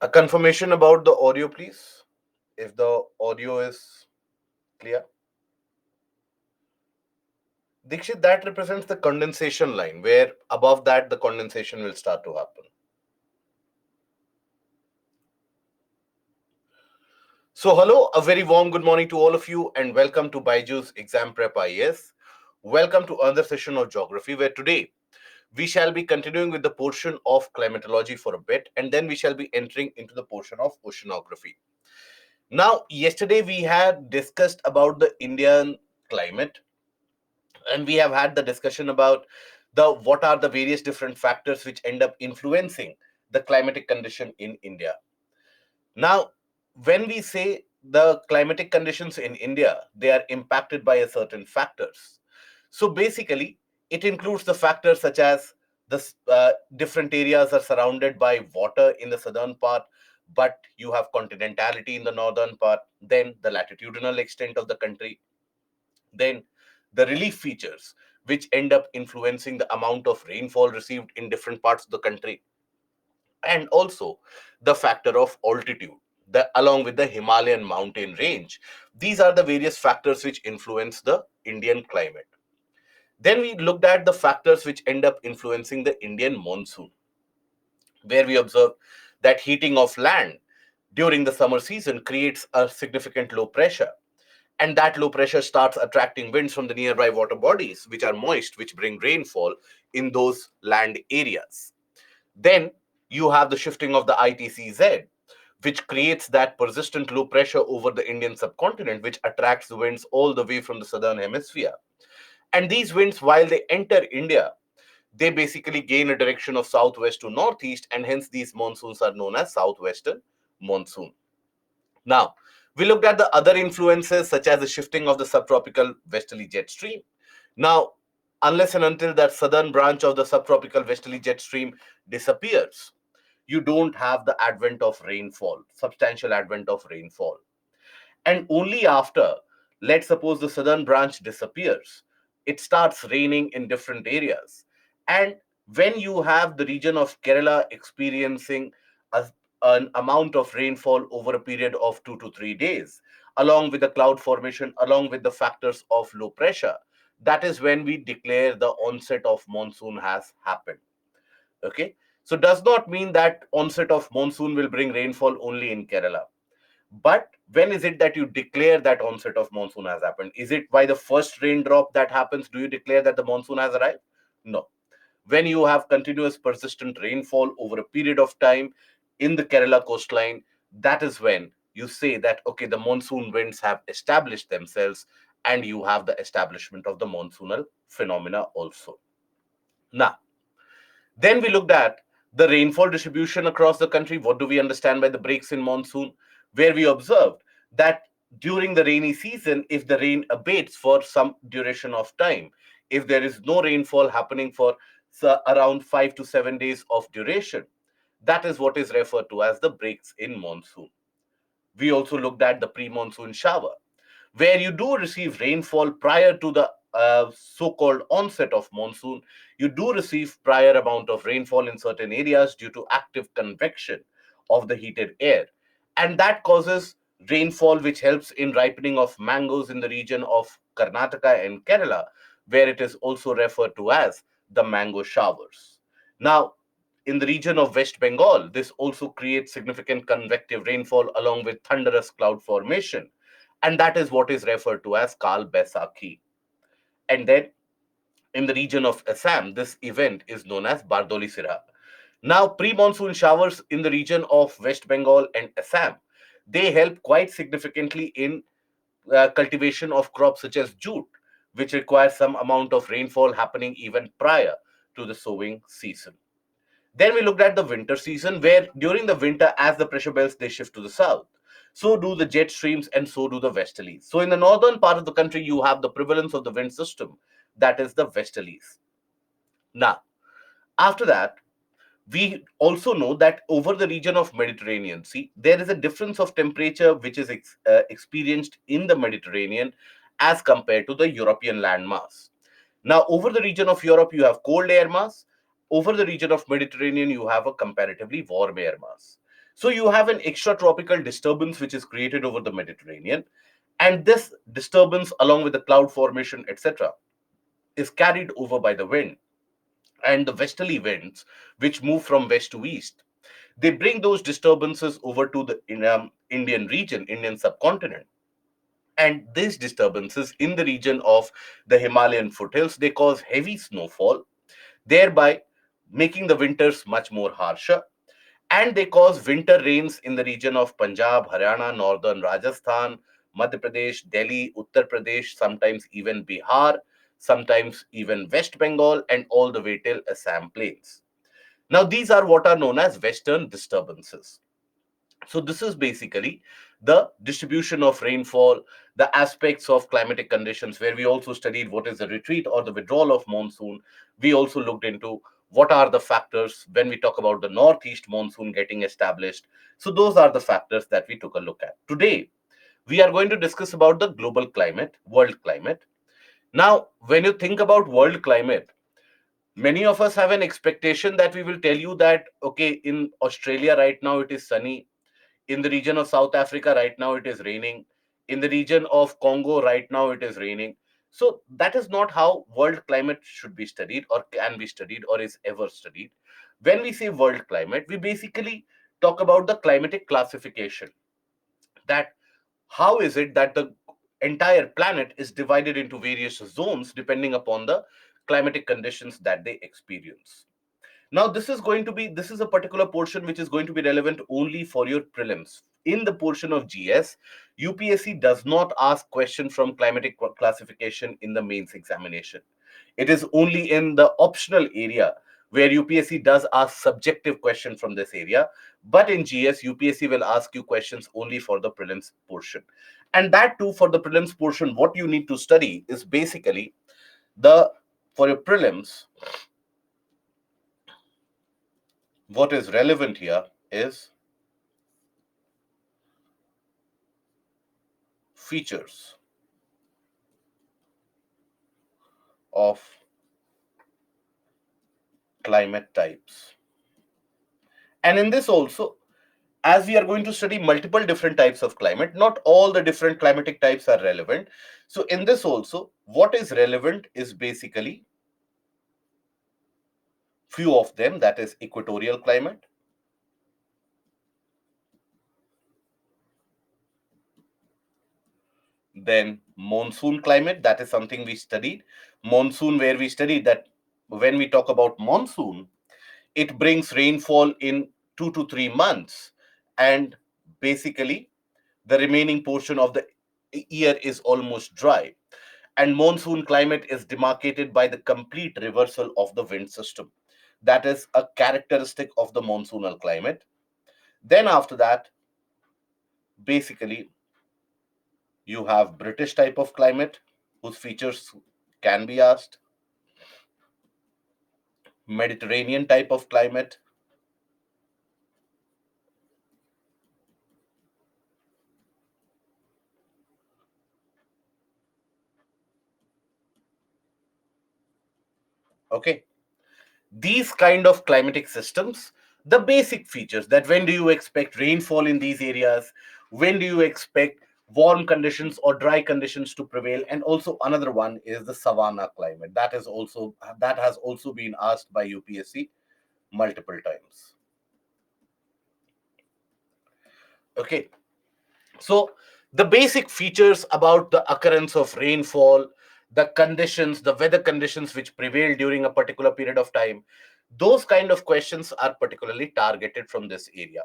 A confirmation about the audio, please. If the audio is clear. Dikshit, that represents the condensation line, where above that the condensation will start to happen. So, hello, a very warm good morning to all of you, and welcome to Baiju's Exam Prep IAS. Welcome to another session of geography, where today we shall be continuing with the portion of climatology for a bit, and then we shall be entering into the portion of oceanography. Now, yesterday we had discussed about the Indian climate, and we have had the discussion about the what are the various different factors which end up influencing the climatic condition in India. Now, when we say the climatic conditions in India, they are impacted by a certain factors. So basically, it includes the factors such as the different areas are surrounded by water in the southern part, but you have continentality in the northern part, then the latitudinal extent of the country, then the relief features, which end up influencing the amount of rainfall received in different parts of the country, and also the factor of altitude, along with the Himalayan mountain range. These are the various factors which influence the Indian climate. Then we looked at the factors which end up influencing the Indian monsoon, where we observe that heating of land during the summer season creates a significant low pressure, and that low pressure starts attracting winds from the nearby water bodies which are moist, which bring rainfall in those land areas. Then you have the shifting of the ITCZ, which creates that persistent low pressure over the Indian subcontinent, which attracts the winds all the way from the southern hemisphere. And these winds, while they enter India, they basically gain a direction of southwest to northeast, and hence these monsoons are known as southwestern monsoon. Now, we looked at the other influences such as the shifting of the subtropical westerly jet stream. Now, unless and until that southern branch of the subtropical westerly jet stream disappears, you don't have the advent of rainfall, substantial advent of rainfall. And only after, let's suppose the southern branch disappears, it starts raining in different areas. And when you have the region of Kerala experiencing a, an amount of rainfall over a period of 2 to 3 days, along with the cloud formation, along with the factors of low pressure, that is when we declare the onset of monsoon has happened. Okay, so does not mean that onset of monsoon will bring rainfall only in Kerala. But when is it that you declare that onset of monsoon has happened? Is it by the first raindrop that happens? Do you declare that the monsoon has arrived? No. When you have continuous persistent rainfall over a period of time in the Kerala coastline, that is when you say that, okay, the monsoon winds have established themselves, and you have the establishment of the monsoonal phenomena also. Now, then we looked at the rainfall distribution across the country. What do we understand by the breaks in monsoon? Where we observed that during the rainy season, if the rain abates for some duration of time, if there is no rainfall happening for around 5 to 7 days of duration, that is what is referred to as the breaks in monsoon. We also looked at the pre-monsoon shower, where you do receive rainfall prior to the so-called onset of monsoon. You do receive prior amount of rainfall in certain areas due to active convection of the heated air, and that causes rainfall which helps in ripening of mangoes in the region of Karnataka and Kerala, where it is also referred to as the mango showers. Now, in the region of West Bengal, this also creates significant convective rainfall along with thunderous cloud formation, and that is what is referred to as Kal Baisakhi. And then in the region of Assam, this event is known as Bardoli Sirha. Now, pre-monsoon showers in the region of West Bengal and Assam, they help quite significantly in cultivation of crops such as jute, which requires some amount of rainfall happening even prior to the sowing season. Then we looked at the winter season, where during the winter, as the pressure belts they shift to the south, so do the jet streams and so do the westerlies. So in the northern part of the country, you have the prevalence of the wind system, that is the westerlies. Now, after that, we also know that over the region of Mediterranean Sea, there is a difference of temperature which is experienced in the Mediterranean as compared to the European landmass. Now, over the region of Europe, you have cold air mass. Over the region of Mediterranean, you have a comparatively warm air mass. So you have an extratropical disturbance which is created over the Mediterranean, and this disturbance, along with the cloud formation, etc., is carried over by the wind and the westerly winds, which move from west to east. They bring those disturbances over to the Indian region, Indian subcontinent. And these disturbances in the region of the Himalayan foothills, they cause heavy snowfall, thereby making the winters much more harsher. And they cause winter rains in the region of Punjab, Haryana, northern Rajasthan, Madhya Pradesh, Delhi, Uttar Pradesh, sometimes even Bihar, sometimes even West Bengal, and all the way till Assam plains. Now, these are what are known as western disturbances. So this is basically the distribution of rainfall, the aspects of climatic conditions, where we also studied what is the retreat or the withdrawal of monsoon. We also looked into what are the factors when we talk about the northeast monsoon getting established. So those are the factors that we took a look at. Today, we are going to discuss about the global climate, world climate. Now, when you think about world climate, many of us have an expectation that we will tell you that, okay, in Australia right now it is sunny, in the region of South Africa right now it is raining, in the region of Congo right now it is raining. So that is not how world climate should be studied or can be studied or is ever studied. When we say world climate, we basically talk about the climatic classification, that how is it that the entire planet is divided into various zones depending upon the climatic conditions that they experience. Now, this is a particular portion which is going to be relevant only for your prelims. In the portion of GS, UPSC does not ask question from climatic classification in the mains examination. It is only in the optional area where UPSC does ask subjective question from this area. But in GS, UPSC will ask you questions only for the prelims portion. And that too, for the prelims portion, what you need to study is basically the, for your prelims, what is relevant here is features of climate types. And in this also, as we are going to study multiple different types of climate, not all the different climatic types are relevant. So in this also, what is relevant is basically few of them, that is equatorial climate, then monsoon climate, that is something we studied. Monsoon, where we studied that when we talk about monsoon, it brings rainfall in 2 to 3 months, and basically the remaining portion of the year is almost dry. And monsoon climate is demarcated by the complete reversal of the wind system. That is a characteristic of the monsoonal climate. Then after that, basically you have British type of climate, whose features can be asked, Mediterranean type of climate, okay. These kind of climatic systems, the basic features, that when do you expect rainfall in these areas, when do you expect warm conditions or dry conditions to prevail, and also another one is the savanna climate, that has also been asked by UPSC multiple times. Okay, so the basic features about the occurrence of rainfall, the conditions, the weather conditions which prevail during a particular period of time, those kind of questions are particularly targeted from this area.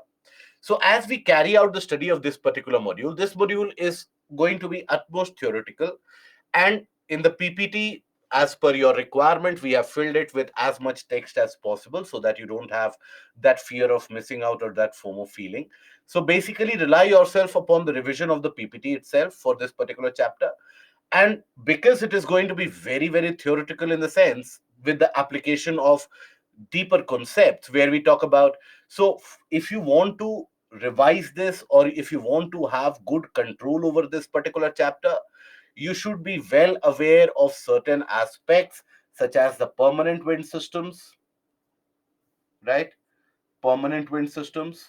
So as we carry out the study of this module is going to be utmost theoretical. And in the PPT, as per your requirement, we have filled it with as much text as possible so that you don't have that fear of missing out or that FOMO feeling. So basically, rely yourself upon the revision of the PPT itself for this particular chapter. And because it is going to be very, very theoretical in the sense with the application of deeper concepts where we talk about, so if you want to revise this or if you want to have good control over this particular chapter, you should be well aware of certain aspects such as the permanent wind systems, right? Permanent wind systems,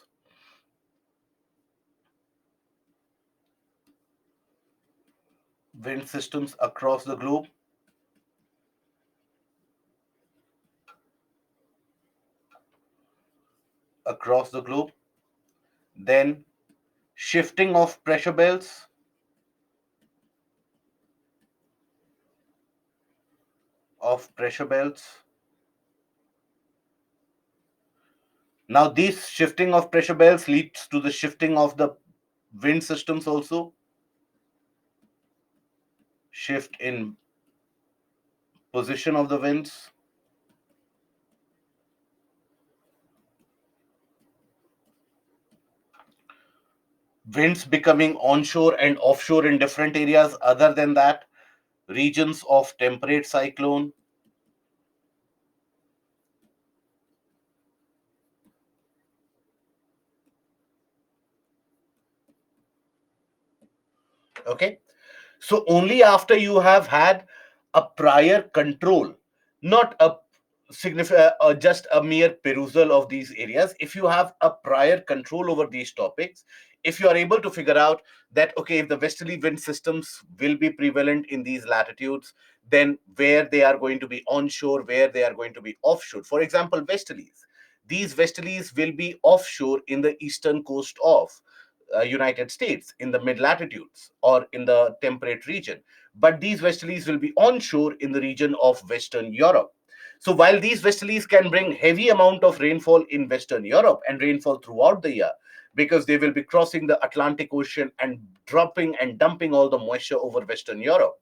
wind systems across the globe. Across the globe. Then shifting of pressure belts, of pressure belts. Now, this shifting of pressure belts leads to the shifting of the wind systems also. Shift in position of the winds. Winds becoming onshore and offshore in different areas. Other than that, regions of temperate cyclone. Okay. So only after you have had a prior control, not a significant just a mere perusal of these areas, if you have a prior control over these topics, if you are able to figure out that okay, if the westerly wind systems will be prevalent in these latitudes, then where they are going to be onshore, where they are going to be offshore. For example, westerlies, these westerlies will be offshore in the eastern coast of United States, in the mid latitudes or in the temperate region. But these westerlies will be onshore in the region of Western Europe. So while these westerlies can bring heavy amount of rainfall in Western Europe and rainfall throughout the year, because they will be crossing the Atlantic Ocean and dropping and dumping all the moisture over Western Europe.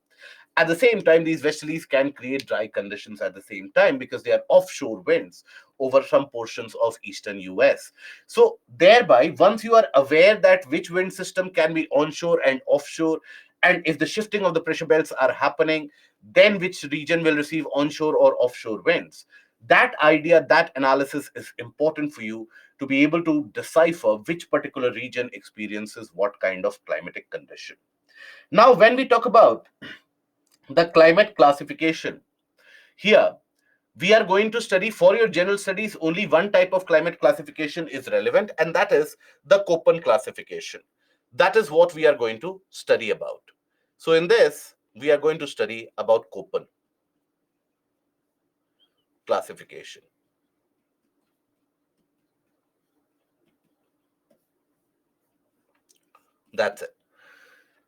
At the same time, these westerlies can create dry conditions at the same time because they are offshore winds over some portions of eastern US. So thereby, once you are aware that which wind system can be onshore and offshore, and if the shifting of the pressure belts are happening, then which region will receive onshore or offshore winds. That idea, that analysis is important for you to be able to decipher which particular region experiences what kind of climatic condition. Now, when we talk about the climate classification, here we are going to study, for your general studies, only one type of climate classification is relevant, and that is the Köppen classification. That is what we are going to study about. So in this, we are going to study about Köppen classification. That's it.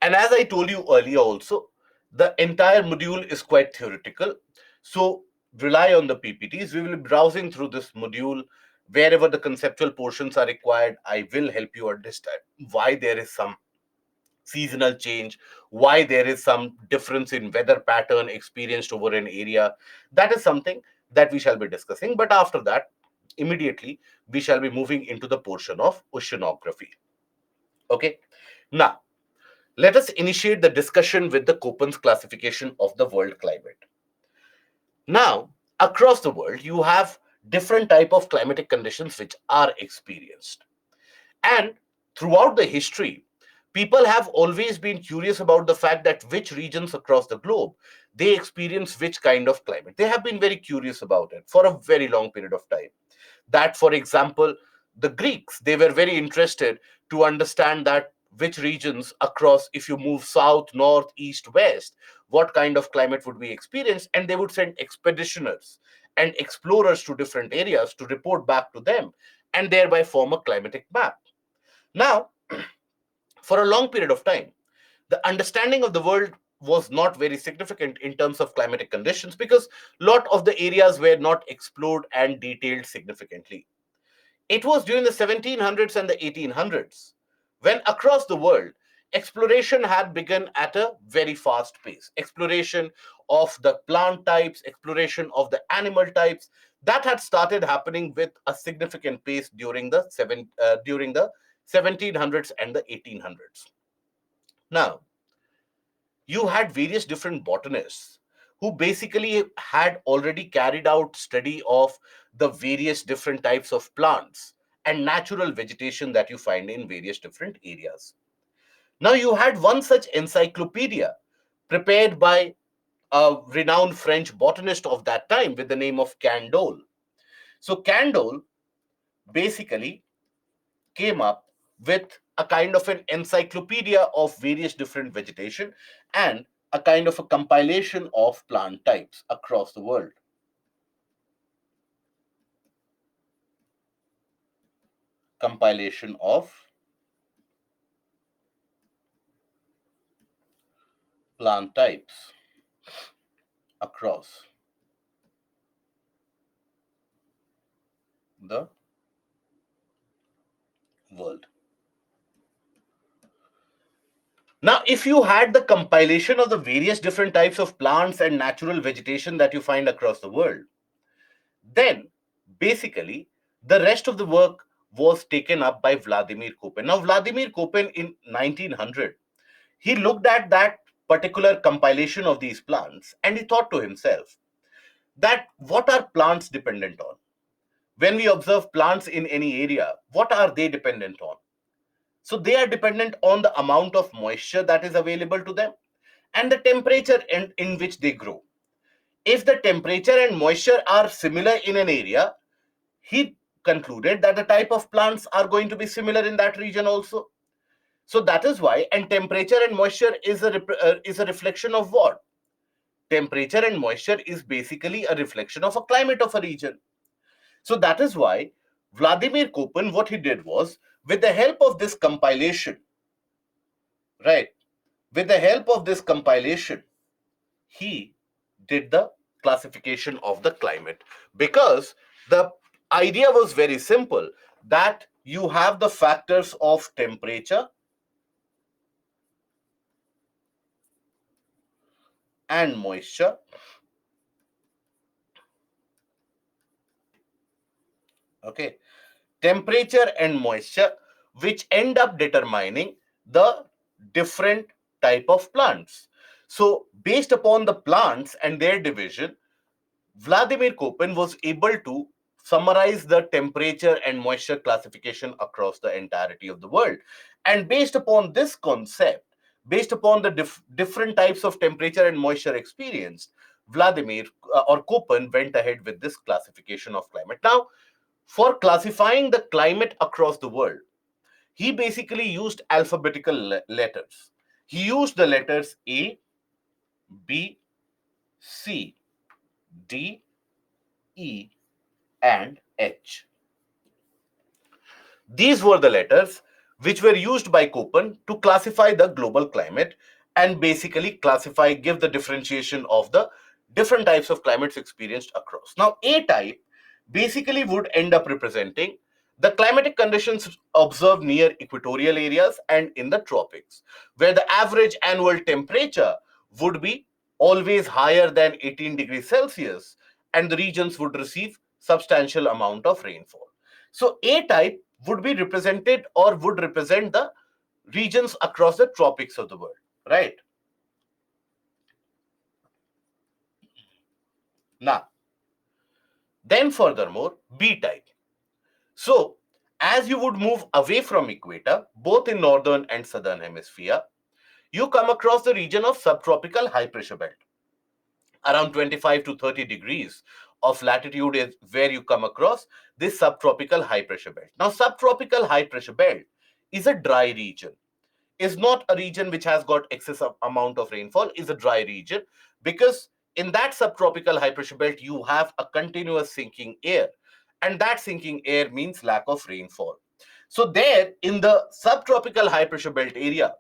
And as I told you earlier also, the entire module is quite theoretical. So rely on the PPTs. We will be browsing through this module. Wherever the conceptual portions are required, I will help you understand why there is some seasonal change, why there is some difference in weather pattern experienced over an area. That is something that we shall be discussing. But after that, immediately, we shall be moving into the portion of oceanography. Okay. Now, let us initiate the discussion with the Köppen's classification of the world climate. Now, across the world, you have different type of climatic conditions which are experienced. And throughout the history, people have always been curious about the fact that which regions across the globe they experience which kind of climate. They have been very curious about it for a very long period of time. That, for example, the Greeks, they were very interested to understand that which regions across, if you move south, north, east, west, what kind of climate would be experienced, and they would send expeditioners and explorers to different areas to report back to them and thereby form a climatic map. Now, for a long period of time, the understanding of the world was not very significant in terms of climatic conditions because a lot of the areas were not explored and detailed significantly. It was during the 1700s and the 1800s when across the world exploration had begun at a very fast pace. Exploration of the plant types, exploration of the animal types, that had started happening with a significant pace during the 1700s and the 1800s. Now, you had various different botanists who basically had already carried out study of the various different types of plants and natural vegetation that you find in various different areas. Now you had one such encyclopedia prepared by a renowned French botanist of that time with the name of Candolle. So Candolle basically came up with a kind of an encyclopedia of various different vegetation and a kind of a compilation of plant types across the world. Compilation of plant types across the world. Now, if you had the compilation of the various different types of plants and natural vegetation that you find across the world, then basically the rest of the work was taken up by Vladimir Koppen. Now, Vladimir Koppen in 1900, he looked at that particular compilation of these plants and he thought to himself that what are plants dependent on? When we observe plants in any area, what are they dependent on? So they are dependent on the amount of moisture that is available to them and the temperature in which they grow. If the temperature and moisture are similar in an area, he concluded that the type of plants are going to be similar in that region also. So that is why, and temperature and moisture is a reflection of what? Temperature and moisture is basically a reflection of a climate of a region. So that is why Vladimir Koppen, what he did was, with the help of this compilation, right? With the help of this compilation, he did the classification of the climate, because the idea was very simple, that you have the factors of temperature and moisture. Okay, temperature and moisture, which end up determining the different type of plants. So based upon the plants and their division, Vladimir Koppen was able to summarize the temperature and moisture classification across the entirety of the world. And based upon this concept, based upon the different types of temperature and moisture experienced, Vladimir or Koppen went ahead with this classification of climate. Now, for classifying the climate across the world, he basically used alphabetical letters. He used the letters A, B, C, D, E, and H. These were the letters which were used by Köppen to classify the global climate and basically give the differentiation of the different types of climates experienced across. Now, A type basically would end up representing the climatic conditions observed near equatorial areas and in the tropics, where the average annual temperature would be always higher than 18 degrees Celsius and the regions would receive substantial amount of rainfall. So A type would be represented or would represent the regions across the tropics of the world, right? Now, then furthermore, B type. So, as you would move away from equator, both in northern and southern hemisphere, you come across the region of subtropical high pressure belt. Around 25 to 30 degrees of latitude is where you come across this subtropical high pressure belt. Now, subtropical high pressure belt is a dry region, is not a region which has got excessive amount of rainfall, is a dry region, because in that subtropical high pressure belt you have a continuous sinking air, and that sinking air means lack of rainfall. So there in the subtropical high pressure belt area,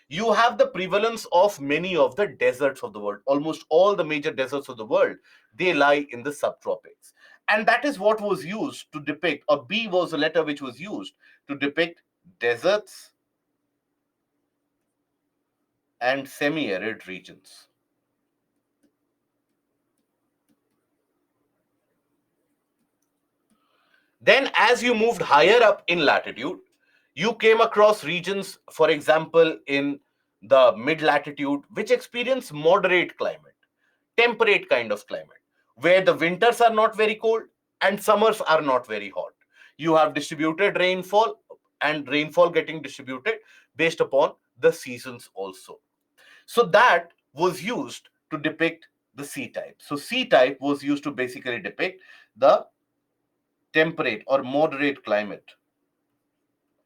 you have the prevalence of many of the deserts of the world. Almost all the major deserts of the world, they lie in the subtropics, and that is what was used to depict, or B was a letter which was used to depict deserts and semi-arid regions. Then, as you moved higher up in latitude, you came across regions, for example, in the mid latitude, which experience moderate climate, temperate kind of climate, where the winters are not very cold and summers are not very hot. You have distributed rainfall and rainfall getting distributed based upon the seasons also. So that was used to depict the C type. So C type was used to basically depict the temperate or moderate climate.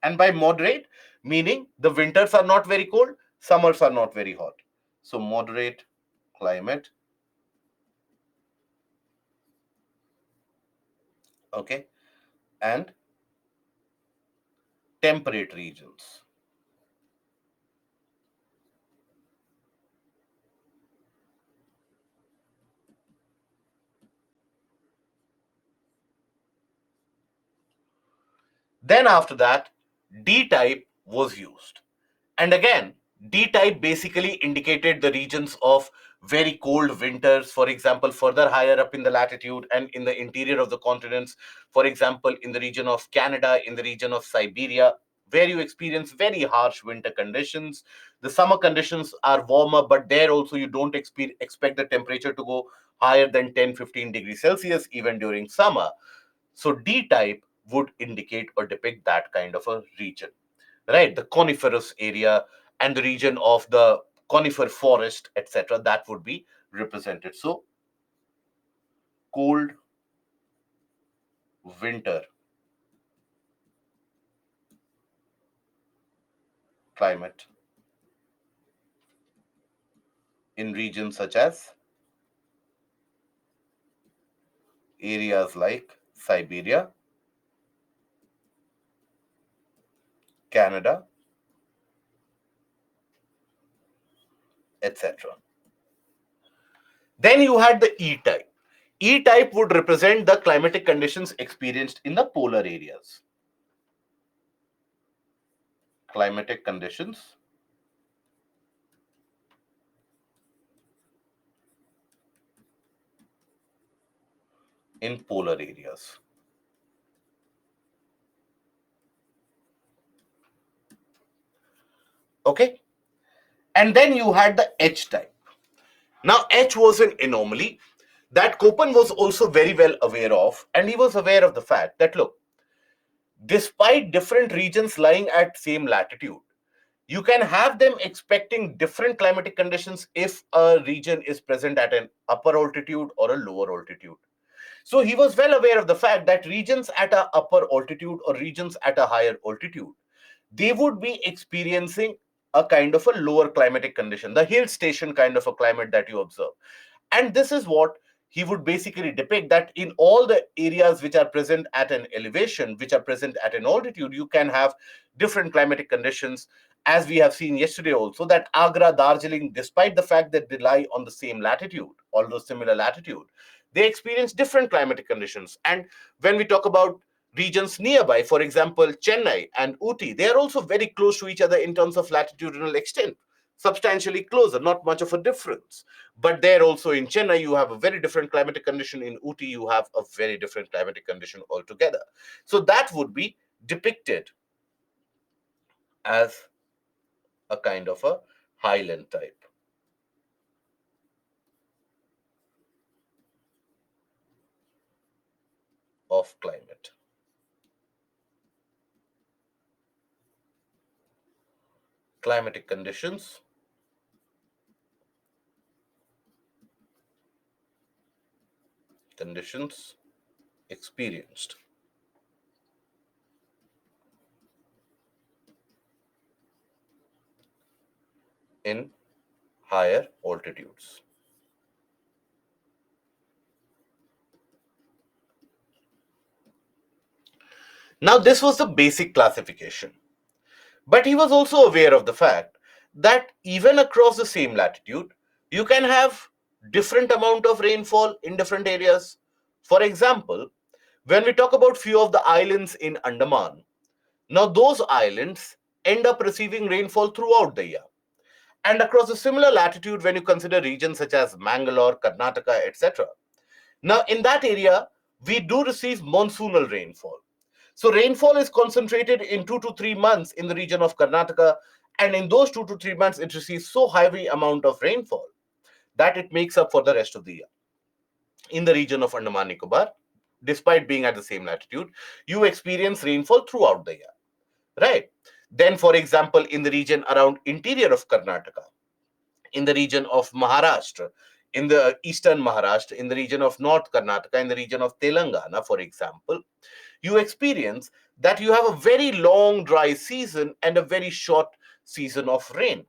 And by moderate, meaning the winters are not very cold, summers are not very hot. So moderate climate, okay, and temperate regions. Then after that, D type was used. And again, D type basically indicated the regions of very cold winters, for example, further higher up in the latitude and in the interior of the continents, for example, in the region of Canada, in the region of Siberia, where you experience very harsh winter conditions. The summer conditions are warmer, but there also you don't expect the temperature to go higher than 10-15 degrees Celsius even during summer. So D type would indicate or depict that kind of a region, right? The coniferous area and the region of the conifer forest, etc., that would be represented. So cold winter climate in regions such as areas like Siberia, Canada, etc. Then you had the E type. E type would represent the climatic conditions experienced in the polar areas. Climatic conditions in polar areas. Okay. And then you had the H type. Now, H was an anomaly that Köppen was also very well aware of, and he was aware of the fact that, look, despite different regions lying at same latitude, you can have them expecting different climatic conditions if a region is present at an upper altitude or a lower altitude. So he was well aware of the fact that regions at a upper altitude or regions at a higher altitude, they would be experiencing a kind of a lower climatic condition, the hill station kind of a climate that you observe. And this is what he would basically depict, that in all the areas which are present at an elevation, which are present at an altitude, you can have different climatic conditions. As we have seen yesterday also, that Agra, Darjeeling, despite the fact that they lie on the same latitude, although similar latitude, they experience different climatic conditions. And when we talk about regions nearby, for example, Chennai and Uti, they are also very close to each other in terms of latitudinal extent, substantially closer, not much of a difference. But there also in Chennai, you have a very different climatic condition. In Uti, you have a very different climatic condition altogether. So that would be depicted as a kind of a highland type of climate. Climatic conditions experienced in higher altitudes. Now, this was the basic classification. But he was also aware of the fact that even across the same latitude, you can have different amount of rainfall in different areas. For example, when we talk about few of the islands in Andaman, now those islands end up receiving rainfall throughout the year. And across a similar latitude, when you consider regions such as Mangalore, Karnataka, etc., now in that area, we do receive monsoonal rainfall. So rainfall is concentrated in 2 to 3 months in the region of Karnataka, and in those 2 to 3 months, it receives so heavy amount of rainfall that it makes up for the rest of the year. In the region of Andaman Nicobar, despite being at the same latitude, you experience rainfall throughout the year, right? Then, for example, in the region around interior of Karnataka, in the region of Maharashtra, in the eastern Maharashtra, in the region of North Karnataka, in the region of Telangana, for example, you experience that you have a very long dry season and a very short season of rain,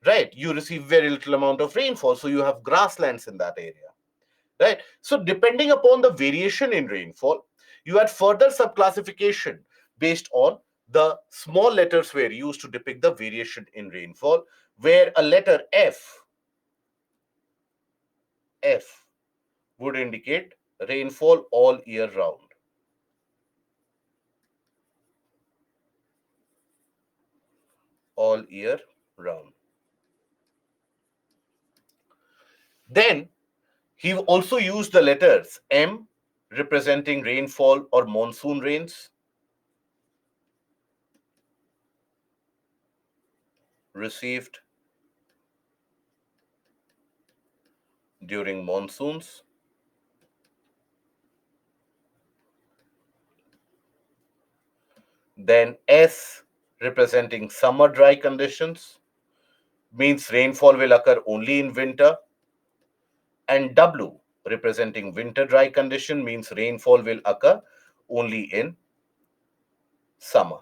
right? You receive very little amount of rainfall, so you have grasslands in that area, right? So depending upon the variation in rainfall, you had further subclassification based on the small letters were used to depict the variation in rainfall, where a letter F would indicate rainfall all year round. All year round. Then he also used the letters M representing rainfall or monsoon rains received during monsoons. Then S representing summer dry conditions, means rainfall will occur only in winter. And W representing winter dry condition, means rainfall will occur only in summer.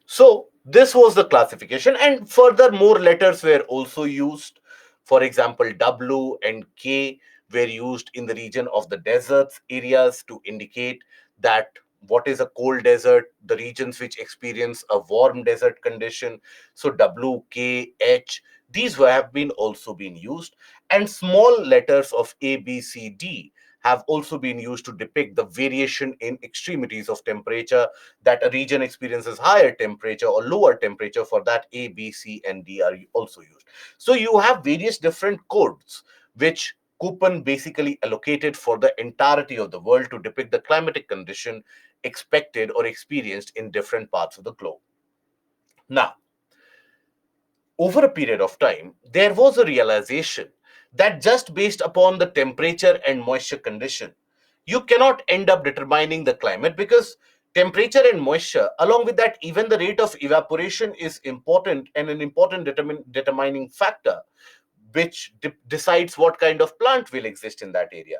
So this was the classification, and further more letters were also used. For example, W and K were used in the region of the deserts areas to indicate that what is a cold desert, the regions which experience a warm desert condition. So W, K, H, these have been also been used, and small letters of A, B, C, D have also been used to depict the variation in extremities of temperature, that a region experiences higher temperature or lower temperature. For that, A, B, C, and D are also used. So you have various different codes which Köppen basically allocated for the entirety of the world to depict the climatic condition expected or experienced in different parts of the globe. Now, over a period of time, there was a realization that just based upon the temperature and moisture condition, you cannot end up determining the climate, because temperature and moisture, along with that, even the rate of evaporation is important and an important determining factor which decides what kind of plant will exist in that area.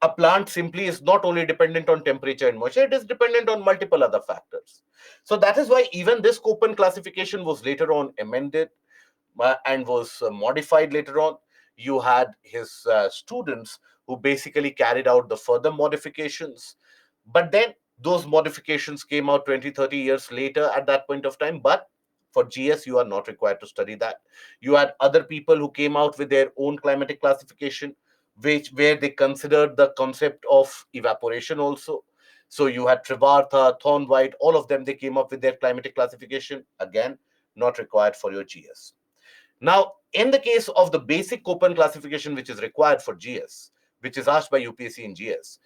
A plant simply is not only dependent on temperature and moisture, it is dependent on multiple other factors. So that is why even this Köppen classification was later on amended and was modified later on. You had his students who basically carried out the further modifications. But then those modifications came out 20, 30 years later at that point of time. But for GS, you are not required to study that. You had other people who came out with their own climatic classification, where they considered the concept of evaporation also. So you had Trivartha, Thornwhite, all of them, they came up with their climatic classification. Again, not required for your GS. Now, in the case of the basic Köppen classification, which is required for GS, which is asked by UPSC in GS,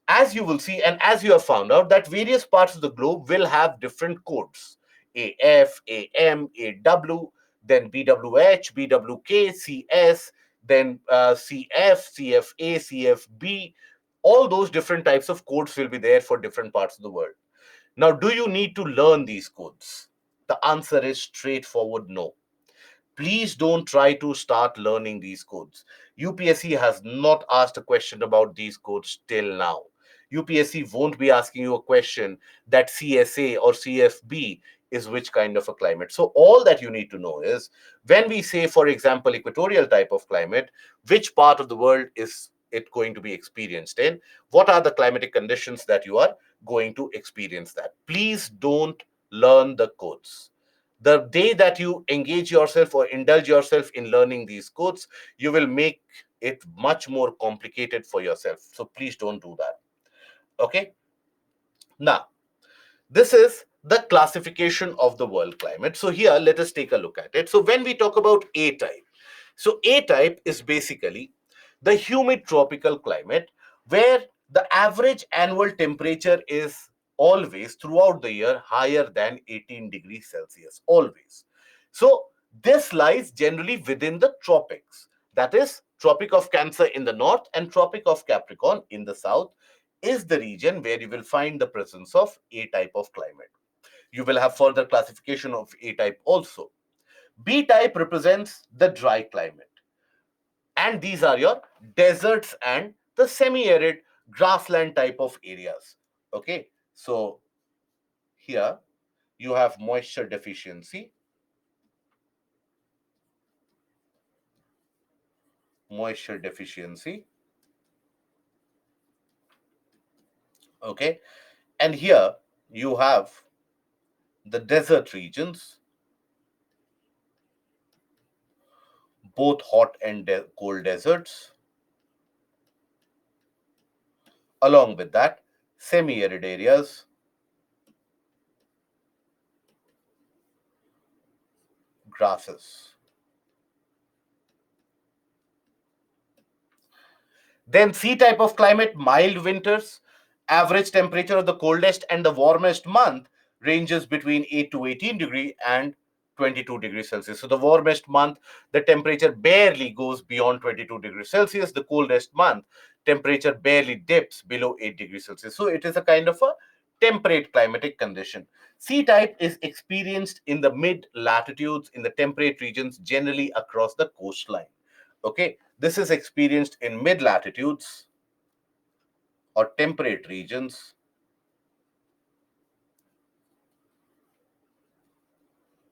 as you will see, and as you have found out, that various parts of the globe will have different codes: AF, AM, AW, then BWH, BWK, CS, then CF, CFA, CFB. All those different types of codes will be there for different parts of the world. Now, do you need to learn these codes? The answer is straightforward no. Please don't try to start learning these codes. UPSC has not asked a question about these codes till now. UPSC won't be asking you a question that CSA or CFB is which kind of a climate. So all that you need to know is, when we say, for example, equatorial type of climate, which part of the world is it going to be experienced in? What are the climatic conditions that you are going to experience that? Please don't learn the codes. The day that you engage yourself or indulge yourself in learning these codes, you will make it much more complicated for yourself. So please don't do that. Okay. Now, this is the classification of the world climate. So here, let us take a look at it. So when we talk about A type, so A type is basically the humid tropical climate, where the average annual temperature is always throughout the year higher than 18 degrees Celsius, always. So this lies generally within the tropics. That is, Tropic of Cancer in the north and Tropic of Capricorn in the south is the region where you will find the presence of A type of climate. You will have further classification of A type also. B type represents the dry climate, and these are your deserts and the semi-arid grassland type of areas. Okay, so here you have moisture deficiency, moisture deficiency, okay? And here you have the desert regions, both hot and cold deserts. Along with that, semi-arid areas, grasses. Then C type of climate, mild winters, average temperature of the coldest and the warmest month ranges between 8 to 18 degree and 22 degrees Celsius. So the warmest month, the temperature barely goes beyond 22 degrees Celsius. The coldest month, temperature barely dips below 8 degrees Celsius. So it is a kind of a temperate climatic condition. C type is experienced in the mid latitudes in the temperate regions, generally across the coastline. Okay, this is experienced in mid latitudes or temperate regions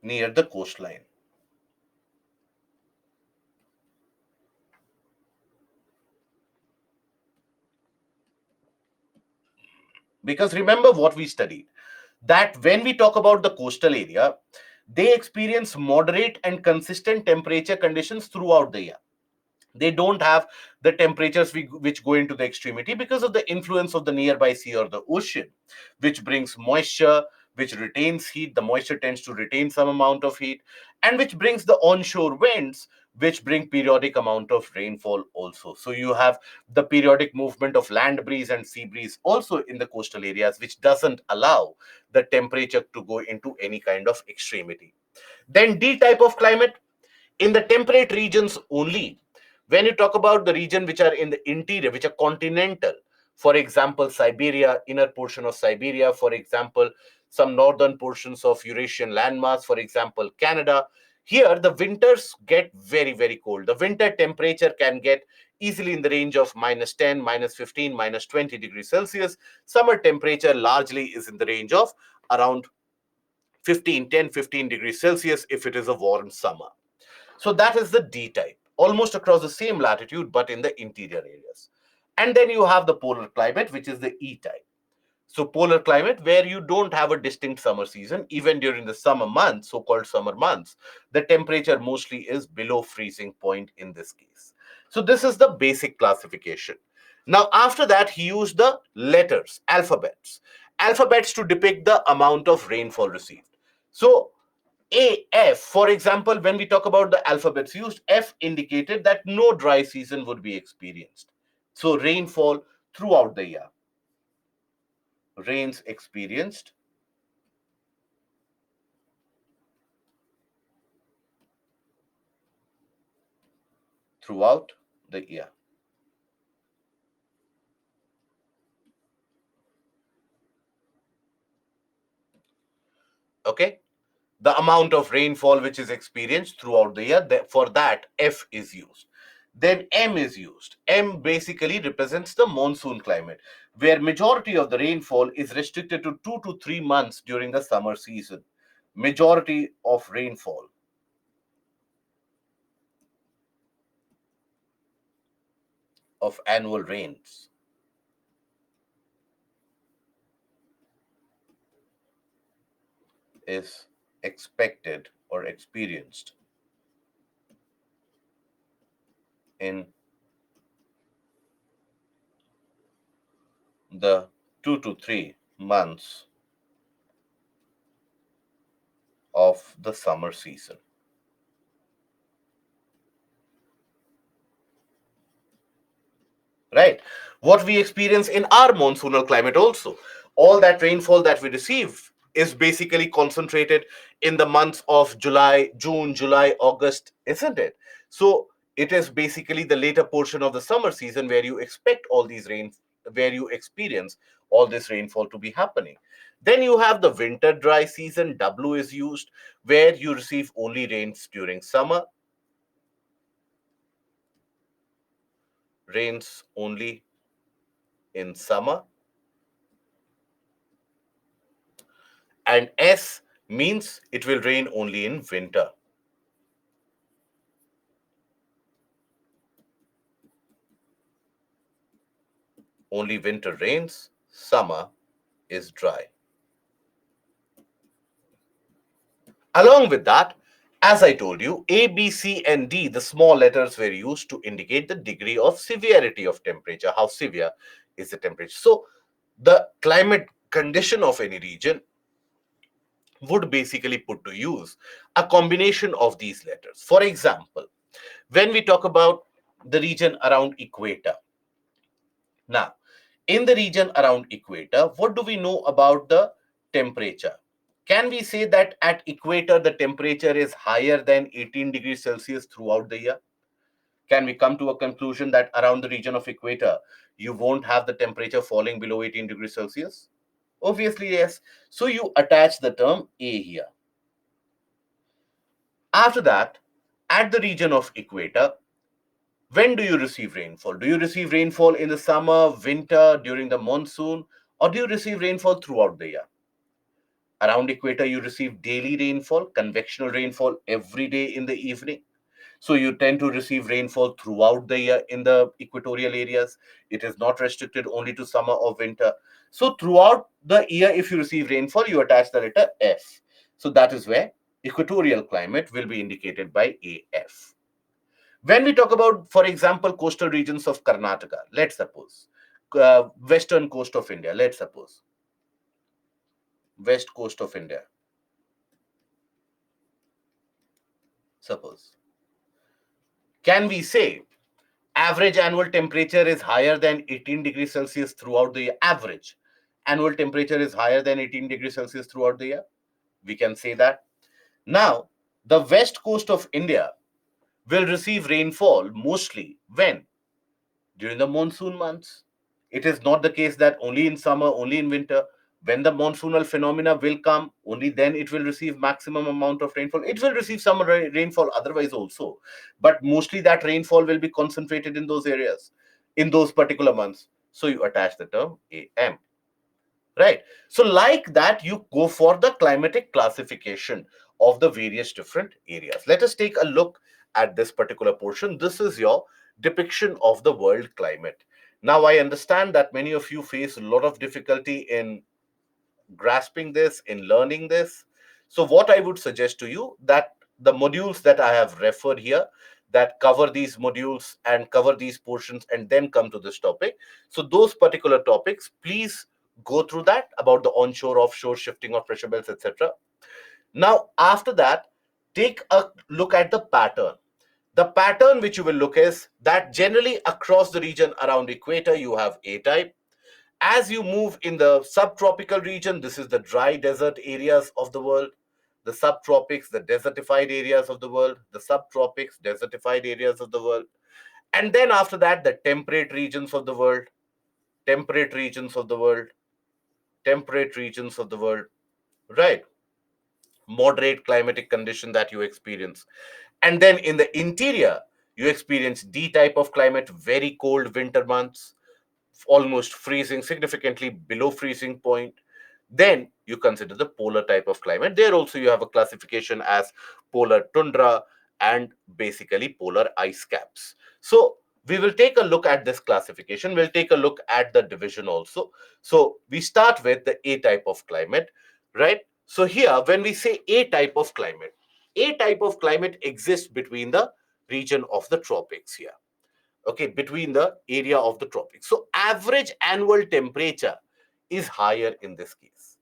near the coastline. Because remember what we studied, that when we talk about the coastal area, they experience moderate and consistent temperature conditions throughout the year. They don't have the temperatures which go into the extremity because of the influence of the nearby sea or the ocean, which brings moisture, which retains heat. The moisture tends to retain some amount of heat, and which brings the onshore winds, which bring periodic amount of rainfall also. So you have the periodic movement of land breeze and sea breeze also in the coastal areas, which doesn't allow the temperature to go into any kind of extremity. Then D type of climate, in the temperate regions only. When you talk about the region which are in the interior, which are continental, for example Siberia, inner portion of Siberia, for example some northern portions of Eurasian landmass, for example Canada, here the winters get very cold. The winter temperature can get easily in the range of -10, -15, -20 degrees Celsius. Summer temperature largely is in the range of around 15 degrees Celsius if it is a warm summer. So that is the D type, almost across the same latitude, but in the interior areas. And then you have the polar climate, which is the E type. So polar climate, where you don't have a distinct summer season, even during the summer months, so-called summer months, the temperature mostly is below freezing point in this case. So this is the basic classification. Now, after that, he used the letters, alphabets to depict the amount of rainfall received. So a, F, for example, when we talk about the alphabets used, F indicated that no dry season would be experienced. So rainfall throughout the year. Rains experienced throughout the year. Okay? The amount of rainfall which is experienced throughout the year, for that F is used. Then M is used. M basically represents the monsoon climate, where majority of the rainfall is restricted to 2 to 3 months during the summer season. Majority of rainfall of annual rains is expected or experienced in the 2 to 3 months of the summer season. Right? What we experience in our monsoonal climate also. All that rainfall that we receive is basically concentrated in the months of July, June, July, August, isn't it? So it is basically the later portion of the summer season where you expect all these rain, where you experience all this rainfall to be happening. Then you have the winter dry season, W is used, where you receive only rains during summer, rains only in summer. And S means it will rain only in winter. Only winter rains, summer is dry. Along with that, as I told you, A, B, C, and D, the small letters were used to indicate the degree of severity of temperature, how severe is the temperature. So, the climate condition of any region would basically put to use a combination of these letters. For example, when we talk about the region around equator, now, in the region around equator, what do we know about the temperature? Can we say that at equator the temperature is higher than 18 degrees Celsius throughout the year? Can we come to a conclusion that around the region of equator you won't have the temperature falling below 18 degrees Celsius? Obviously, yes. So you attach the term A here. After that, at the region of equator, when do you receive rainfall? Do you receive rainfall in the summer, winter, during the monsoon, or do you receive rainfall throughout the year? Around equator, you receive daily rainfall, convectional rainfall every day in the evening. So you tend to receive rainfall throughout the year in the equatorial areas. It is not restricted only to summer or winter. So throughout the year, if you receive rainfall, you attach the letter F. So that is where equatorial climate will be indicated by AF. When we talk about, for example, coastal regions of Karnataka, let's suppose, western coast of India, let's suppose, west coast of India, suppose. Can we say average annual temperature is higher than 18 degrees Celsius throughout the year? Average annual temperature is higher than 18 degrees Celsius throughout the year. We can say that. Now, the west coast of India will receive rainfall mostly when? During the monsoon months. It is not the case that only in summer, only in winter. When the monsoonal phenomena will come, only then it will receive maximum amount of rainfall. It will receive some rainfall otherwise also, but mostly that rainfall will be concentrated in those areas, in those particular months. So you attach the term AM. Right. So, like that, you go for the climatic classification of the various different areas. Let us take a look at this particular portion. This is your depiction of the world climate. Now, I understand that many of you face a lot of difficulty in grasping this, in learning this. So what I would suggest to you that the modules that I have referred here that cover these modules and cover these portions and then come to this topic. So those particular topics, please go through that about the onshore, offshore, shifting of pressure belts, etc. Now, after that, take a look at the pattern. The pattern which you will look is that generally across the region around equator, you have A type. As you move in the subtropical region, this is the dry desert areas of the world, the subtropics, the desertified areas of the world, the subtropics, desertified areas of the world. And then after that, the temperate regions of the world, temperate regions of the world, temperate regions of the world, right? Moderate climatic condition that you experience. And then in the interior, you experience D type of climate, very cold winter months, almost freezing, significantly below freezing point. Then you consider the polar type of climate. There also you have a classification as polar tundra and basically polar ice caps. So we will take a look at this classification. We'll take a look at the division also. So we start with the A type of climate, right? So here, when we say A type of climate exists between the region of the tropics here, okay, between the area of the tropics. So average annual temperature is higher in this case.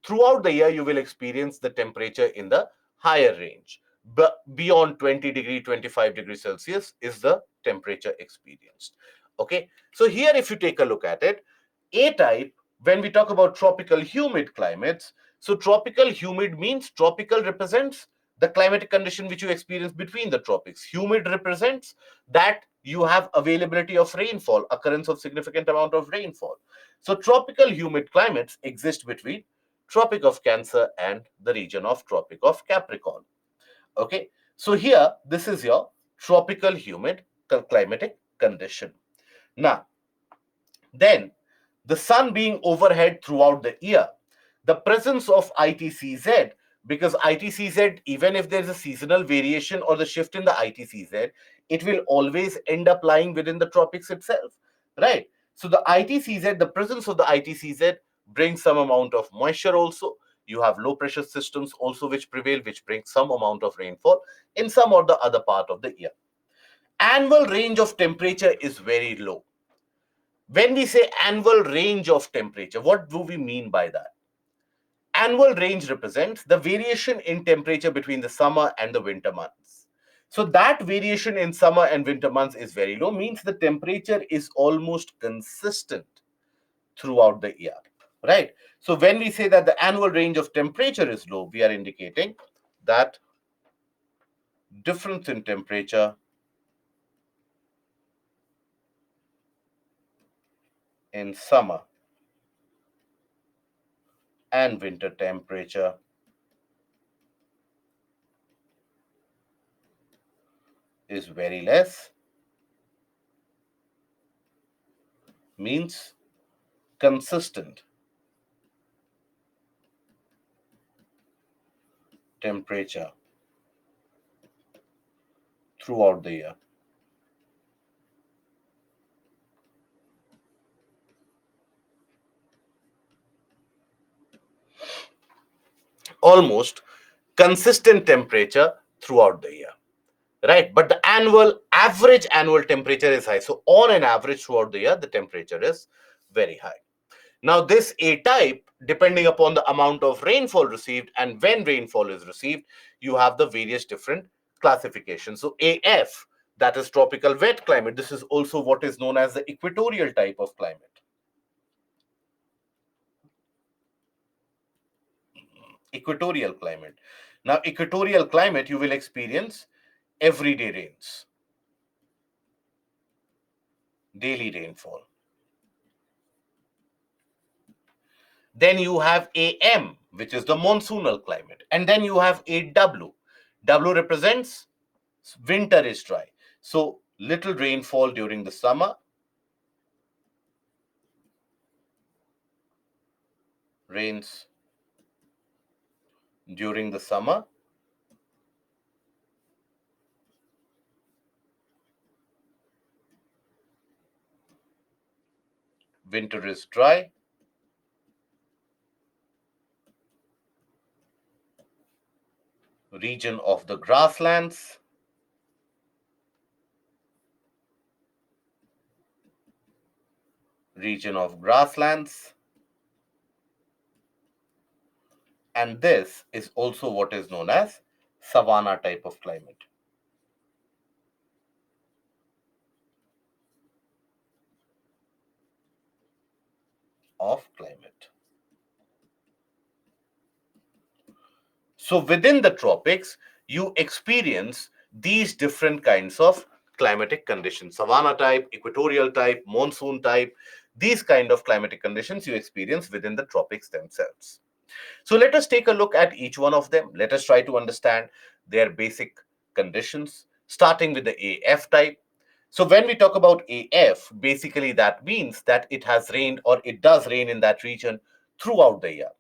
Throughout the year, you will experience the temperature in the higher range. But beyond 20 degree, 25 degrees Celsius is the temperature experienced. Okay, so here if you take a look at it, A type, when we talk about tropical humid climates, so tropical humid means tropical represents the climatic condition which you experience between the tropics. Humid represents that you have availability of rainfall, occurrence of significant amount of rainfall. So tropical humid climates exist between Tropic of Cancer and the region of Tropic of Capricorn. Okay, so here this is your tropical humid climatic condition. Now, then the sun being overhead throughout the year, the presence of ITCZ because ITCZ, even if there's a seasonal variation or the shift in the ITCZ, it will always end up lying within the tropics itself, right? So the ITCZ, the presence of the ITCZ brings some amount of moisture also. You have low pressure systems also which prevail, which bring some amount of rainfall in some or the other part of the year. Annual range of temperature is very low. When we say annual range of temperature, what do we mean by that? Annual range represents the variation in temperature between the summer and the winter months. So that variation in summer and winter months is very low, means the temperature is almost consistent throughout the year, right? So when we say that the annual range of temperature is low, we are indicating that difference in temperature in summer and winter temperature is very less, means consistent temperature throughout the year. Almost consistent temperature throughout the year, right? But the average annual temperature is high. So on an average throughout the year, the temperature is very high. Now this A type, depending upon the amount of rainfall received and when rainfall is received, you have the various different classifications. So AF, that is tropical wet climate. This is also what is known as the equatorial type of climate. Equatorial climate. Now equatorial climate, you will experience everyday rains, daily rainfall. Then you have AM, which is the monsoonal climate. And then you have AW. W represents winter is dry. So little rainfall during the summer, rains during the summer. Winter is dry. Region of the grasslands. Region of grasslands. And this is also what is known as savanna type of climate. Of climate. So within the tropics, you experience these different kinds of climatic conditions: savanna type, equatorial type, monsoon type. These kind of climatic conditions you experience within the tropics themselves. So let us take a look at each one of them. Let us try to understand their basic conditions, starting with the AF type. So when we talk about AF, basically that means that it has rained or it does rain in that region throughout the year,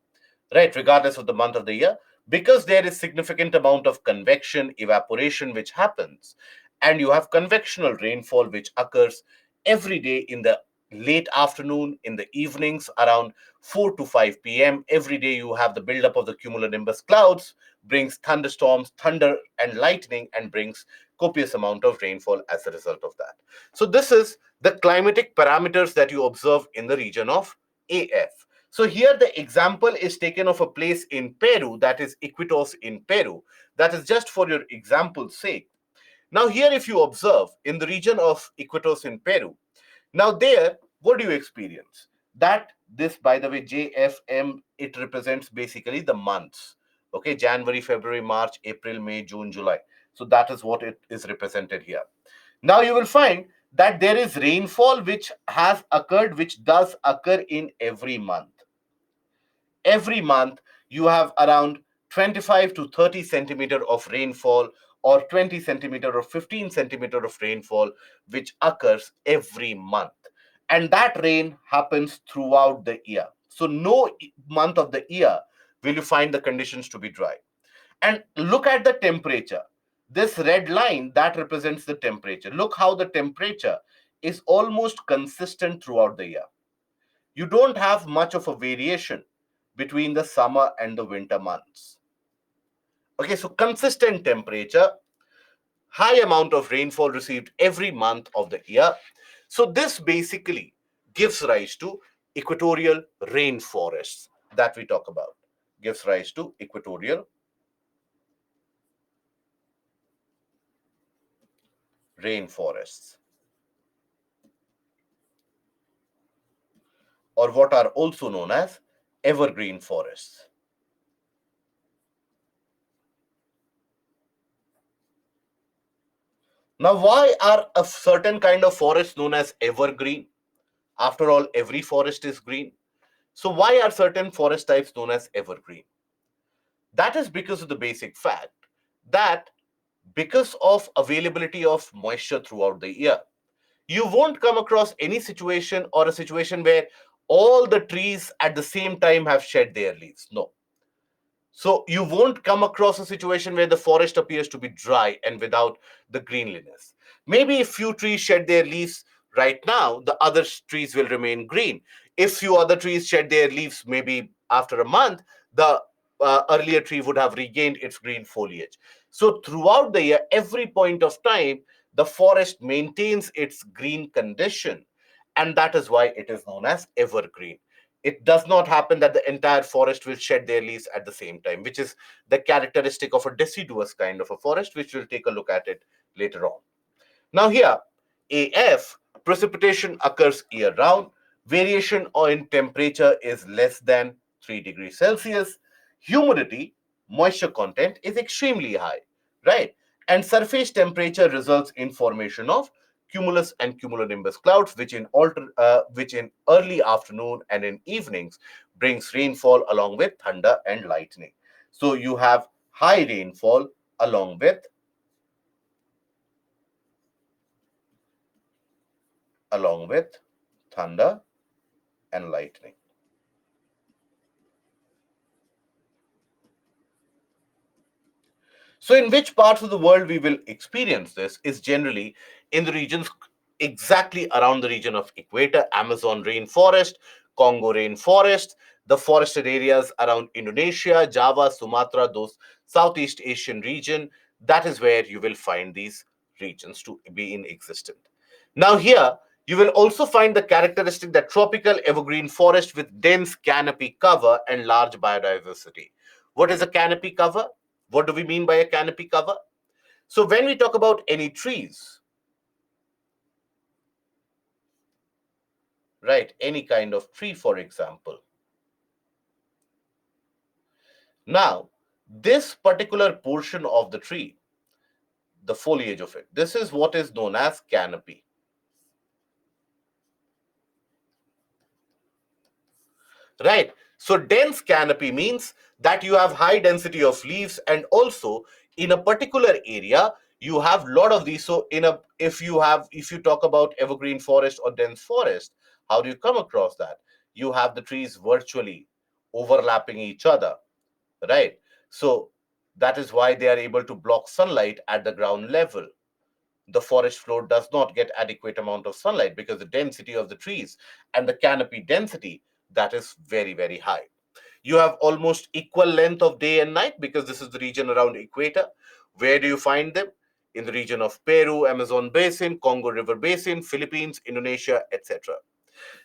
right? Regardless of the month of the year, because there is significant amount of convection, evaporation which happens, and you have convectional rainfall which occurs every day in the late afternoon, in the evenings around 4 to 5 p.m. Every day you have the buildup of the cumulonimbus clouds, brings thunderstorms, thunder and lightning, and brings copious amount of rainfall as a result of that. So this is the climatic parameters that you observe in the region of AF. So here the example is taken of a place in Peru, that is Iquitos in Peru. That is just for your example's sake. Now here if you observe in the region of Iquitos in Peru, now there, what do you experience? That this, by the way, JFM, it represents basically the months. Okay, January, February, March, April, May, June, July. So that is what it is represented here. Now you will find that there is rainfall which has occurred, which does occur in every month. Every month you have around 25 to 30 centimeter of rainfall, or 20 centimeter or 15 centimeter of rainfall which occurs every month, and that rain happens throughout the year. So no month of the year will you find the conditions to be dry. And look at the temperature. This red line, that represents the temperature. Look how the temperature is almost consistent throughout the year. You don't have much of a variation between the summer and the winter months. Okay, so consistent temperature, high amount of rainfall received every month of the year. So this basically gives rise to equatorial rainforests that we talk about. Gives rise to equatorial rainforests, or what are also known as evergreen forests. Now, why are a certain kind of forest known as evergreen? After all, every forest is green. So why are certain forest types known as evergreen? That is because of the basic fact that because of availability of moisture throughout the year, you won't come across any situation or a situation where all the trees at the same time have shed their leaves. No. So you won't come across a situation where the forest appears to be dry and without the greenliness. Maybe if few trees shed their leaves right now, the other trees will remain green. If few other trees shed their leaves maybe after a month, the earlier tree would have regained its green foliage. So throughout the year, every point of time, the forest maintains its green condition, and that is why it is known as evergreen. It does not happen that the entire forest will shed their leaves at the same time, which is the characteristic of a deciduous kind of a forest, which we'll take a look at it later on. Now here, AF, precipitation occurs year round. Variation in temperature is less than 3 degrees Celsius. Humidity, moisture content is extremely high, right? And surface temperature results in formation of cumulus and cumulonimbus clouds, which in early afternoon and in evenings brings rainfall along with thunder and lightning. So you have high rainfall along with thunder and lightning. So, in which parts of the world we will experience this is generally in the regions exactly around the region of equator, Amazon rainforest, Congo rainforest, the forested areas around Indonesia, Java, Sumatra, those Southeast Asian region. That is where you will find these regions to be in existence. Now, here you will also find the characteristic that tropical evergreen forest with dense canopy cover and large biodiversity. What is a canopy cover? What do we mean by a canopy cover? So when we talk about any trees, right, any kind of tree, for example. Now, this particular portion of the tree, the foliage of it, this is what is known as canopy. Right. So dense canopy means that you have high density of leaves, and also in a particular area you have lot of these. So in a if you talk about evergreen forest or dense forest, how do you come across that? You have the trees virtually overlapping each other, right? So that is why they are able to block sunlight at the ground level. The forest floor does not get adequate amount of sunlight because the density of the trees and the canopy density, that is very, very high. You have almost equal length of day and night because this is the region around equator. Where do you find them? In the region of Peru, Amazon basin, Congo river basin, Philippines, Indonesia, etc.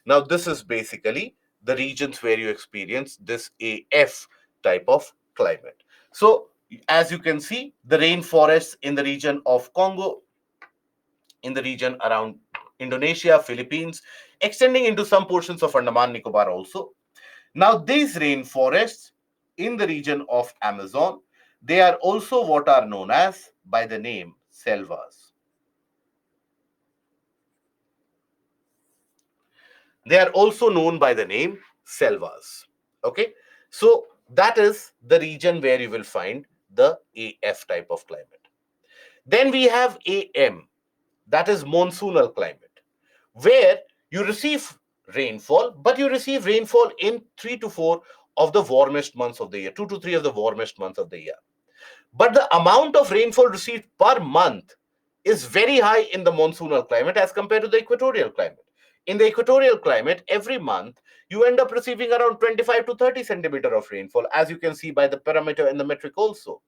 Now this is basically the regions where you experience this AF type of climate. So as you can see, the rainforests in the region of Congo, in the region around Indonesia, Philippines, extending into some portions of Andaman Nicobar also. Now, these rainforests in the region of Amazon, they are also what are known as by the name selvas. They are also known by the name selvas. Okay, so that is the region where you will find the AF type of climate. Then we have AM, that is monsoonal climate, where you receive rainfall, but you receive rainfall in 3 to 4 of the warmest months of the year, 2 to 3 of the warmest months of the year. But the amount of rainfall received per month is very high in the monsoonal climate as compared to the equatorial climate. In the equatorial climate, every month you end up receiving around 25 to 30 centimeter of rainfall, as you can see by the parameter and the metric also.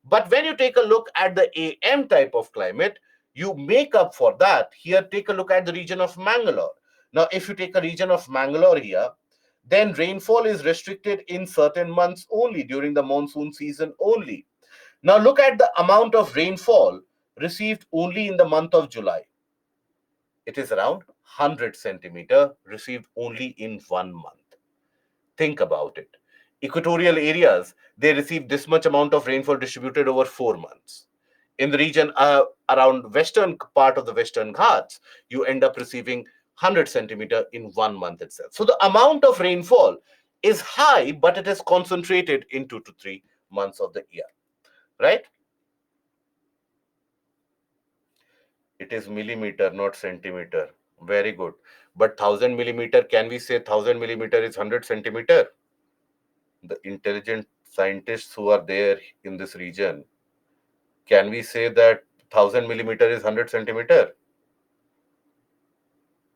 But when you take a look at the AM type of climate, you make up for that. Here, take a look at the region of Mangalore. Now, if you take a region of Mangalore here, then rainfall is restricted in certain months only during the monsoon season only. Now, look at the amount of rainfall received only in the month of July. It is around 100 centimeter received only in 1 month. Think about it. Equatorial areas, they receive this much amount of rainfall distributed over 4 months. In the region around western part of the Western Ghats, you end up receiving 100 centimeter in 1 month itself. So the amount of rainfall is high, but it is concentrated in 2 to 3 months of the year, right? It is millimeter, not centimeter. Very good. But 1000 millimeter, can we say 1000 millimeter is 100 centimeter? The intelligent scientists who are there in this region, can we say that 1000 millimeter is 100 centimeter?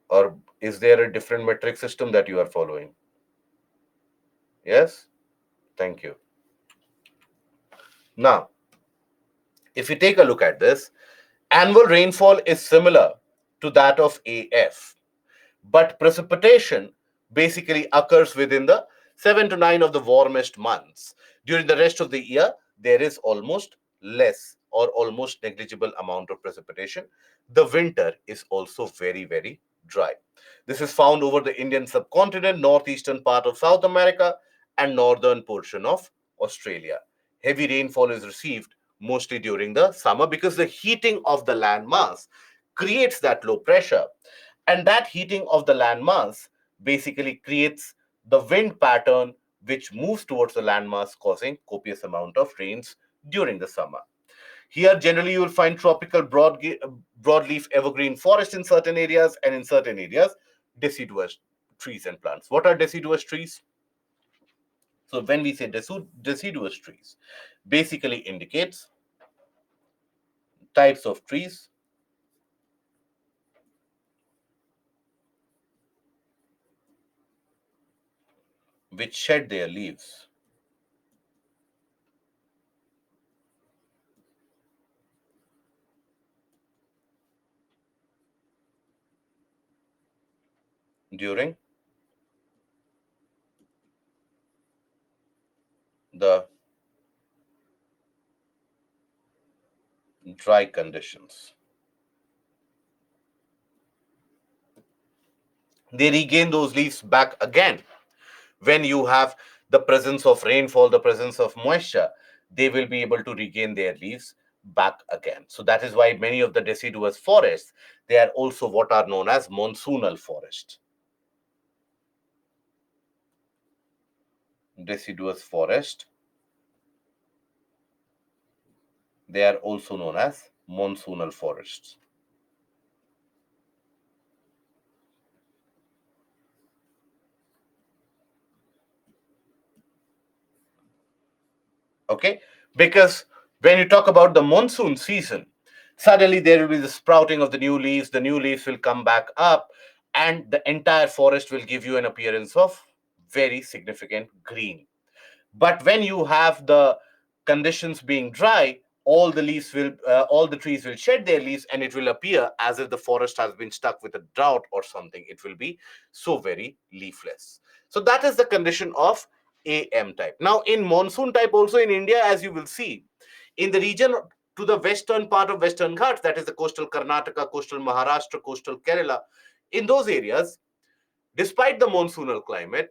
Or is there a different metric system that you are following? Yes? Thank you. Now, if you take a look at this, annual rainfall is similar to that of AF. But precipitation basically occurs within the 7 to 9 of the warmest months. During the rest of the year, there is almost less or almost negligible amount of precipitation. The winter is also very, very dry. This is found over the Indian subcontinent, northeastern part of South America, and northern portion of Australia. Heavy rainfall is received mostly during the summer because the heating of the land mass creates that low pressure, and that heating of the landmass basically creates the wind pattern which moves towards the landmass, causing copious amount of rains during the summer. Here, generally, you will find tropical broadleaf evergreen forest in certain areas, and in certain areas, deciduous trees and plants. What are deciduous trees? So, when we say deciduous trees, basically indicates types of trees which shed their leaves during the dry conditions. They regain those leaves back again. When you have the presence of rainfall, the presence of moisture, they will be able to regain their leaves back again. So that is why many of the deciduous forests, they are also what are known as monsoonal forest. Deciduous forest, they are also known as monsoonal forests. Okay, because when you talk about the monsoon season, suddenly there will be the sprouting of the new leaves will come back up, and the entire forest will give you an appearance of very significant green. But when you have the conditions being dry, all the trees will shed their leaves, and it will appear as if the forest has been stuck with a drought or something. It will be so very leafless. So that is the condition of AM type. Now in monsoon type also in India, as you will see, in the region to the western part of Western Ghats, that is the coastal Karnataka, coastal Maharashtra, coastal Kerala, in those areas, despite the monsoonal climate,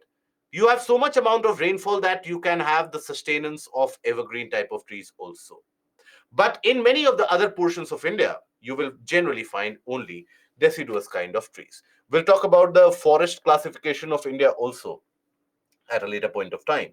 you have so much amount of rainfall that you can have the sustenance of evergreen type of trees also. But in many of the other portions of India, you will generally find only deciduous kind of trees. We'll talk about the forest classification of India also at a later point of time.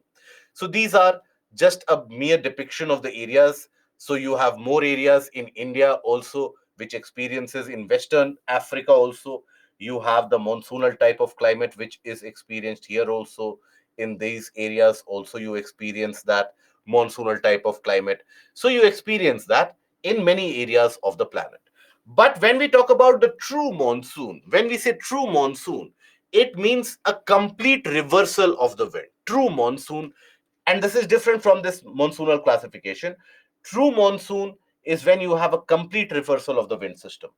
So these are just a mere depiction of the areas. So you have more areas in India also, which experiences in Western Africa also. You have the monsoonal type of climate, which is experienced here also. In these areas also, you experience that monsoonal type of climate. So you experience that in many areas of the planet. But when we talk about the true monsoon, when we say true monsoon, it means a complete reversal of the wind. True monsoon, and this is different from this monsoonal classification. True monsoon is when you have a complete reversal of the wind system.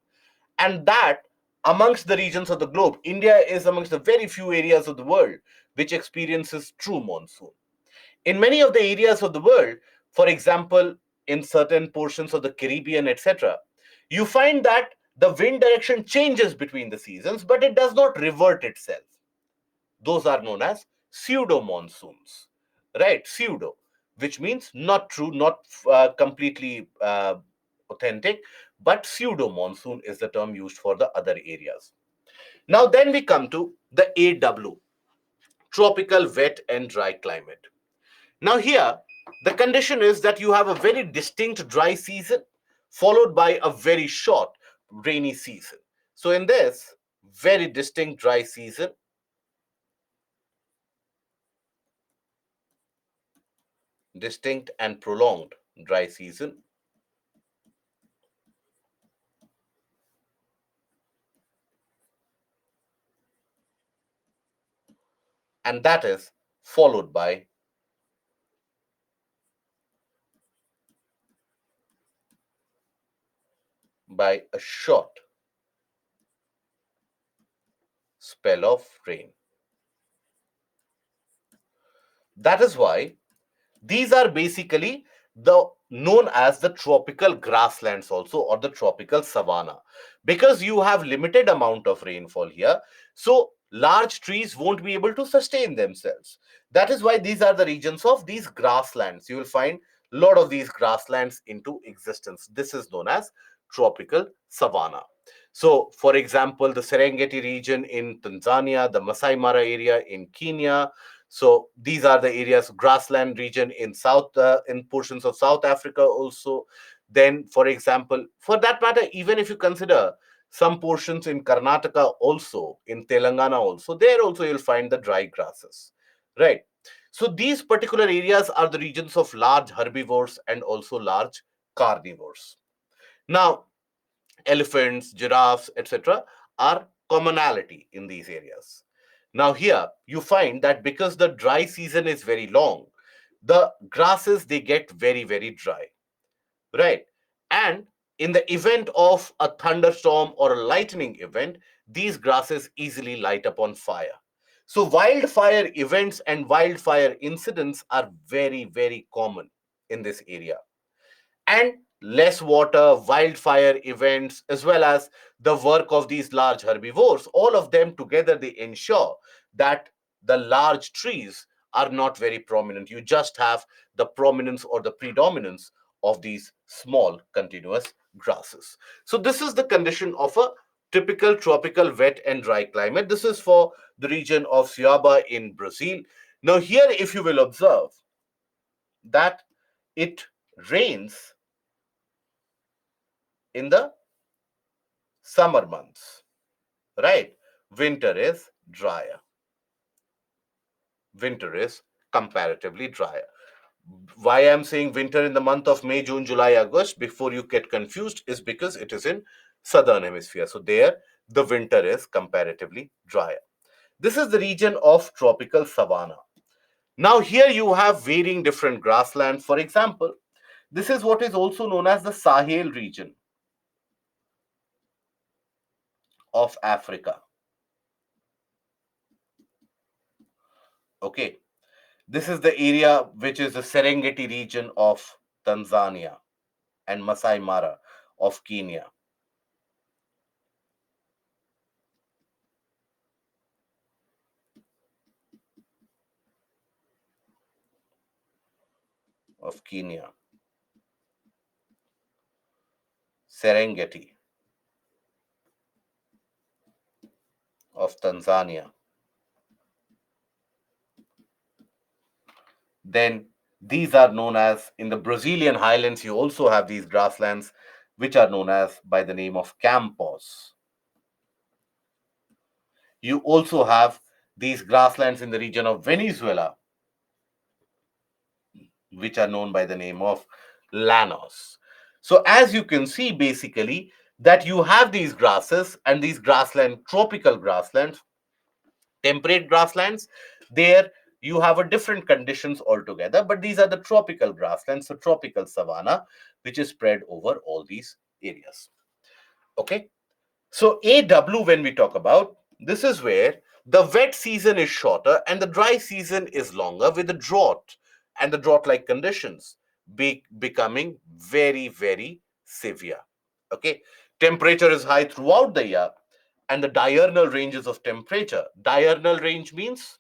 And that, amongst the regions of the globe, India is amongst the very few areas of the world which experiences true monsoon. In many of the areas of the world, for example, in certain portions of the Caribbean, etc., you find that the wind direction changes between the seasons, but it does not revert itself. Those are known as pseudo monsoons, right? Pseudo, which means not true, not completely authentic, but pseudo monsoon is the term used for the other areas. Now, then we come to the AW, tropical wet and dry climate. Now, here, the condition is that you have a very distinct dry season followed by a very short rainy season. So, in this very distinct dry season, distinct and prolonged dry season, and that is followed by a short spell of rain. That is why these are basically the known as the tropical grasslands also, or the tropical savanna, because you have limited amount of rainfall here, so large trees won't be able to sustain themselves. That is why these are the regions of these grasslands. You will find a lot of these grasslands into existence. This is known as tropical savanna. So, for example, the Serengeti region in Tanzania, the Masai Mara area in Kenya. So these are the areas, grassland region in in portions of South Africa also. Then, for example, for that matter, even if you consider some portions in Karnataka also, in Telangana also, there also you'll find the dry grasses, right? So these particular areas are the regions of large herbivores and also large carnivores. Now, elephants, giraffes, etc., are commonality in these areas. Now, here you find that because the dry season is very long, the grasses they get very, very dry, right? And in the event of a thunderstorm or a lightning event, these grasses easily light up on fire. So, wildfire events and wildfire incidents are very, very common in this area. And less water, wildfire events, as well as the work of these large herbivores, all of them together, they ensure that the large trees are not very prominent. You just have the prominence or the predominance of these small continuous grasses. So this is the condition of a typical tropical wet and dry climate. This is for the region of Ceará in Brazil. Now here, if you will observe that it rains in the summer months, right? Winter is drier. Winter is comparatively drier. Why I'm saying winter in the month of May, June, July, August, before you get confused, is because it is in southern hemisphere. So there, the winter is comparatively drier. This is the region of tropical savanna. Now here you have varying different grasslands. For example, this is what is also known as the Sahel region of Africa. Okay, this is the area which is the Serengeti region of Tanzania and Masai Mara of Kenya. Of Kenya, Serengeti of Tanzania. Then these are known as, in the Brazilian highlands, you also have these grasslands which are known as by the name of Campos. You also have these grasslands in the region of Venezuela. which are known by the name of llanos. So as you can see, basically, that you have these grasses and these grassland, tropical grasslands, temperate grasslands. There you have a different conditions altogether, but these are the tropical grasslands, so tropical savanna, which is spread over all these areas. Okay. So AW, when we talk about, this is where the wet season is shorter and the dry season is longer, with the drought and the drought-like conditions becoming very, very severe. Okay. Temperature is high throughout the year, and the diurnal ranges of temperature. Diurnal range means,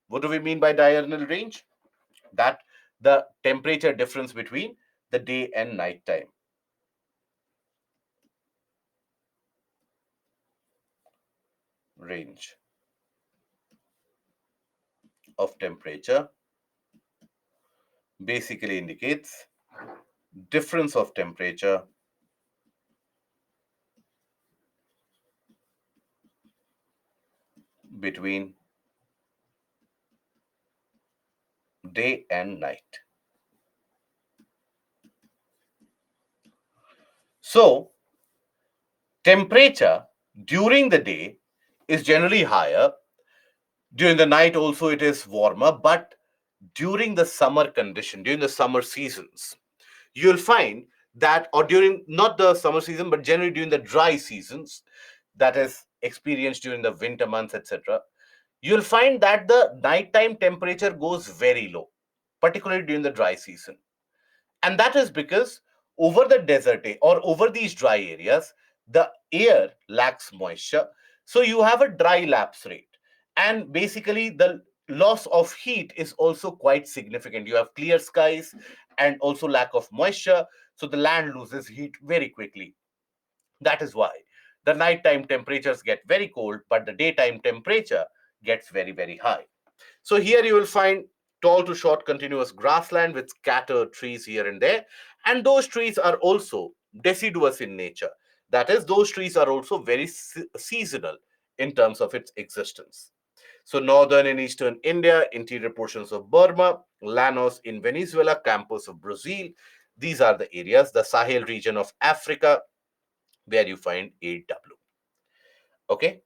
what do we mean by diurnal range? That the temperature difference between the day and night time range of temperature basically indicates difference of temperature between day and night. So, temperature during the day is generally higher. During the night also it is warmer, but during the summer condition, during the summer seasons, you'll find that, or during not the summer season, but generally during the dry seasons, that is experienced during the winter months, etc., you'll find that the nighttime temperature goes very low, particularly during the dry season. And that is because over the desert or over these dry areas, the air lacks moisture. So you have a dry lapse rate. And basically, the loss of heat is also quite significant. You have clear skies and also lack of moisture. So the land loses heat very quickly. That is why the nighttime temperatures get very cold, but the daytime temperature gets very, very high. So here you will find tall to short continuous grassland with scattered trees here and there. And those trees are also deciduous in nature. That is, those trees are also very seasonal in terms of its existence. So northern and eastern India, interior portions of Burma, Llanos in Venezuela, Campos of Brazil. These are the areas, the Sahel region of Africa, where you find AW. Okay.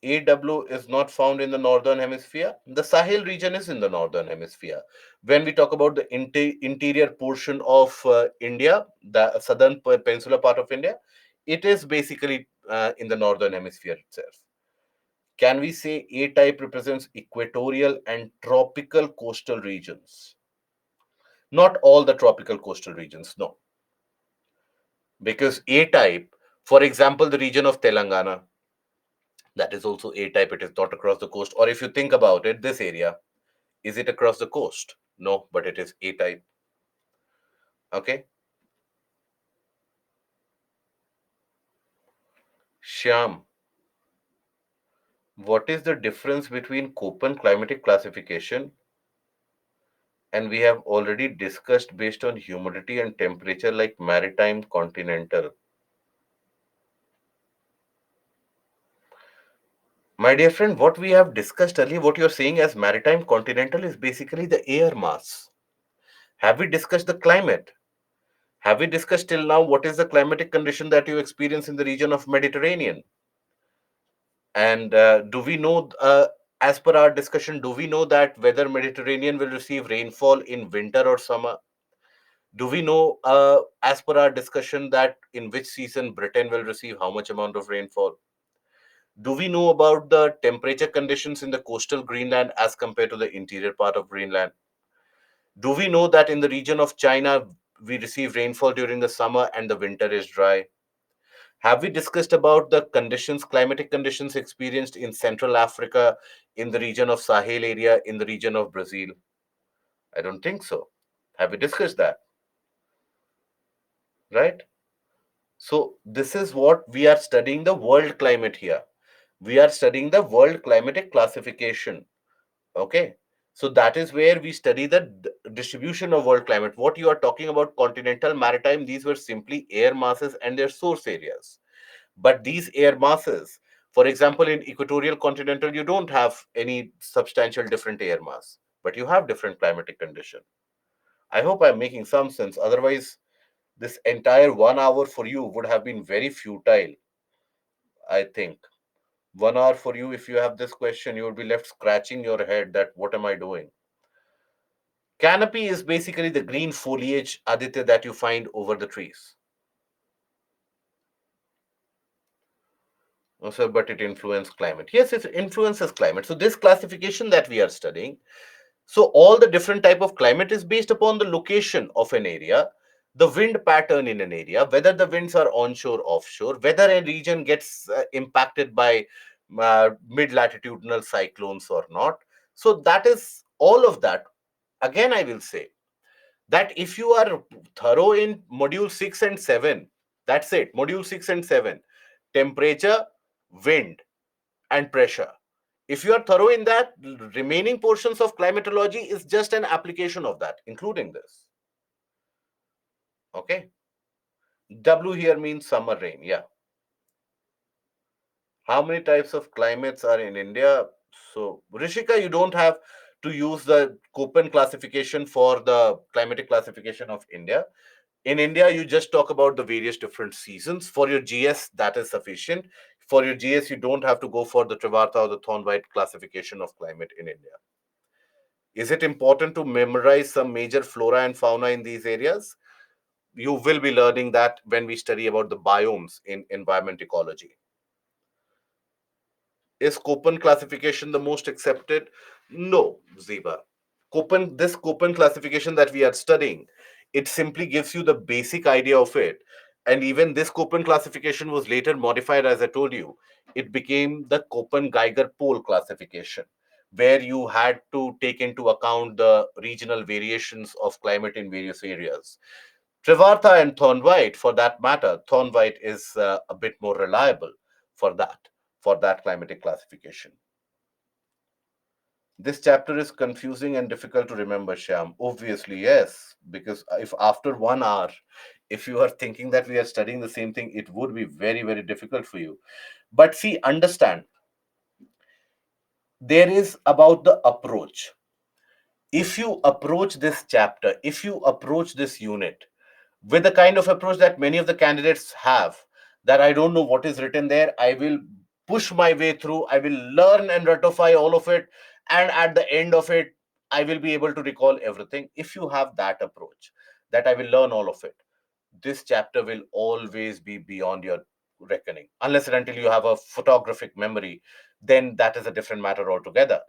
AW is not found in the northern hemisphere. The Sahel region is in the northern hemisphere. When we talk about the interior portion of India, the southern peninsular part of India, it is basically in the northern hemisphere itself. Can we say A type represents equatorial and tropical coastal regions? Not all the tropical coastal regions, no. Because A type, for example, the region of Telangana, that is also A type, it is not across the coast. Or if you think about it, this area, is it across the coast? No, but it is A type. Okay. Shyam, what is the difference between Köppen climatic classification, and we have already discussed based on humidity and temperature like maritime continental? My dear friend, what we have discussed earlier, what you're saying as maritime continental is basically the air mass. Have we discussed the climate? Have we discussed till now what is the climatic condition that you experience in the region of Mediterranean? And do we know, as per our discussion, do we know that whether Mediterranean will receive rainfall in winter or summer? Do we know, as per our discussion, that in which season Britain will receive how much amount of rainfall? Do we know about the temperature conditions in the coastal Greenland as compared to the interior part of Greenland? Do we know that in the region of China, we receive rainfall during the summer and the winter is dry? Have we discussed about the conditions, climatic conditions experienced in Central Africa, in the region of Sahel area, in the region of Brazil? I don't think so. Have we discussed that? Right? So this is what we are studying, the world climate here. We are studying the world climatic classification. Okay. So that is where we study the distribution of world climate. What you are talking about, continental, maritime, these were simply air masses and their source areas. But these air masses For example, in equatorial continental, you don't have any substantial different air mass, but you have different climatic condition. I hope I'm making some sense. Otherwise, this entire 1 hour for you would have been very futile, I think. 1 hour for you, if you have this question, you would be left scratching your head that what am I doing? Canopy is basically the green foliage, Aditya, that you find over the trees. Oh, sir, but it influences climate. Yes, it influences climate. So this classification that we are studying, so all the different type of climate is based upon the location of an area, the wind pattern in an area, whether the winds are onshore, offshore, whether a region gets impacted by mid-latitudinal cyclones or not. So that is all of that. Again, I will say that if you are thorough in module 6 and 7, that's it. Module 6 and 7, temperature, wind, and pressure. If you are thorough in that, remaining portions of climatology is just an application of that, including this. Okay. W here means summer rain. Yeah. How many types of climates are in India? So, Rishika, you don't have to use the Köppen classification for the climatic classification of India. In India, you just talk about the various different seasons. For your GS, that is sufficient. For your GS, you don't have to go for the Trivarta or the Thornwhite classification of climate in India. Is it important to memorize some major flora and fauna in these areas? You will be learning that when we study about the biomes in environment ecology. Is Köppen classification the most accepted? No, Ziba. This Köppen classification that we are studying, it simply gives you the basic idea of it. And even this Köppen classification was later modified, as I told you. It became the Köppen-Geiger pole classification, where you had to take into account the regional variations of climate in various areas. Trivarta and Thornwhite, for that matter, Thornwhite is a bit more reliable for that climatic classification. This chapter is confusing and difficult to remember, Shyam. Obviously, yes, because if after 1 hour, if you are thinking that we are studying the same thing, it would be very, very difficult for you. But see, understand, there is about the approach. If you approach this chapter, if you approach this unit with the kind of approach that many of the candidates have, that I don't know what is written there, I will push my way through, I will learn and ratify all of it, and at the end of it, I will be able to recall everything. If you have that approach, that I will learn all of it, this chapter will always be beyond your reckoning. Unless and until you have a photographic memory, then that is a different matter altogether.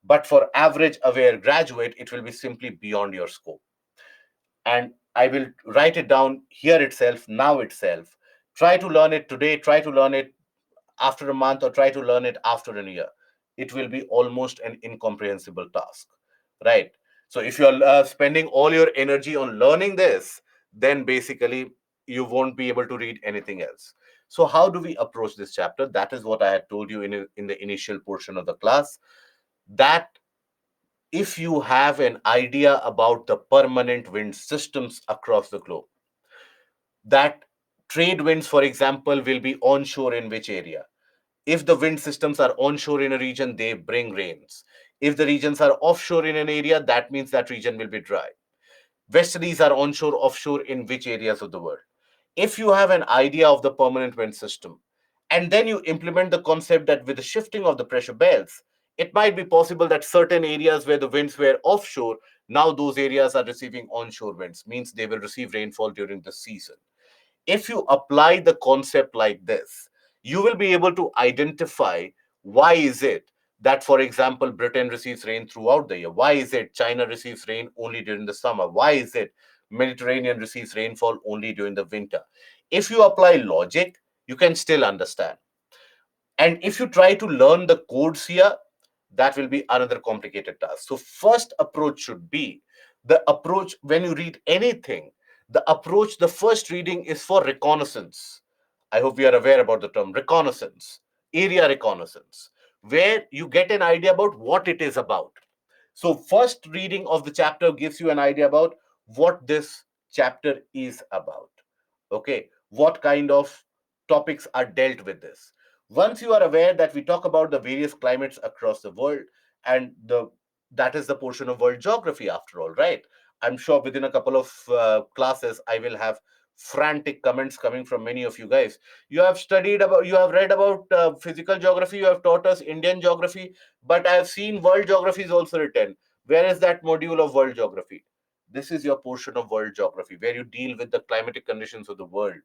But for average aware graduate, it will be simply beyond your scope. And I will write it down here itself, now itself. Try to learn it today, try to learn it after a month, or try to learn it after a year. It will be almost an incomprehensible task, right? So if you're spending all your energy on learning this, then basically you won't be able to read anything else. So how do we approach this chapter? That is what I had told you in the initial portion of the class, that if you have an idea about the permanent wind systems across the globe, that trade winds, for example, will be onshore in which area. If the wind systems are onshore in a region, they bring rains. If the regions are offshore in an area, that means that region will be dry. Westerlies are onshore, offshore in which areas of the world. If you have an idea of the permanent wind system, and then you implement the concept that with the shifting of the pressure belts, it might be possible that certain areas where the winds were offshore, now those areas are receiving onshore winds, means they will receive rainfall during the season. If you apply the concept like this, you will be able to identify why is it that, for example, Britain receives rain throughout the year. Why is it China receives rain only during the summer? Why is it Mediterranean receives rainfall only during the winter? If you apply logic, you can still understand. And if you try to learn the codes here, that will be another complicated task. So first approach should be the approach when you read anything, the first reading is for reconnaissance. I hope we are aware about the term reconnaissance, area reconnaissance, where you get an idea about what it is about. So first reading of the chapter gives you an idea about what this chapter is about. Okay, what kind of topics are dealt with this. Once you are aware that we talk about the various climates across the world, and the that is the portion of world geography after all, right? I'm sure within a couple of classes I will have frantic comments coming from many of you guys. You have read about physical geography, you have taught us Indian geography, but I have seen world geography is also written. Where is that module of world geography? This is your portion of world geography where you deal with the climatic conditions of the world.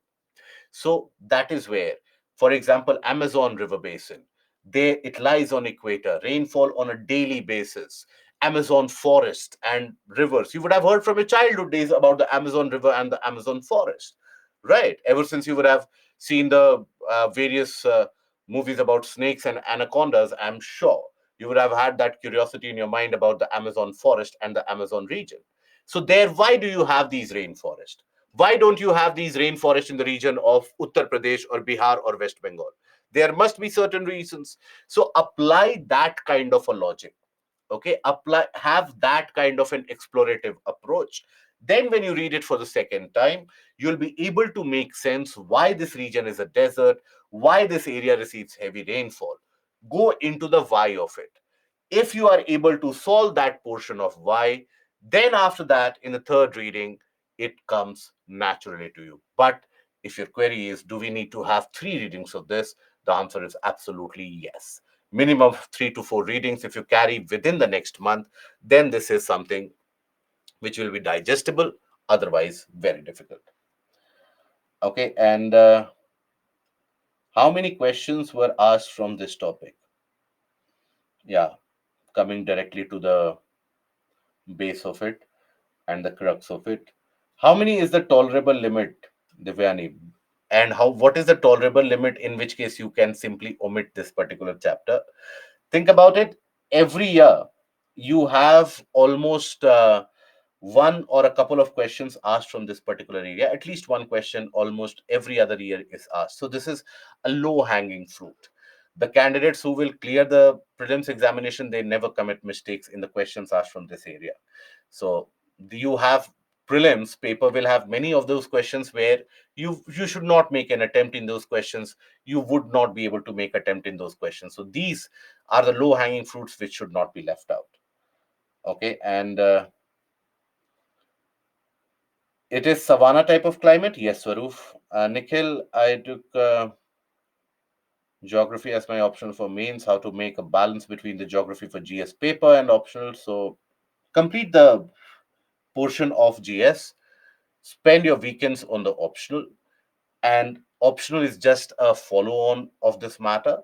So that is where, for example, Amazon River Basin, there it lies on equator, rainfall on a daily basis. Amazon forest and rivers. You would have heard from your childhood days about the Amazon River and the Amazon forest, right? Ever since you would have seen the various movies about snakes and anacondas, I'm sure you would have had that curiosity in your mind about the Amazon forest and the Amazon region. So there, why do you have these rainforests? Why don't you have these rainforests in the region of Uttar Pradesh or Bihar or West Bengal? There must be certain reasons. So apply that kind of a logic. Okay, apply, have that kind of an explorative approach. Then when you read it for the second time, you'll be able to make sense why this region is a desert, why this area receives heavy rainfall. Go into the why of it. If you are able to solve that portion of why, then after that, in the third reading, it comes naturally to you. But if your query is, do we need to have three readings of this? The answer is absolutely yes. Minimum of 3 to 4 readings. If you carry within the next month, then this is something which will be digestible, otherwise, very difficult. Okay, and how many questions were asked from this topic? Yeah, coming directly to the base of it and the crux of it. How many is the tolerable limit, Divyani? And how what is the tolerable limit in which case you can simply omit this particular chapter? Think about it. Every year, you have almost one or a couple of questions asked from this particular area. At least one question almost every other year is asked. So this is a low hanging fruit. The candidates who will clear the prelims examination, they never commit mistakes in the questions asked from this area. So you have prelims paper will have many of those questions where you should not make an attempt in those questions. You would not be able to make attempt in those questions. So these are the low hanging fruits which should not be left out. Okay, and it is savanna type of climate. Yes, Swaroop. Nikhil, I took geography as my optional for mains. How to make a balance between the geography for GS paper and optional. So complete the portion of GS. Spend your weekends on the optional, and optional is just a follow-on of this matter,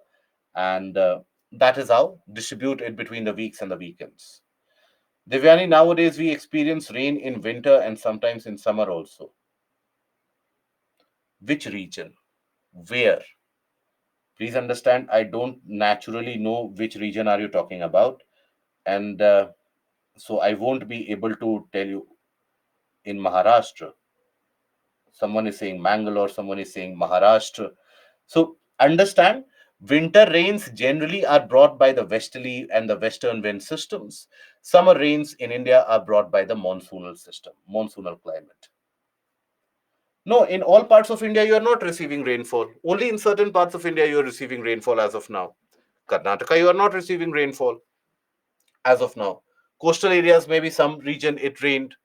and that is how distribute it between the weeks and the weekends. Devyani, nowadays we experience rain in winter and sometimes in summer also. Which region? Where? Please understand, I don't naturally know which region are you talking about, and so I won't be able to tell you. In Maharashtra, someone is saying Mangalore, someone is saying Maharashtra. So understand, winter rains generally are brought by the westerly and the western wind systems. Summer rains in India are brought by the monsoonal system, monsoonal climate. No, in all parts of India, you are not receiving rainfall. Only in certain parts of India, you are receiving rainfall as of now. Karnataka, you are not receiving rainfall as of now. Coastal areas, maybe some region it rained.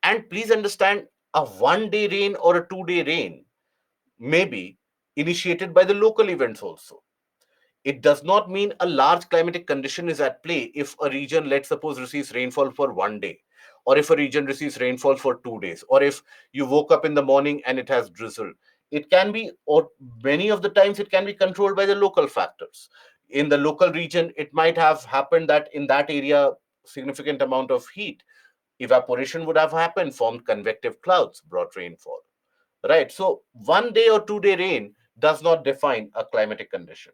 And please understand, a 1 day rain or a 2 day rain may be initiated by the local events also. It does not mean a large climatic condition is at play if a region, let's suppose, receives rainfall for 1 day, or if a region receives rainfall for 2 days, or if you woke up in the morning and it has drizzled. It can be, or many of the times, it can be controlled by the local factors. In the local region, it might have happened that in that area, significant amount of heat, evaporation would have happened, formed convective clouds, brought rainfall. Right. So 1 day or 2 day rain does not define a climatic condition.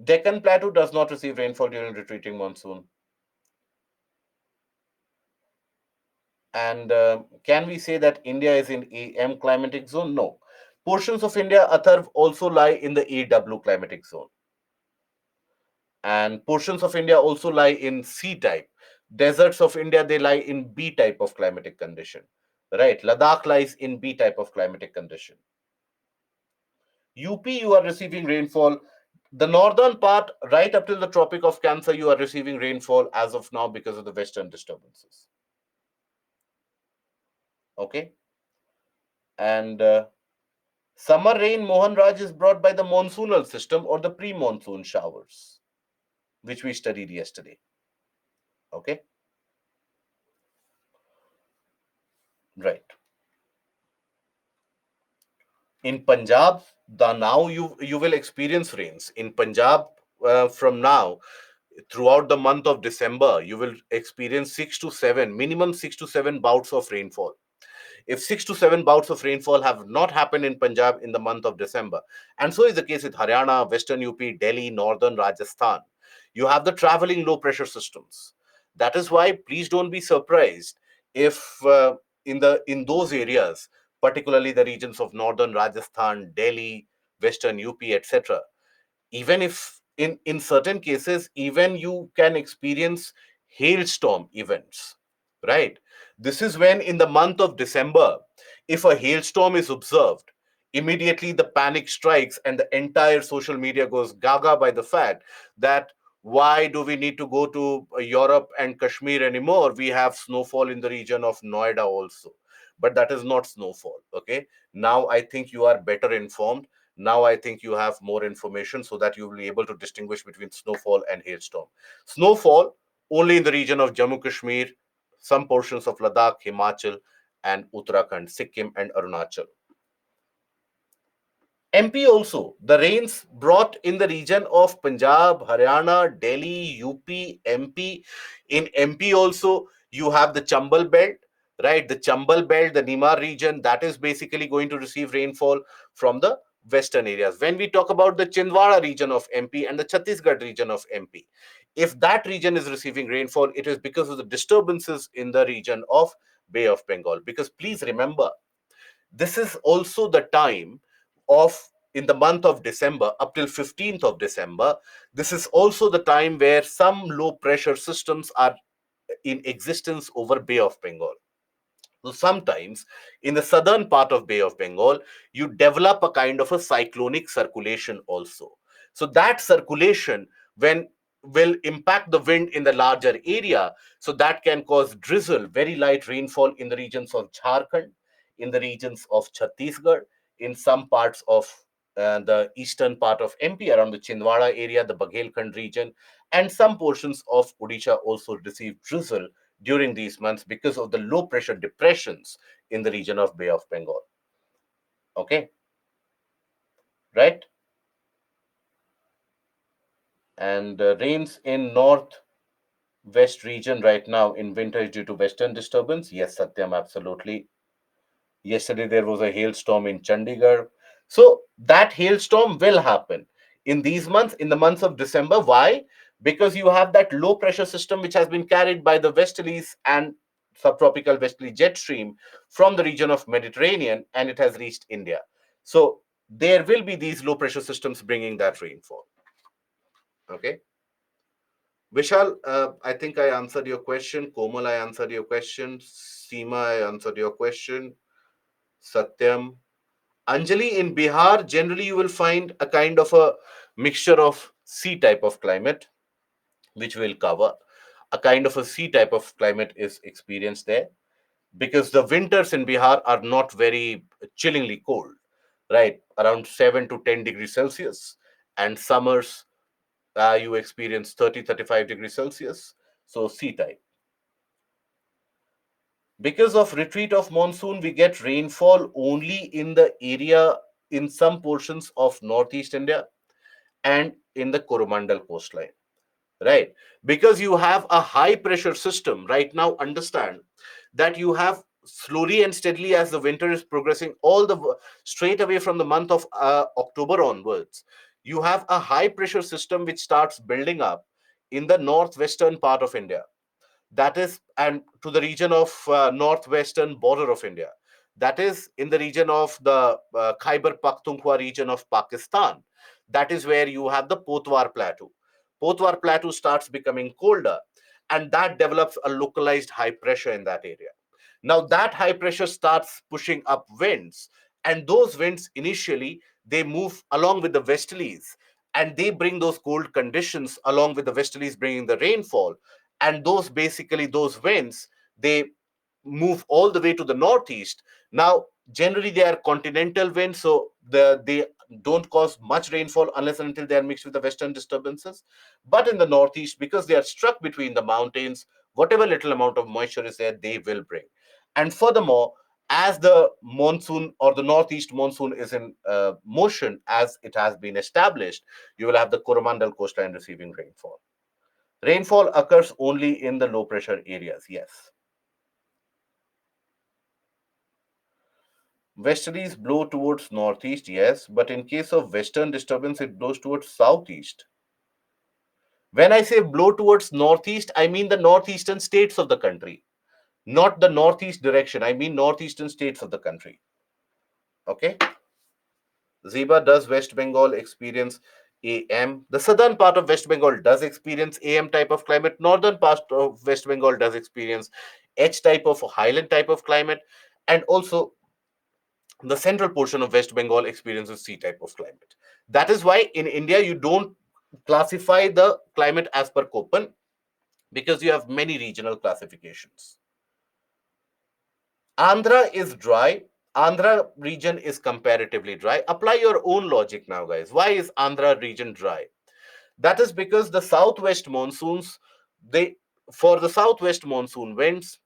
Deccan Plateau does not receive rainfall during retreating monsoon. And can we say that India is in AM climatic zone? No. Portions of India, Atharv, also lie in the AW climatic zone. And portions of India also lie in C type. Deserts of India, they lie in B type of climatic condition. Right. Ladakh lies in B type of climatic condition. UP, you are receiving rainfall. The northern part, right up till the Tropic of Cancer, you are receiving rainfall as of now because of the western disturbances. Okay. And summer rain, Mohan Raj, is brought by the monsoonal system or the pre-monsoon showers, which we studied yesterday. Okay. Right. In Punjab, the now you will experience rains. In Punjab, from now throughout the month of December, you will experience 6 to 7, minimum 6 to 7 bouts of rainfall. If 6 to 7 bouts of rainfall have not happened in Punjab in the month of December, and so is the case with Haryana, Western UP, Delhi, Northern Rajasthan, you have the traveling low pressure systems. That is why please don't be surprised if in those areas, particularly the regions of Northern Rajasthan, Delhi, Western UP, etc., even if in certain cases even you can experience hailstorm events, right? This is when in the month of December, if a hailstorm is observed, immediately the panic strikes and the entire social media goes gaga by the fact that why do we need to go to Europe and Kashmir anymore? We have snowfall in the region of Noida also. But that is not snowfall. Okay, now I think you are better informed. Now I think you have more information so that you will be able to distinguish between snowfall and hailstorm. Snowfall only in the region of Jammu Kashmir, some portions of Ladakh, Himachal, and Uttarakhand, Sikkim, and Arunachal. MP also, the rains brought in the region of Punjab, Haryana, Delhi, UP, MP. In MP also, you have the Chambal belt, right? The Chambal belt, the Nimar region, that is basically going to receive rainfall from the western areas. When we talk about the Chindwara region of MP and the Chhattisgarh region of MP, if that region is receiving rainfall, it is because of the disturbances in the region of Bay of Bengal. Because please remember, this is also the time of in the month of December up till 15th of December. This is also the time where some low pressure systems are in existence over Bay of Bengal. So sometimes in the southern part of Bay of Bengal, you develop a kind of a cyclonic circulation also. So that circulation, when will impact the wind in the larger area, so that can cause drizzle, very light rainfall in the regions of Jharkhand, in the regions of Chhattisgarh, in some parts of the eastern part of MP around the Chindwara area, the Baghelkhand region, and some portions of Odisha also receive drizzle during these months because of the low pressure depressions in the region of Bay of Bengal. Okay, right? And rains in northwest region right now in winter is due to western disturbance. Yes, Satyam, absolutely. Yesterday there was a hailstorm in Chandigarh. So that hailstorm will happen in these months, in the months of December. Why? Because you have that low pressure system which has been carried by the westerlies and subtropical westerly jet stream from the region of Mediterranean, and it has reached India. So there will be these low pressure systems bringing that rainfall. Okay. Vishal, I think I answered your question. Komal, I answered your question. Seema, I answered your question. Satyam, Anjali, in Bihar, generally you will find a kind of a mixture of sea type of climate, which we'll cover. A kind of a sea type of climate is experienced there because the winters in Bihar are not very chillingly cold, right? Around 7 to 10 degrees Celsius. And summers, you experience 30-35 degrees Celsius. So, sea type. Because of retreat of monsoon, we get rainfall only in the area in some portions of northeast India and in the Coromandel coastline, right? Because you have a high pressure system right now. Understand that you have slowly and steadily as the winter is progressing, straight away from the month of October onwards, you have a high pressure system which starts building up in the northwestern part of India, that is, and to the region of northwestern border of India, that is in the region of the Khyber Pakhtunkhwa region of Pakistan. That is where you have the Potwar Plateau. Potwar Plateau starts becoming colder, and that develops a localized high pressure in that area. Now that high pressure starts pushing up winds, and those winds initially they move along with the westerlies, and they bring those cold conditions along with the westerlies bringing the rainfall. And those, basically those winds, they move all the way to the northeast. Now generally they are continental winds, so they don't cause much rainfall unless and until they are mixed with the western disturbances. But in the northeast, because they are struck between the mountains, whatever little amount of moisture is there, they will bring. And furthermore, as the monsoon or the northeast monsoon is in motion, as it has been established, you will have the Coromandel coastline receiving rainfall. Rainfall occurs only in the low pressure areas, yes. Westerlies blow towards northeast, yes, but in case of western disturbance, it blows towards southeast. When I say blow towards northeast, I mean the northeastern states of the country, not the northeast direction. I mean northeastern states of the country. Okay. Ziba, does West Bengal experience AM? The southern part of West Bengal does experience AM type of climate. Northern part of West Bengal does experience H type of highland type of climate. And also the central portion of West Bengal experiences C type of climate. That is why in India you don't classify the climate as per Köppen, because you have many regional classifications. Andhra is dry. Andhra region is comparatively dry. Apply your own logic now, guys. Why is Andhra region dry? That is because the southwest monsoons, they for the southwest monsoon winds,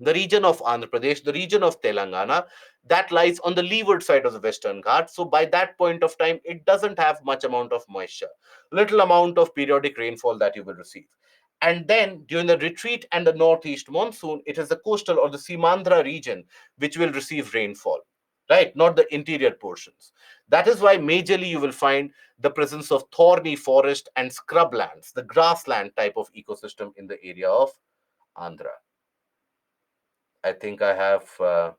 the region of Andhra Pradesh, the region of Telangana, that lies on the leeward side of the Western Ghats. So by that point of time, it doesn't have much amount of moisture, little amount of periodic rainfall that you will receive. And then during the retreat and the northeast monsoon, it is the coastal or the Simandra region which will receive rainfall, right? Not the interior portions. That is why majorly you will find the presence of thorny forest and scrublands, the grassland type of ecosystem in the area of Andhra. I think I have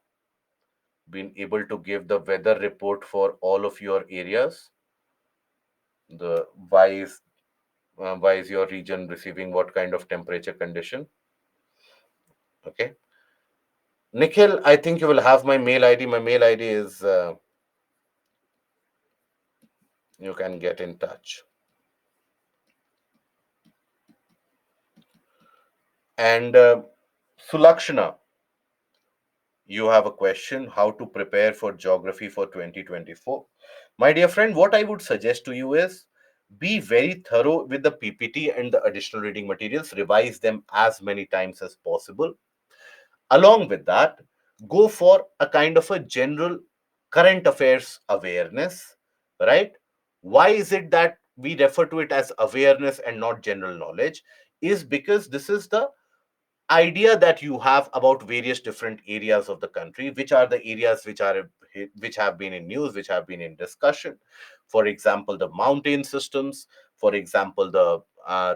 been able to give the weather report for all of your areas. The why is your region receiving what kind of temperature condition? Okay, Nikhil, I think you will have my mail ID. My mail ID is you can get in touch. And Sulakshana, you have a question how to prepare for geography for 2024. My dear friend, what I would suggest to you is be very thorough with the PPT and the additional reading materials, revise them as many times as possible. Along with that, go for a kind of a general current affairs awareness, right? Why is it that we refer to it as awareness and not general knowledge? Is because this is the idea that you have about various different areas of the country, which are the areas which have been in news, which have been in discussion. For example, the mountain systems, for example, the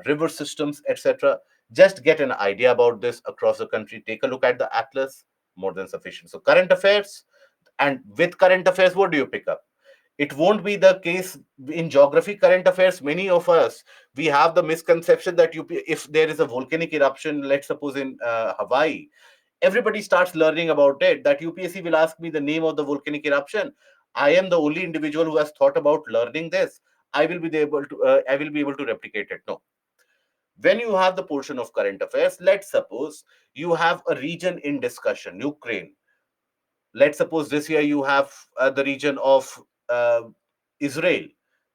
river systems, etc. Just get an idea about this across the country. Take a look at the atlas, more than sufficient. So current affairs, and with current affairs, what do you pick up? It won't be the case in geography current affairs. Many of us, we have the misconception that if there is a volcanic eruption, let's suppose in Hawaii, everybody starts learning about it, that UPSC will ask me the name of the volcanic eruption. I am the only individual who has thought about learning this. I will be able to replicate it. No. When you have the portion of current affairs, let's suppose you have a region in discussion, Ukraine. Let's suppose this year you have the region of Israel,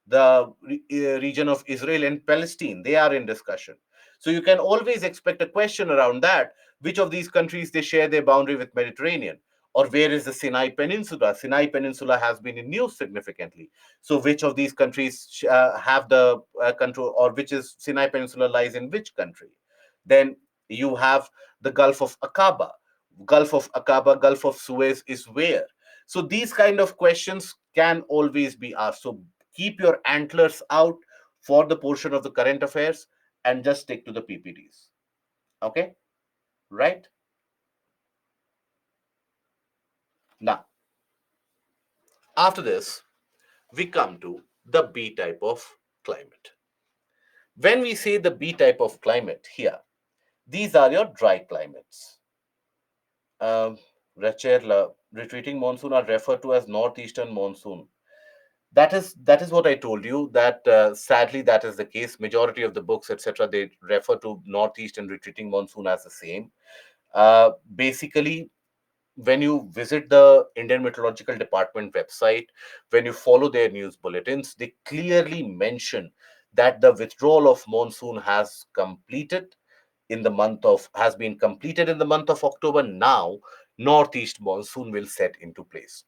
the region of Israel and Palestine. They are in discussion. So you can always expect a question around that. Which of these countries they share their boundary with Mediterranean? Or where is the Sinai Peninsula? Sinai Peninsula has been in news significantly. So which of these countries have the control, or which is Sinai Peninsula lies in which country? Then you have the Gulf of Aqaba. Gulf of Aqaba, Gulf of Suez is where? So these kind of questions can always be asked. So keep your antlers out for the portion of the current affairs and just stick to the PPTs. Okay? Right? Now, after this, we come to the B type of climate. When we say the B type of climate here, these are your dry climates. Retreating monsoon are referred to as northeastern monsoon. That is what I told you, that sadly that is the case. Majority of the books, etc., they refer to northeast and retreating monsoon as the same. Basically, when you visit the Indian Meteorological Department website, when you follow their news bulletins, they clearly mention that the withdrawal of monsoon has been completed in the month of October. Now northeast monsoon will set into place.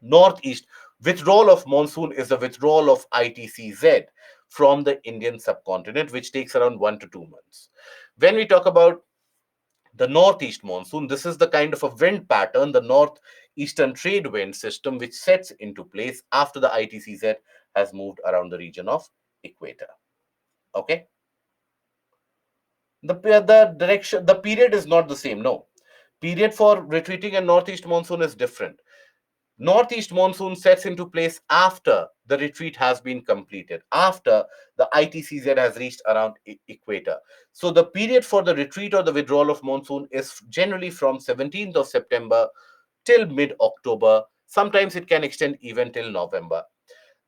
Northeast withdrawal of monsoon is the withdrawal of ITCZ from the Indian subcontinent, which takes around 1 to 2 months. When we talk about the northeast monsoon, this is the kind of a wind pattern, the northeastern trade wind system, which sets into place after the ITCZ has moved around the region of equator. Okay, the period is not the same. No, period for retreating and northeast monsoon is different. Northeast monsoon sets into place after the retreat has been completed, after the ITCZ has reached around equator. So the period for the retreat or the withdrawal of monsoon is generally from 17th of September till mid-October. Sometimes it can extend even till November.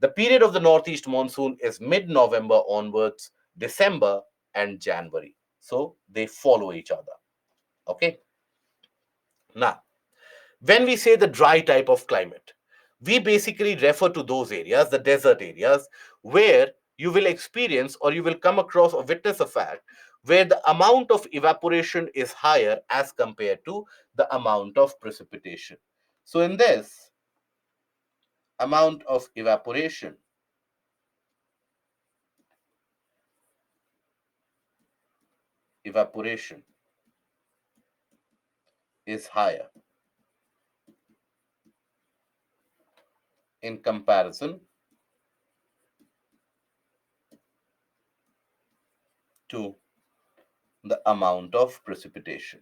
The period of the northeast monsoon is mid-November onwards, December and January. So they follow each other. Okay. Now, when we say the dry type of climate, we basically refer to those areas, the desert areas, where you will experience or you will come across or witness a fact where the amount of evaporation is higher as compared to the amount of precipitation. So, in this, amount of evaporation is higher in comparison to the amount of precipitation.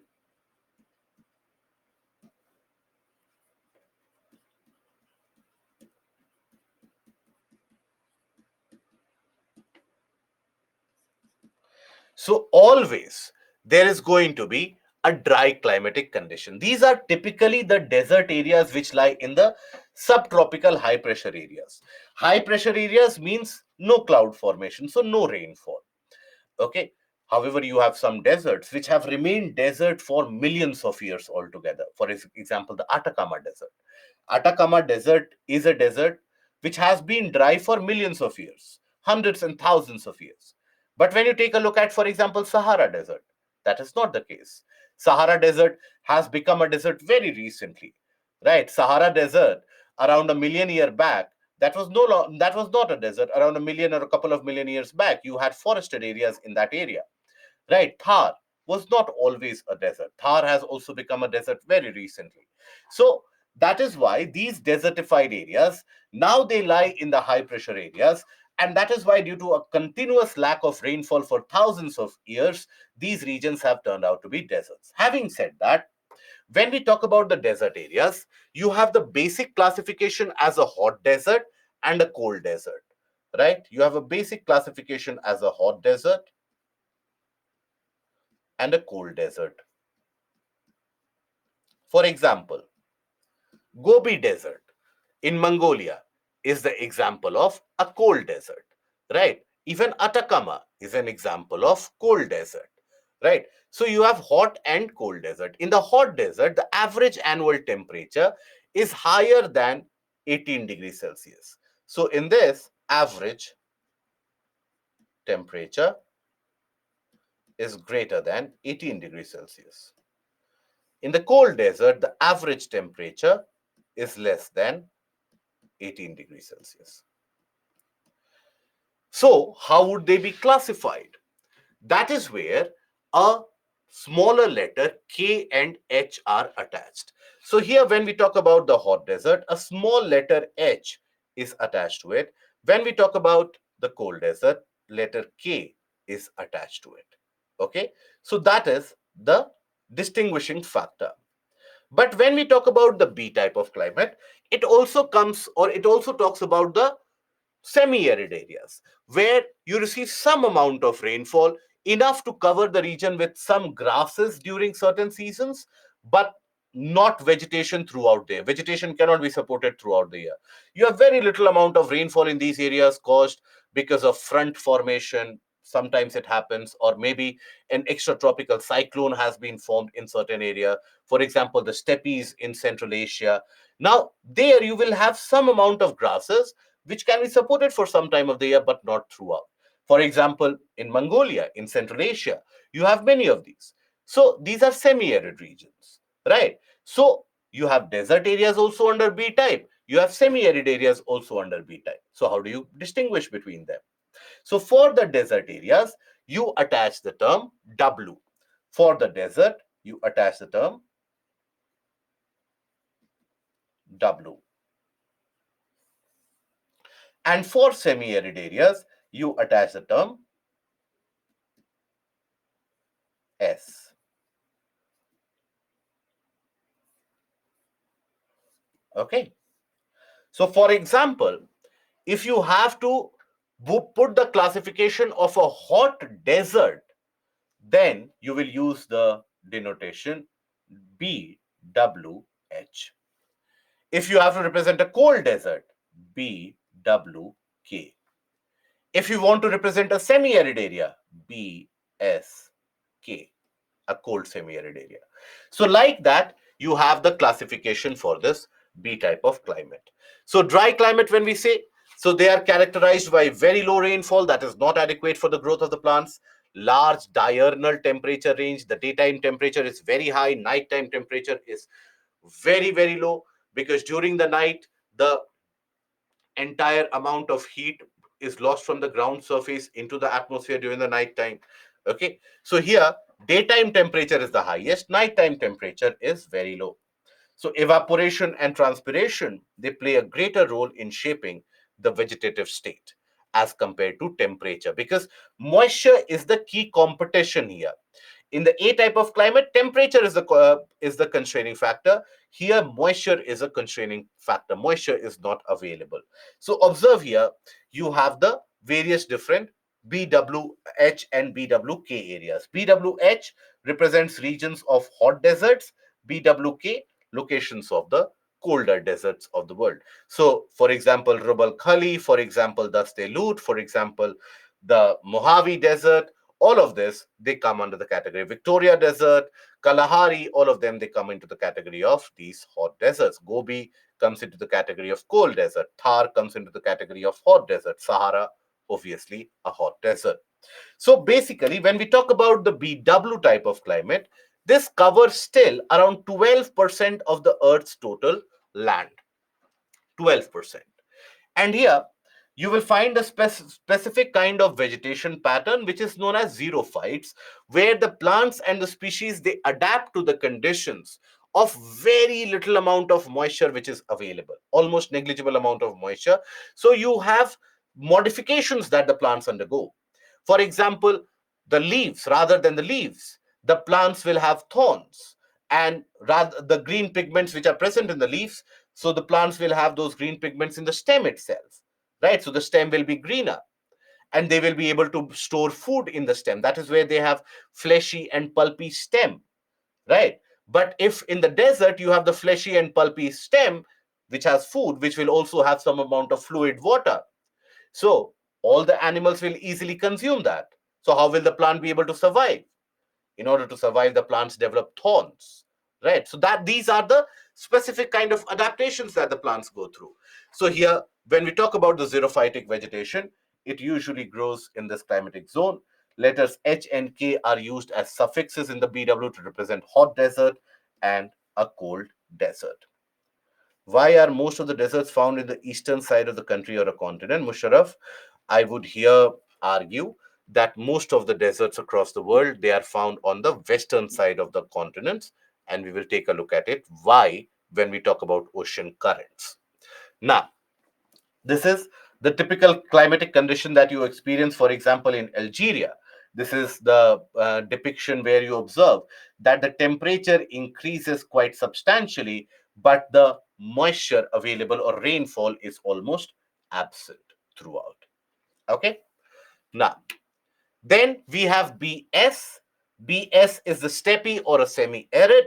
So always there is going to be a dry climatic condition. These are typically the desert areas which lie in the subtropical high pressure areas. High pressure areas means no cloud formation, so no rainfall. Okay. However, you have some deserts which have remained desert for millions of years altogether. For example, the Atacama Desert. Atacama Desert is a desert which has been dry for millions of years, hundreds and thousands of years. But when you take a look at, for example, Sahara Desert, that is not the case. Sahara Desert has become a desert very recently, right? Sahara Desert, around a million year back, that was not a desert. Around a million or a couple of million years back, you had forested areas in that area, right? Thar was not always a desert. Thar has also become a desert very recently. So that is why these desertified areas now they lie in the high pressure areas, and that is why, due to a continuous lack of rainfall for thousands of years, these regions have turned out to be deserts. Having said that, when we talk about the desert areas, you have the basic classification as a hot desert and a cold desert, right? You have a basic classification as a hot desert and a cold desert. For example, Gobi Desert in Mongolia is the example of a cold desert, right? Even Atacama is an example of cold desert, right? So you have hot and cold desert. In the hot desert, the average annual temperature is higher than 18 degrees Celsius. So in this, average temperature is greater than 18 degrees Celsius. In the cold desert, the average temperature is less than 18 degrees Celsius. So, how would they be classified? That is where a smaller letter K and H are attached. So, here when we talk about the hot desert, a small letter H is attached to it. When we talk about the cold desert, letter K is attached to it. Okay, so that is the distinguishing factor. But when we talk about the B type of climate, it also talks about the semi-arid areas where you receive some amount of rainfall, enough to cover the region with some grasses during certain seasons, but not vegetation throughout the year. Vegetation cannot be supported throughout the year. You have very little amount of rainfall in these areas caused because of front formation. Sometimes it happens, or maybe an extratropical cyclone has been formed in certain area. For example, the steppes in Central Asia. Now, there you will have some amount of grasses which can be supported for some time of the year, but not throughout. For example, in Mongolia, in Central Asia, you have many of these. So these are semi-arid regions, right? So you have desert areas also under B type. You have semi-arid areas also under B type. So how do you distinguish between them? So for the desert areas, you attach the term W. For the desert, you attach the term W. And for semi-arid areas, you attach the term S. Okay. So for example, if you have to put the classification of a hot desert, then you will use the denotation BWH. If you have to represent a cold desert, BWK. If you want to represent a semi-arid area, BSK, a cold semi-arid area. So like that, you have the classification for this B type of climate. So dry climate, when we say, so they are characterized by very low rainfall that is not adequate for the growth of the plants, large diurnal temperature range. The daytime temperature is very high, nighttime temperature is very, very low, because during the night, the entire amount of heat is lost from the ground surface into the atmosphere during the night time. Okay, so here daytime temperature is the highest, nighttime temperature is very low. So evaporation and transpiration, they play a greater role in shaping the vegetative state as compared to temperature, because moisture is the key competition here. In the A type of climate, temperature is the constraining factor. Here, moisture is a constraining factor. Moisture is not available. So observe here, you have the various different BWH and BWK areas. BWH represents regions of hot deserts. BWK, locations of the colder deserts of the world. So, for example, Rubal Khali, for example, Daste Lut, for example, the Mojave Desert, all of this, they come under the category. Victoria Desert, Kalahari, all of them, they come into the category of these hot deserts. Gobi comes into the category of cold desert. Thar comes into the category of hot desert. Sahara, obviously, a hot desert. So basically, when we talk about the BW type of climate, this covers still around 12% of the Earth's total land. 12%. And here, you will find a specific kind of vegetation pattern which is known as xerophytes, where the plants and the species, they adapt to the conditions of very little amount of moisture which is available, almost negligible amount of moisture. So you have modifications that the plants undergo. For example, the leaves, rather than the leaves, the plants will have thorns, and rather the green pigments which are present in the leaves, so the plants will have those green pigments in the stem itself, right? So the stem will be greener, and they will be able to store food in the stem. That is where they have fleshy and pulpy stem, right? But if in the desert you have the fleshy and pulpy stem which has food, which will also have some amount of fluid water, so all the animals will easily consume that. So how will the plant be able to survive? In order to survive, the plants develop thorns, right? So that these are the specific kind of adaptations that the plants go through. So here, when we talk about the xerophytic vegetation, it usually grows in this climatic zone. Letters H and K are used as suffixes in the BW to represent hot desert and a cold desert. Why are most of the deserts found in the eastern side of the country or a continent? Musharraf, I would here argue that most of the deserts across the world, they are found on the western side of the continents, and we will take a look at it. Why, when we talk about ocean currents. Now, this is the typical climatic condition that you experience, for example, in Algeria. This is the depiction where you observe that the temperature increases quite substantially, but the moisture available or rainfall is almost absent throughout. Okay. Now, then we have BS. BS is the steppe or a semi-arid.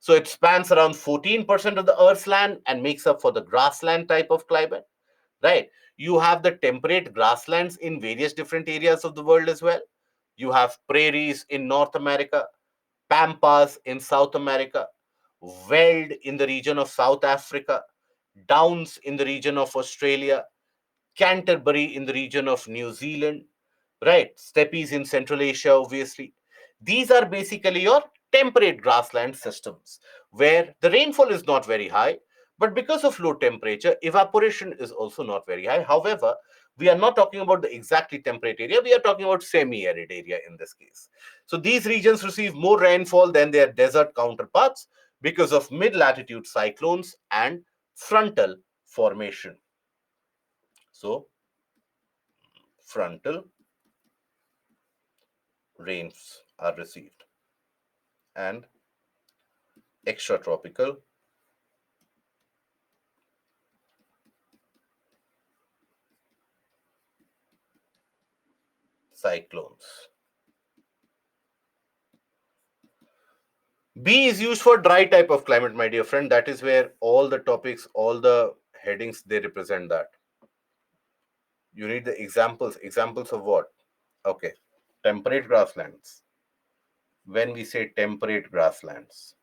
So it spans around 14% of the Earth's land and makes up for the grassland type of climate, right? You have the temperate grasslands in various different areas of the world as well. You have prairies in North America, pampas in South America, veld in the region of South Africa, downs in the region of Australia, Canterbury in the region of New Zealand, right? Steppes in Central Asia, obviously. These are basically your temperate grassland systems where the rainfall is not very high, but because of low temperature, evaporation is also not very high. However, we are not talking about the exactly temperate area, we are talking about semi arid area in this case. So these regions receive more rainfall than their desert counterparts because of mid latitude cyclones and frontal formation. So, frontal rains are received and extratropical cyclones. B is used for dry type of climate, my dear friend. That is where all the topics, all the headings, they represent that. You need the examples. Examples of what? Okay. Temperate grasslands. When we say temperate grasslands,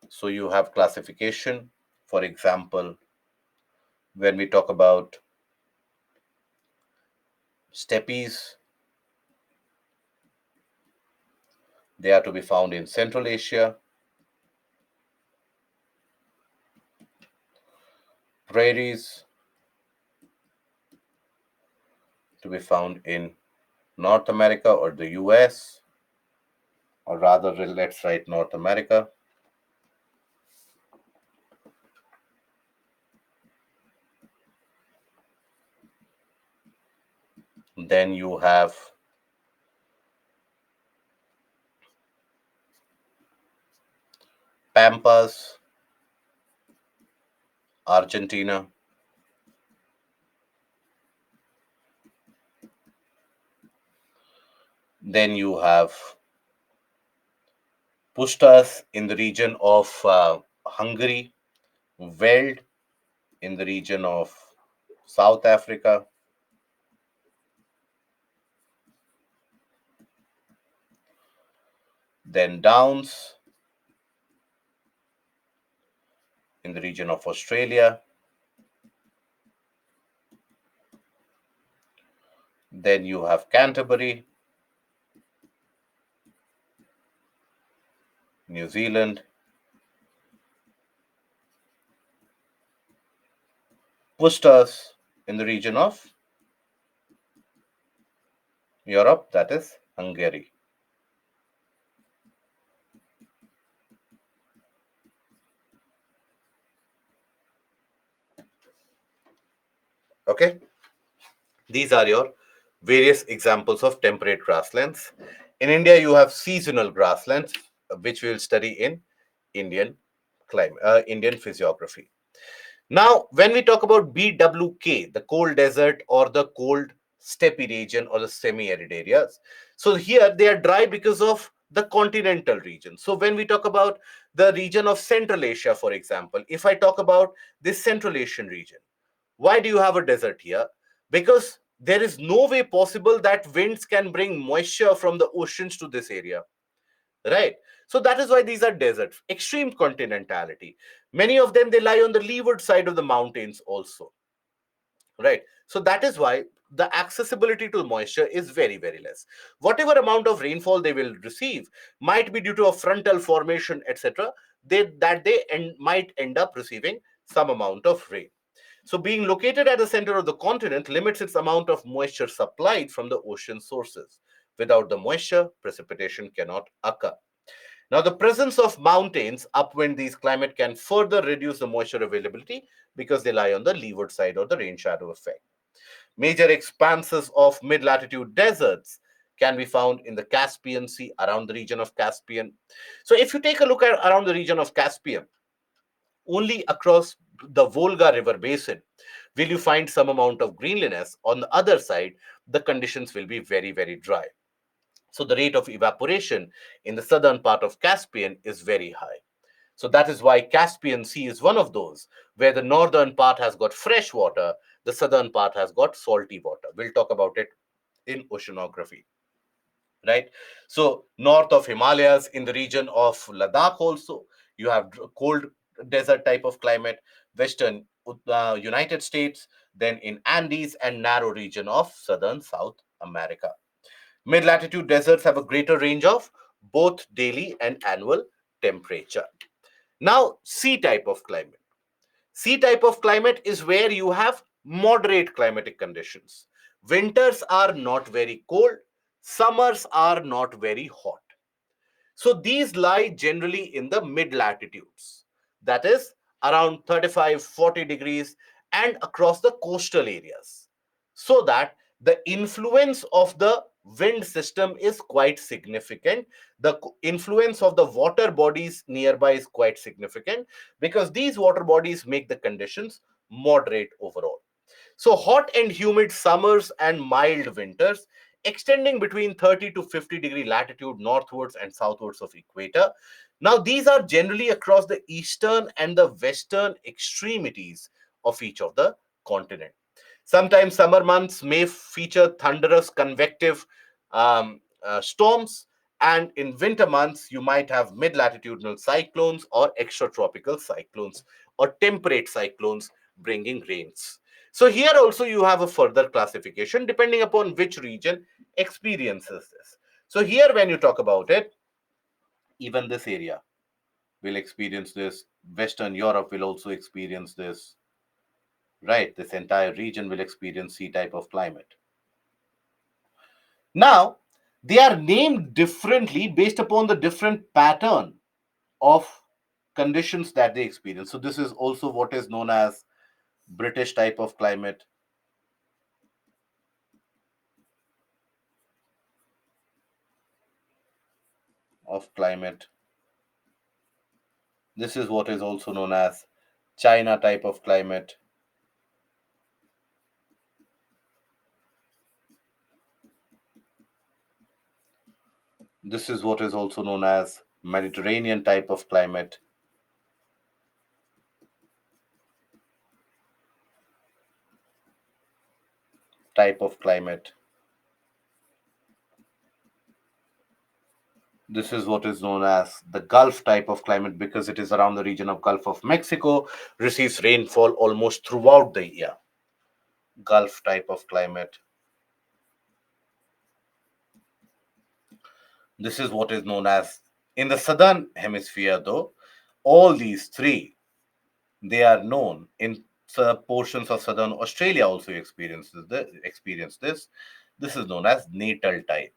so you have classification. For example, when we talk about steppes, they are to be found in Central Asia. Prairies to be found in North America or the US, or rather, let's write North America. Then you have Pampas, Argentina. Then you have Pustas in the region of Hungary, Veld in the region of South Africa, then Downs in the region of Australia, then you have Canterbury, New Zealand, Pustas in the region of Europe, that is Hungary. Okay, these are your various examples of temperate grasslands. In India, you have seasonal grasslands, which we will study in Indian climate, Indian physiography. Now, when we talk about BWK, the cold desert or the cold steppe region or the semi-arid areas, so here they are dry because of the continental region. So when we talk about the region of Central Asia, for example, if I talk about this Central Asian region, why do you have a desert here? Because there is no way possible that winds can bring moisture from the oceans to this area, right? So that is why these are deserts, extreme continentality. Many of them, they lie on the leeward side of the mountains also, right? So that is why the accessibility to moisture is very, very less. Whatever amount of rainfall they will receive might be due to a frontal formation, etc. Might end up receiving some amount of rain. So being located at the center of the continent limits its amount of moisture supplied from the ocean sources. Without the moisture, precipitation cannot occur. Now, the presence of mountains upwind these climate can further reduce the moisture availability because they lie on the leeward side or the rain shadow effect. Major expanses of mid-latitude deserts can be found in the Caspian Sea, around the region of Caspian. So if you take a look at around the region of Caspian, only across the Volga River basin will you find some amount of greenliness. On the other side, the conditions will be very, very dry. So the rate of evaporation in the southern part of Caspian is very high. So that is why Caspian Sea is one of those where the northern part has got fresh water, the southern part has got salty water. We'll talk about it in oceanography, right? So north of Himalayas, in the region of Ladakh also, you have cold desert type of climate, western United States, then in Andes and narrow region of southern South America. Mid-latitude deserts have a greater range of both daily and annual temperature. Now, sea type of climate. Sea type of climate is where you have moderate climatic conditions. Winters are not very cold, summers are not very hot. So these lie generally in the mid latitudes, that is around 35-40 degrees and across the coastal areas. So that the influence of the wind system is quite significant. The influence of the water bodies nearby is quite significant because these water bodies make the conditions moderate overall. So hot and humid summers and mild winters extending between 30 to 50-degree latitude northwards and southwards of equator. Now these are generally across the eastern and the western extremities of each of the continent. Sometimes summer months may feature thunderous convective storms, and in winter months you might have mid-latitudinal cyclones or extratropical cyclones or temperate cyclones bringing rains. So here also you have a further classification depending upon which region experiences this. So here when you talk about it, even this area will experience this. Western Europe will also experience this, right? This entire region will experience sea type of climate. Now, they are named differently based upon the different pattern of conditions that they experience. So this is also what is known as British type of climate, of climate. This is what is also known as China type of climate. This is what is also known as Mediterranean type of climate. Type of climate. This is what is known as the Gulf type of climate because it is around the region of Gulf of Mexico, receives rainfall almost throughout the year. Gulf type of climate. This is what is known as in the southern hemisphere though. All these three, they are known in portions of southern Australia also experience this. This is known as natal type.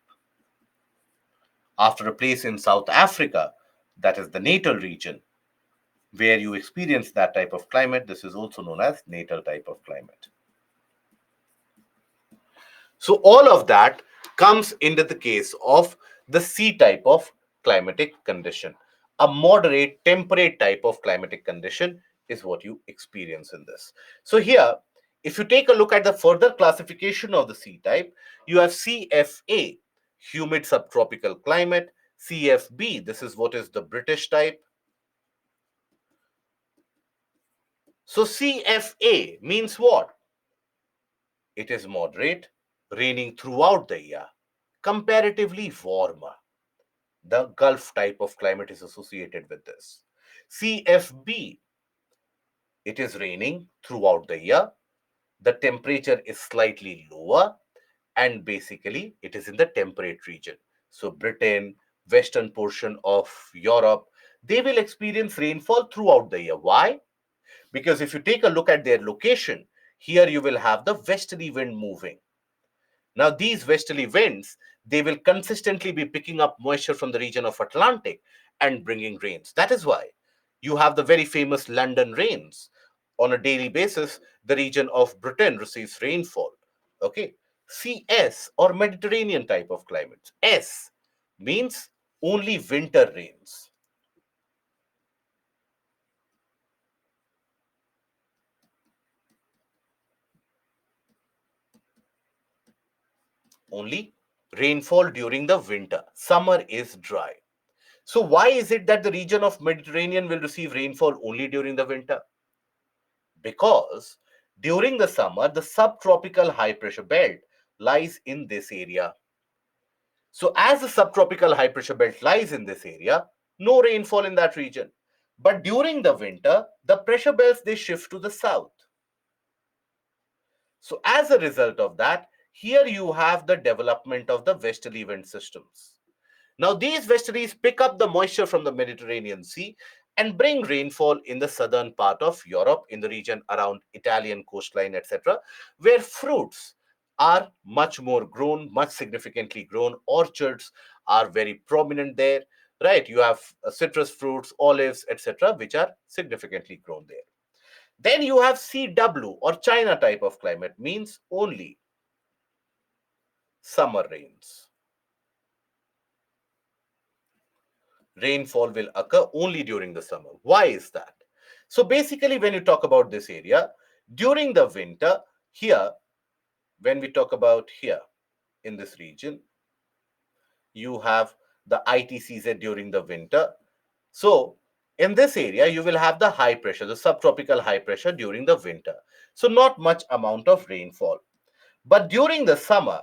After a place in South Africa, that is the natal region, where you experience that type of climate, this is also known as natal type of climate. So all of that comes into the case of the sea type of climatic condition. A moderate temperate type of climatic condition is what you experience in this. So here, if you take a look at the further classification of the sea type, you have CFA, humid subtropical climate, CFB, this is what is the British type. So CFA means what? It is moderate, raining throughout the year, comparatively warmer. The Gulf type of climate is associated with this. CFB, it is raining throughout the year. The temperature is slightly lower, and basically it is in the temperate region. So Britain, western portion of Europe, they will experience rainfall throughout the year. Why? Because if you take a look at their location, here you will have the westerly wind moving. Now, these westerly winds, they will consistently be picking up moisture from the region of Atlantic and bringing rains. That is why you have the very famous London rains. On a daily basis, the region of Britain receives rainfall. Okay. CS or Mediterranean type of climates. S means only winter rains. only rainfall during the winter. Summer is dry. So why is it that the region of Mediterranean will receive rainfall only during the winter? Because during the summer, the subtropical high pressure belt lies in this area. So as the subtropical high pressure belt lies in this area, no rainfall in that region. But during the winter, the pressure belts, they shift to the south. So as a result of that, here you have the development of the westerly wind systems. Now these westerlies pick up the moisture from the Mediterranean Sea and bring rainfall in the southern part of Europe, in the region around Italian coastline, etc., where fruits are much more grown, much significantly grown. Orchards are very prominent there, right? You have citrus fruits, olives, etc., which are significantly grown there. Then you have CW or China type of climate, means only summer rains. Rainfall will occur only during the summer. Why is that? So basically, when you talk about this area, during the winter, here, when we talk about here in this region, you have the ITCZ during the winter. So in this area, you will have the high pressure, the subtropical high pressure during the winter. So not much amount of rainfall. But during the summer,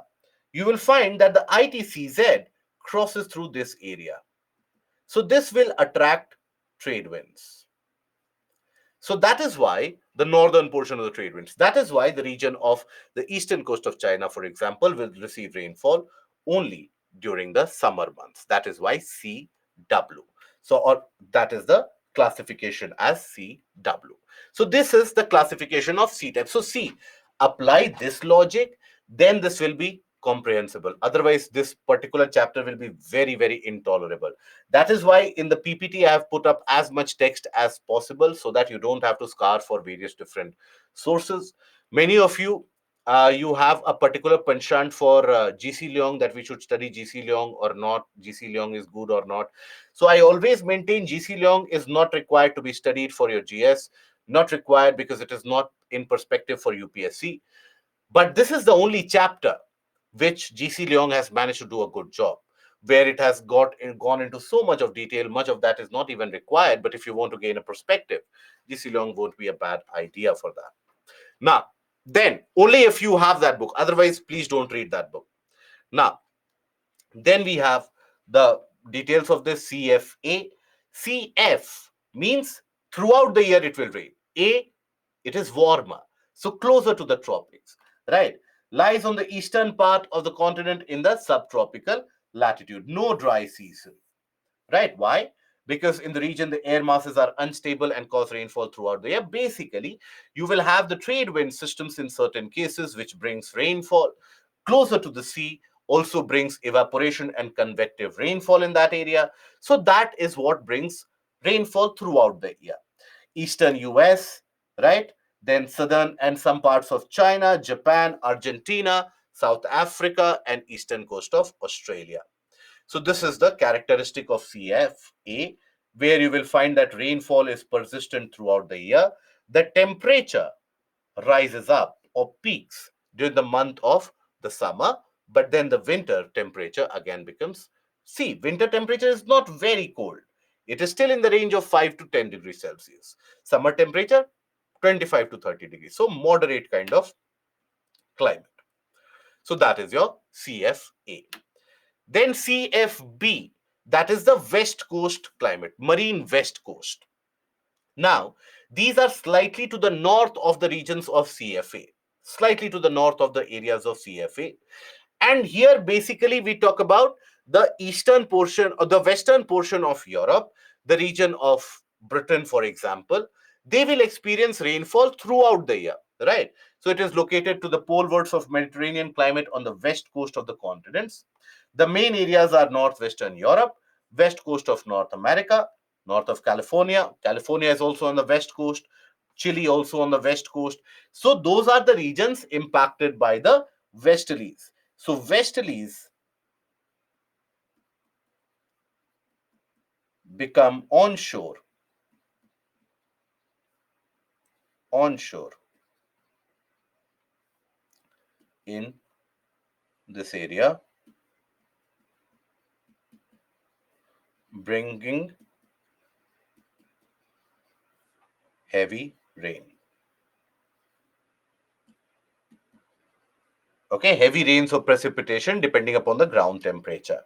you will find that the ITCZ crosses through this area. So this will attract trade winds. So that is why the northern portion of the trade winds, that is why the region of the eastern coast of China, for example, will receive rainfall only during the summer months. That is why CW. So, or that is the classification as CW. So this is the classification of C type. So see, apply this logic, then this will be comprehensible. Otherwise, this particular chapter will be very, very intolerable. That is why in the PPT, I have put up as much text as possible so that you don't have to scour for various different sources. Many of you, you have a particular penchant for GC Leong, that we should study GC Leong or not, GC Leong is good or not. So I always maintain GC Leong is not required to be studied for your GS, not required because it is not in perspective for UPSC. But this is the only chapter which GC Leong has managed to do a good job, where it has gone into so much of detail. Much of that is not even required, but if you want to gain a perspective, GC Leong won't be a bad idea for that. Now, then, only if you have that book. Otherwise, please don't read that book. Now, then we have the details of the CFA. CF means throughout the year it will rain. A, it is warmer, so closer to the tropics, right? Lies on the eastern part of the continent in the subtropical latitude. No dry season, right? Why? Because in the region, the air masses are unstable and cause rainfall throughout the year. Basically, you will have the trade wind systems in certain cases, which brings rainfall closer to the sea, also brings evaporation and convective rainfall in that area. So that is what brings rainfall throughout the year. Eastern US, right? Then southern and some parts of China, Japan, Argentina, South Africa, and eastern coast of Australia. So this is the characteristic of CFA, where you will find that rainfall is persistent throughout the year. The temperature rises up or peaks during the month of the summer, but then the winter temperature again becomes, see, winter temperature is not very cold. It is still in the range of 5 to 10 degrees Celsius. Summer temperature, 25 to 30 degrees. So moderate kind of climate. So that is your CFA. Then CFB, that is the West Coast climate, marine West Coast. Now, these are slightly to the north of the regions of CFA, slightly to the north of the areas of CFA. And here, basically, we talk about the eastern portion or the western portion of Europe, the region of Britain, for example. They will experience rainfall throughout the year, right? So it is located to the polewards of Mediterranean climate on the west coast of the continents. The main areas are northwestern Europe, west coast of North America, north of California. California is also on the west coast. Chile also on the west coast. So those are the regions impacted by the westerlies. So westerlies become onshore in this area, bringing heavy rain. Okay, heavy rains or precipitation depending upon the ground temperature.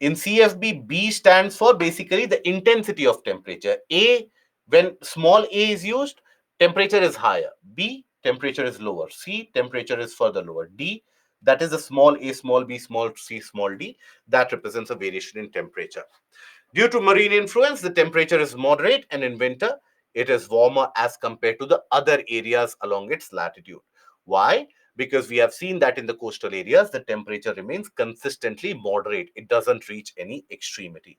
In CFB, B stands for basically the intensity of temperature. A, when small a is used, temperature is higher. B, temperature is lower. C, temperature is further lower. D, that is the small a, small b, small c, small d, that represents a variation in temperature. Due to marine influence, the temperature is moderate, and in winter, it is warmer as compared to the other areas along its latitude. Why? Because we have seen that in the coastal areas, the temperature remains consistently moderate. It doesn't reach any extremity.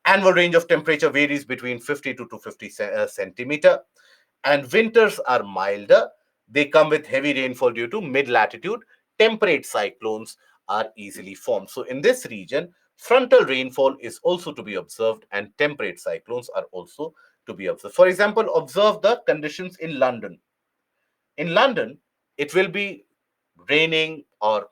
Annual range of temperature varies between 50 to 250 centimeter, and winters are milder. They come with heavy rainfall due to mid-latitude. Temperate cyclones are easily formed. So in this region, frontal rainfall is also to be observed, and temperate cyclones are also to be observed. For example, observe the conditions in London. In London, it will be raining or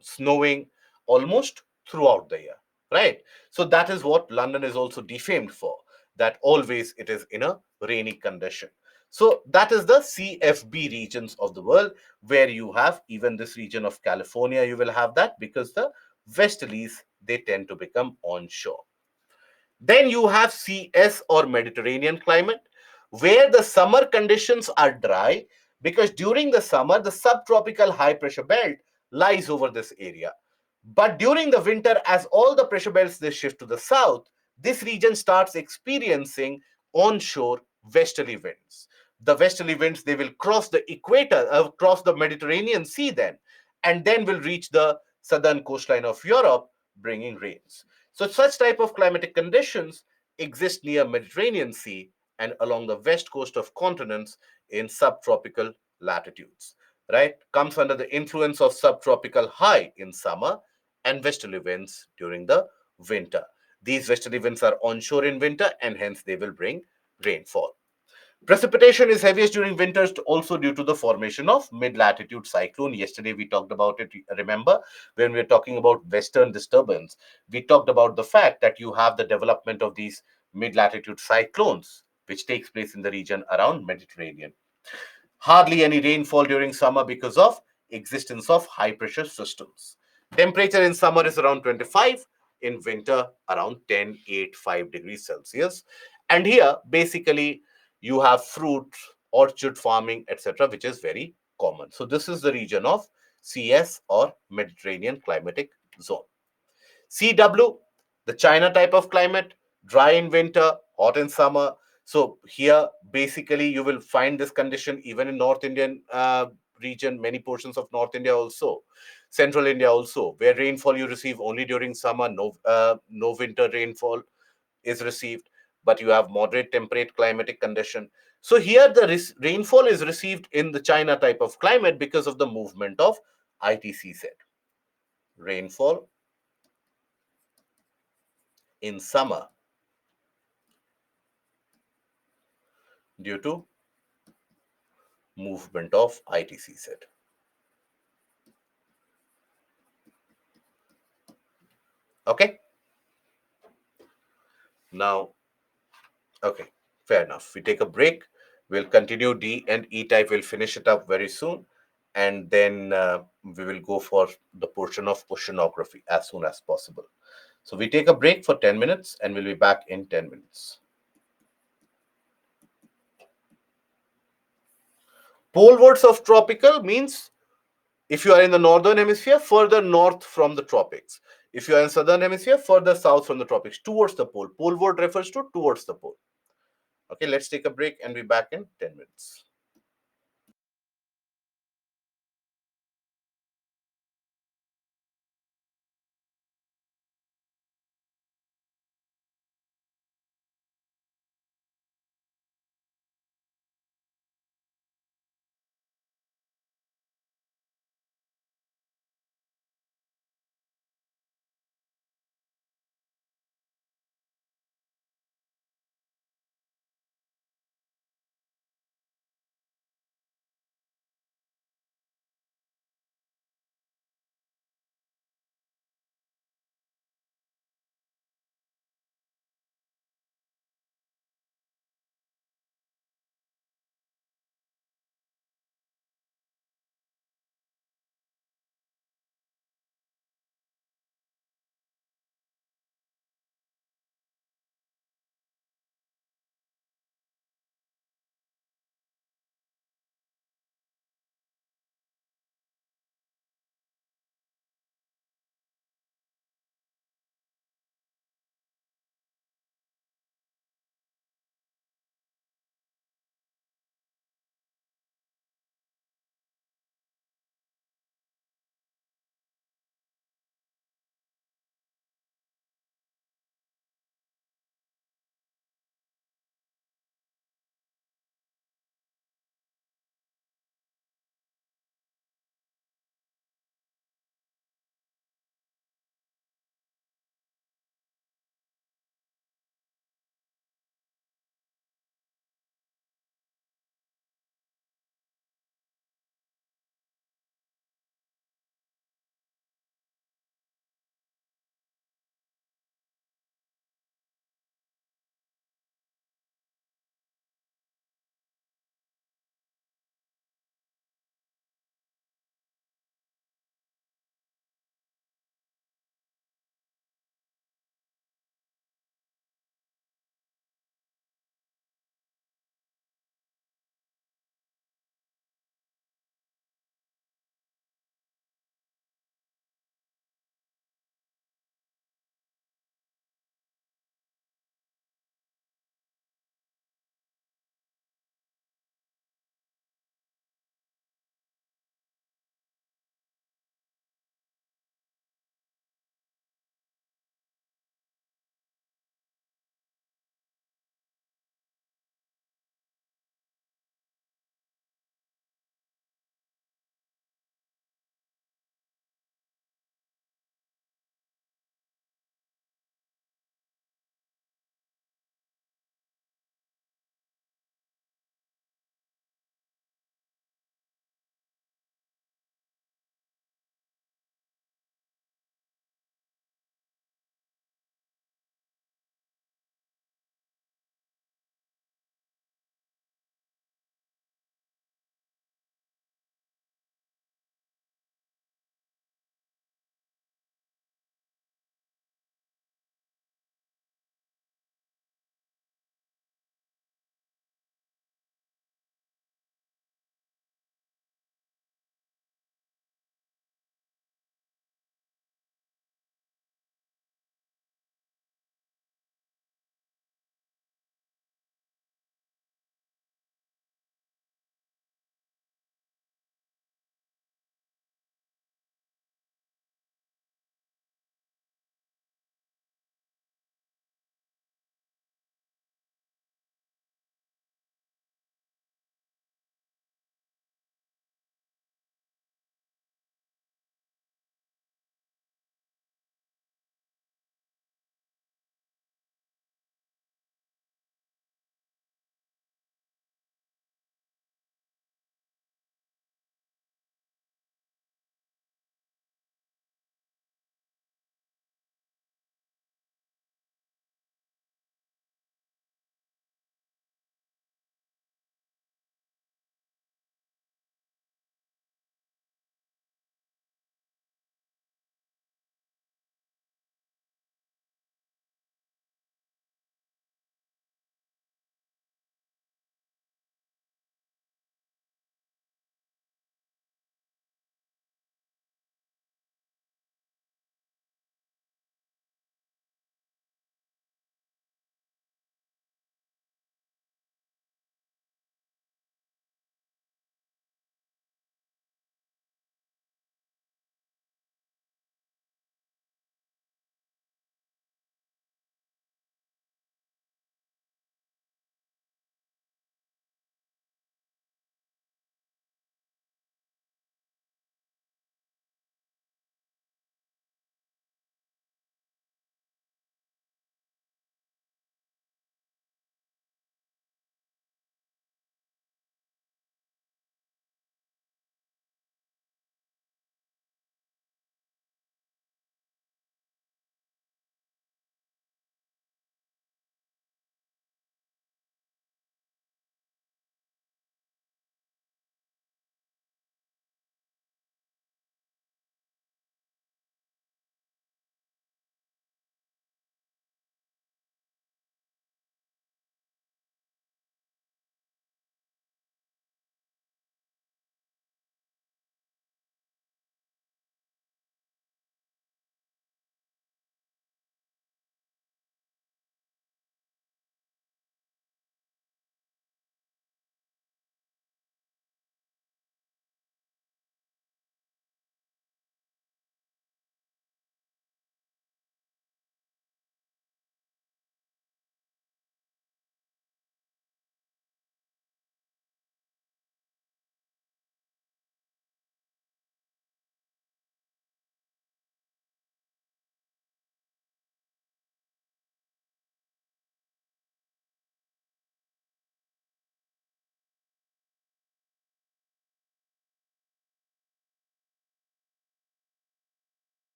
snowing almost throughout the year, right? So that is what London is also defamed for, that always it is in a rainy condition. So that is the CFB regions of the world, where you have even this region of California, you will have that because the westerlies, they tend to become onshore. Then you have CS or Mediterranean climate, where the summer conditions are dry because during the summer, the subtropical high pressure belt lies over this area. But during the winter, as all the pressure belts they shift to the south, this region starts experiencing onshore westerly winds. The westerly winds, they will cross the equator, cross the Mediterranean Sea then, and then will reach the southern coastline of Europe, bringing rains. So such type of climatic conditions exist near Mediterranean Sea and along the west coast of continents in subtropical latitudes, right? Comes under the influence of subtropical high in summer and westerly winds during the winter. These westerly winds are onshore in winter, and hence they will bring rainfall. Precipitation is heaviest during winters, also due to the formation of mid-latitude cyclone. Yesterday we talked about it. Remember, when we were talking about western disturbance, we talked about the fact that you have the development of these mid-latitude cyclones, which takes place in the region around Mediterranean. Hardly any rainfall during summer because of existence of high pressure systems. Temperature in summer is around 25, in winter around 10, 8, 5 degrees Celsius. And here basically you have fruit, orchard farming, etc., which is very common. So this is the region of CS or Mediterranean climatic zone. CW, the China type of climate, dry in winter, hot in summer. So here, basically, you will find this condition even in North Indian region, many portions of North India also, Central India also, where rainfall you receive only during summer, no winter rainfall is received, but you have moderate temperate climatic condition. So here the rainfall is received in the China type of climate because of the movement of ITCZ. Rainfall in summer due to movement of ITCZ. Okay. Now, okay, fair enough. We take a break. We'll continue D and E type. We'll finish it up very soon. And then we will go for the portion of oceanography as soon as possible. So we take a break for 10 minutes and we'll be back in 10 minutes. Polewards of tropical means if you are in the northern hemisphere, further north from the tropics. If you are in southern hemisphere, further south from the tropics, towards the pole. Poleward refers to towards the pole. Okay, let's take a break and be back in 10 minutes.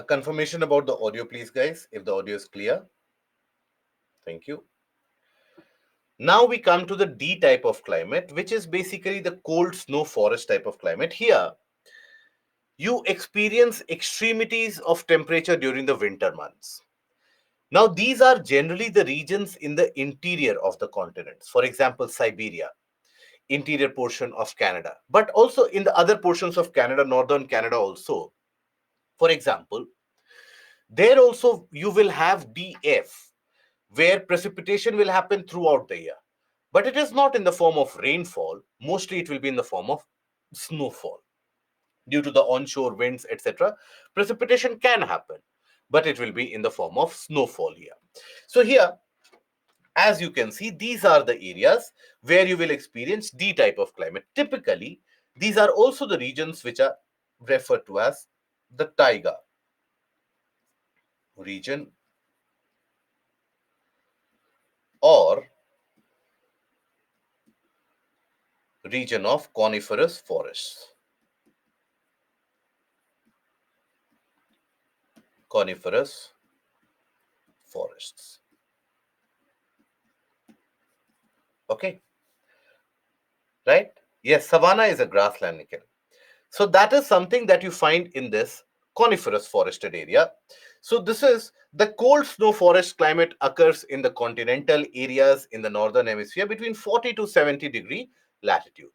A confirmation about the audio, please, guys, if the audio is clear. Thank you. Now we come to the D type of climate, which is basically the cold snow forest type of climate. Here, you experience extremities of temperature during the winter months. Now, these are generally the regions in the interior of the continents. For example, Siberia, interior portion of Canada, but also in the other portions of Canada, northern Canada also. For example, there also you will have DF, where precipitation will happen throughout the year. But it is not in the form of rainfall. Mostly it will be in the form of snowfall. Due to the onshore winds, etc., precipitation can happen, but it will be in the form of snowfall here. So here, as you can see, these are the areas where you will experience D type of climate. Typically, these are also the regions which are referred to as the taiga region or region of coniferous forests. Coniferous forests. Okay, right? Yes, savanna is a grassland, Nikhil. So that is something that you find in this coniferous forested area. So this is the cold snow forest climate occurs in the continental areas in the northern hemisphere between 40 to 70-degree latitude.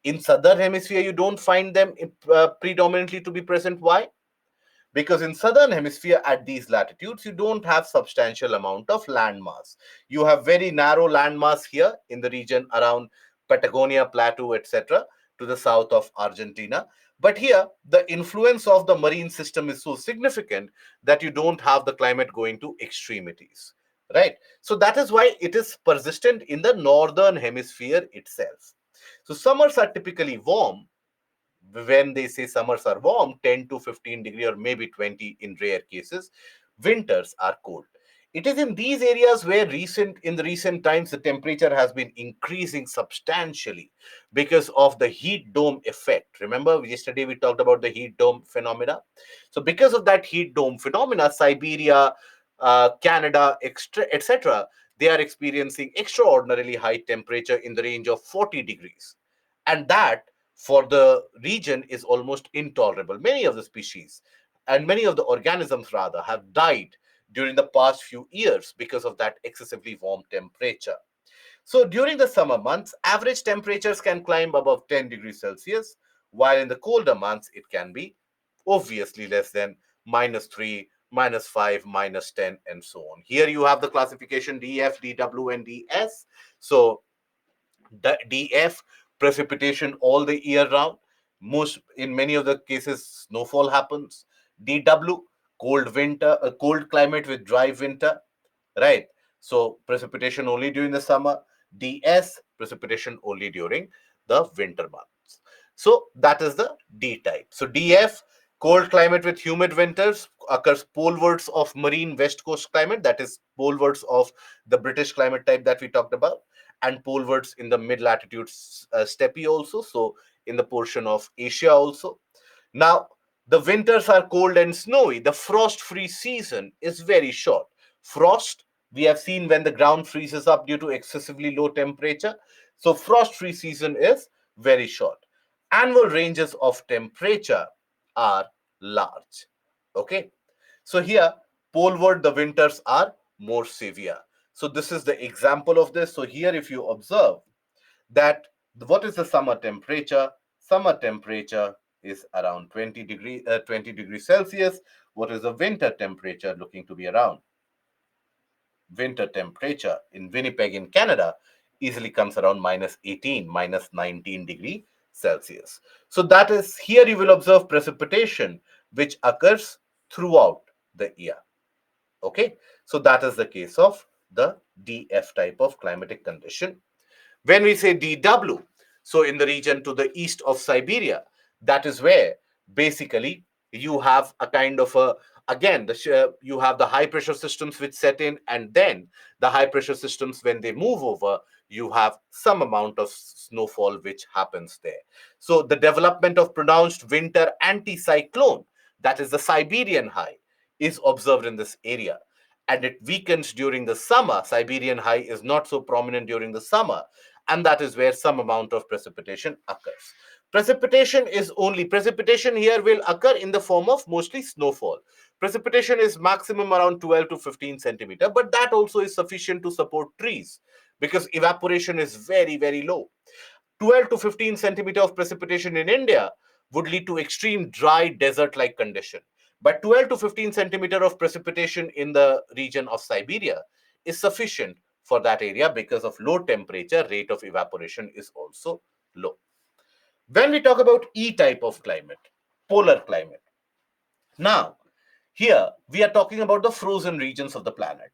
In southern hemisphere, you don't find them predominantly to be present. Why? Because in southern hemisphere at these latitudes you don't have substantial amount of land mass. You have very narrow land mass here in the region around Patagonia plateau, etc., to the south of Argentina. But here the influence of the marine system is so significant that you don't have the climate going to extremities, right? So that is why it is persistent in the northern hemisphere itself. So summers are typically warm. When they say summers are warm, 10 to 15 degree or maybe 20 in rare cases, winters are cold. It is in these areas where in the recent times the temperature has been increasing substantially because of the heat dome effect. Remember yesterday we talked about the heat dome phenomena. So because of that heat dome phenomena, Siberia, Canada, etc., they are experiencing extraordinarily high temperature in the range of 40 degrees, and that for the region is almost intolerable. Many of the species and many of the organisms rather have died during the past few years because of that excessively warm temperature. So during the summer months, average temperatures can climb above 10 degrees Celsius, while in the colder months, it can be obviously less than -3, -5, -10, and so on. Here you have the classification DF, DW, and DS. So the DF, precipitation all the year round. Most in many of the cases, snowfall happens. DW, cold winter, a cold climate with dry winter, right? So precipitation only during the summer. DS, precipitation only during the winter months. So that is the D type. So DF, cold climate with humid winters, occurs polewards of marine west coast climate, that is polewards of the British climate type that we talked about, and polewards in the mid latitude steppe also, so in the portion of Asia also. Now the winters are cold and snowy. The frost free season is very short. Frost, we have seen when the ground freezes up due to excessively low temperature. So frost free season is very short. Annual ranges of temperature are large. Okay, so here poleward the winters are more severe. So this is the example of this. So here if you observe that what is the summer temperature? Summer temperature is around 20 degrees Celsius. What is the winter temperature looking to be around? Winter temperature in Winnipeg in Canada easily comes around -18, -19 degree Celsius. So that is here you will observe precipitation which occurs throughout the year. Okay, so that is the case of the DF type of climatic condition. When we say DW, so in the region to the east of Siberia, that is where basically you have a kind of a, again, you have the high pressure systems which set in, and then the high pressure systems, when they move over, you have some amount of snowfall which happens there. So the development of pronounced winter anticyclone, that is the Siberian high, is observed in this area, and it weakens during the summer. Siberian high is not so prominent during the summer, and that is where some amount of precipitation occurs. Precipitation here will occur in the form of mostly snowfall. Precipitation is maximum around 12 to 15 centimeter, but that also is sufficient to support trees because evaporation is very, very low. 12 to 15 centimeter of precipitation in India would lead to extreme dry desert-like condition. But 12 to 15 centimeter of precipitation in the region of Siberia is sufficient for that area because of low temperature, rate of evaporation is also low. When we talk about E type of climate, polar climate, now here we are talking about the frozen regions of the planet.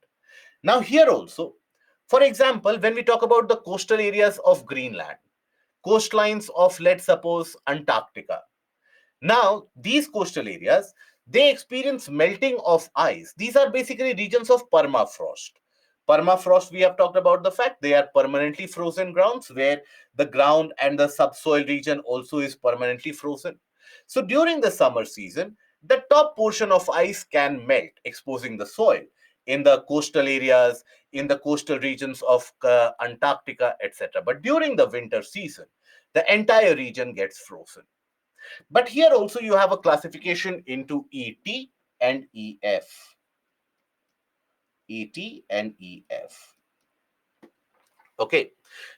Now here also, for example, when we talk about the coastal areas of Greenland, coastlines of, let's suppose, Antarctica. Now, these coastal areas, they experience melting of ice. These are basically regions of permafrost. Permafrost, we have talked about the fact they are permanently frozen grounds where the ground and the subsoil region also is permanently frozen. So during the summer season, the top portion of ice can melt, exposing the soil in the coastal areas, in the coastal regions of Antarctica, etc. But during the winter season, the entire region gets frozen. But here also you have a classification into ET and EF. ET and EF. Okay.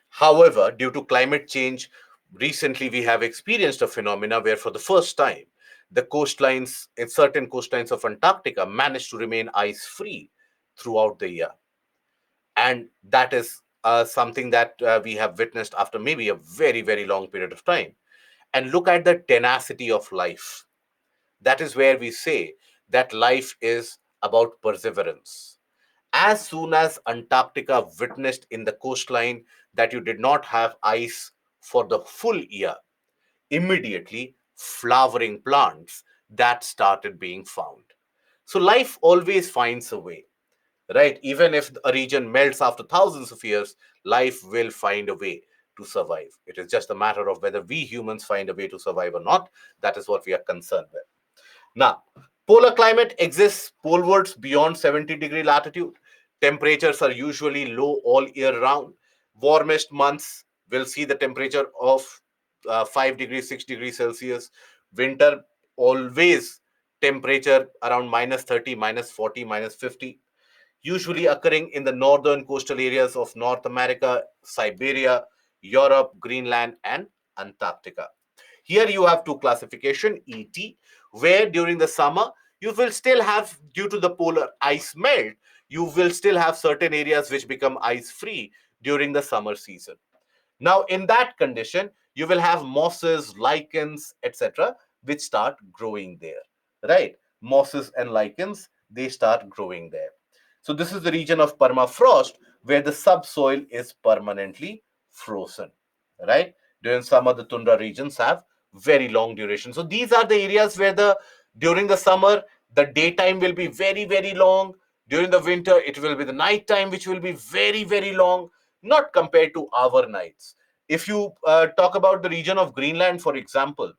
However, due to climate change, recently we have experienced a phenomena where for the first time, the coastlines, in certain coastlines of Antarctica, managed to remain ice-free throughout the year. And that is something that we have witnessed after maybe a very, very long period of time. And look at the tenacity of life. That is where we say that life is about perseverance. As soon as Antarctica witnessed in the coastline that you did not have ice for the full year, immediately flowering plants that started being found. So life always finds a way, right? Even if a region melts after thousands of years, life will find a way to survive. It is just a matter of whether we humans find a way to survive or not. That is what we are concerned with. Now, polar climate exists polewards beyond 70-degree latitude. Temperatures are usually low all year round. Warmest months will see the temperature of 5 degrees, 6 degrees Celsius. Winter, always temperature around minus 30, minus 40, minus 50, usually occurring in the northern coastal areas of North America, Siberia, Europe, Greenland, and Antarctica. Here you have two classification, ET, where during the summer you will still have, due to the polar ice melt, you will still have certain areas which become ice free during the summer season. Now, in that condition, you will have mosses, lichens, etc., which start growing there, right? Mosses and lichens, they start growing there. So, this is the region of permafrost where the subsoil is permanently frozen, right? During summer, the tundra regions have very long duration. So, these are the areas where during the summer, the daytime will be very, very long. During the winter, it will be the night time, which will be very, very long, not compared to our nights. If you talk about the region of Greenland, for example,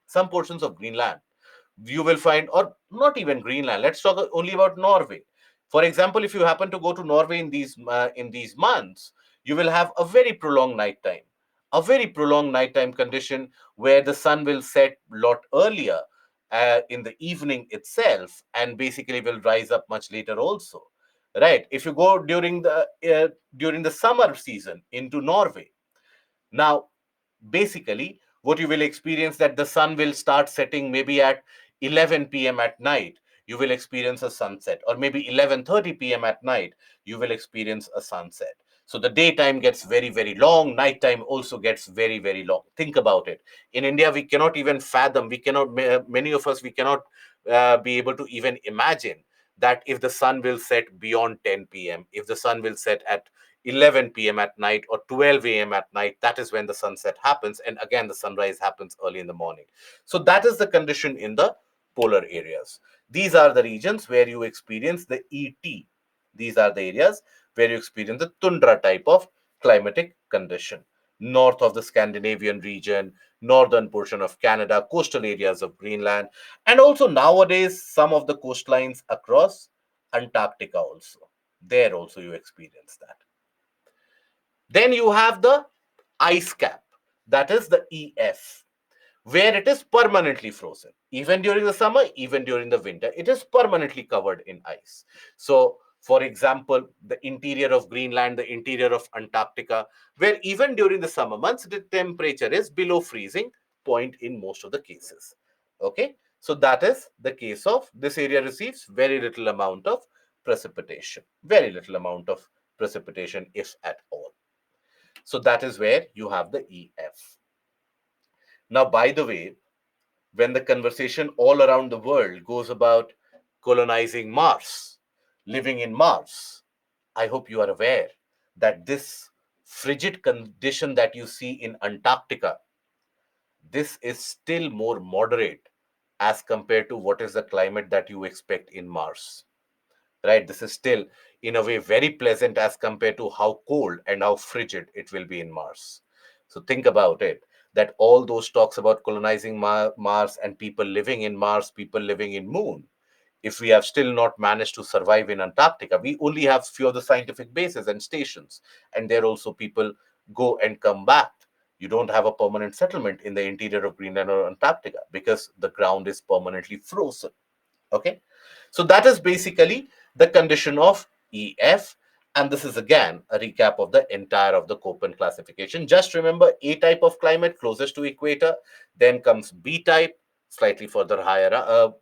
some portions of Greenland, you will find, or not even Greenland, let's talk only about Norway. For example, if you happen to go to Norway in these months, you will have a very prolonged night time, a very prolonged nighttime condition where the sun will set a lot earlier in the evening itself and basically will rise up much later also, right? If you go during the summer season into Norway, now basically what you will experience that the sun will start setting maybe at 11 p.m. at night. You will experience a sunset, or maybe 11:30 p.m. at night you will experience a sunset. So the daytime gets very, very long, nighttime also gets very, very long. Think about it. In India, we cannot even fathom, we cannot, many of us, we cannot be able to even imagine that if the sun will set beyond 10 p.m., if the sun will set at 11 p.m. at night or 12 a.m. at night, that is when the sunset happens. And again, the sunrise happens early in the morning. So that is the condition in the polar areas. These are the regions where you experience the ET. These are the areas where you experience the tundra type of climatic condition. north of the Scandinavian region, northern portion of Canada, coastal areas of Greenland, and also nowadays some of the coastlines across Antarctica also. There also you experience that. Then you have the ice cap, that is the EF, where it is permanently frozen. Even during the summer, even during the winter, it is permanently covered in ice. So, for example, the interior of Greenland, the interior of Antarctica, where even during the summer months, the temperature is below freezing point in most of the cases. Okay, so that is the case of this area receives very little amount of precipitation, very little amount of precipitation, if at all. So that is where you have the EF. Now, by the way, when the conversation all around the world goes about colonizing Mars, living in Mars, I hope you are aware that this frigid condition that you see in Antarctica, this is still more moderate as compared to what is the climate that you expect in Mars. Right? This is still, in a way, very pleasant as compared to how cold and how frigid it will be in Mars. So think about it, that all those talks about colonizing Mars and people living in Mars, people living in Moon, if we have still not managed to survive in Antarctica, we only have few of the scientific bases and stations, and there also people go and come back. You don't have a permanent settlement in the interior of Greenland or Antarctica because the ground is permanently frozen. Okay, so that is basically the condition of EF, and this is again a recap of the entire of the Köppen classification. Just remember, A type of climate closest to equator, then comes B type, slightly further higher,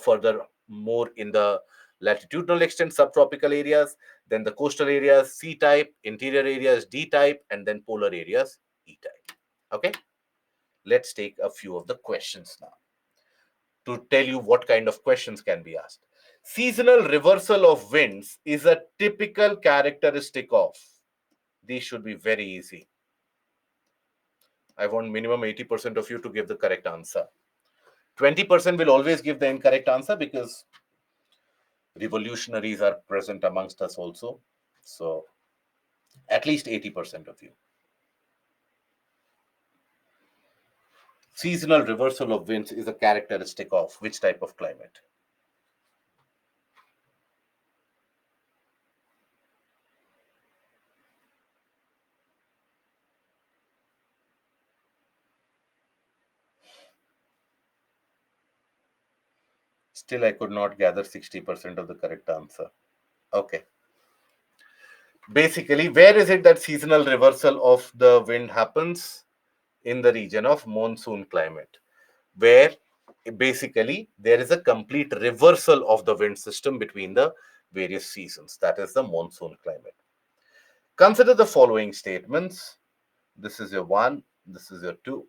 further more in the latitudinal extent, subtropical areas, then the coastal areas C type, interior areas D type, and then polar areas E type. Okay, let's take a few of the questions now to tell you what kind of questions can be asked. Seasonal reversal of winds is a typical characteristic of. These should be very easy. I want minimum 80% of you to give the correct answer. 20% will always give the incorrect answer because revolutionaries are present amongst us also. So at least 80% of you. Seasonal reversal of winds is a characteristic of which type of climate? Still, I could not gather 60% of the correct answer. Okay. Basically, where is it that seasonal reversal of the wind happens? In the region of monsoon climate, where basically there is a complete reversal of the wind system between the various seasons. That is the monsoon climate. Consider the following statements. This is your one, this is your two.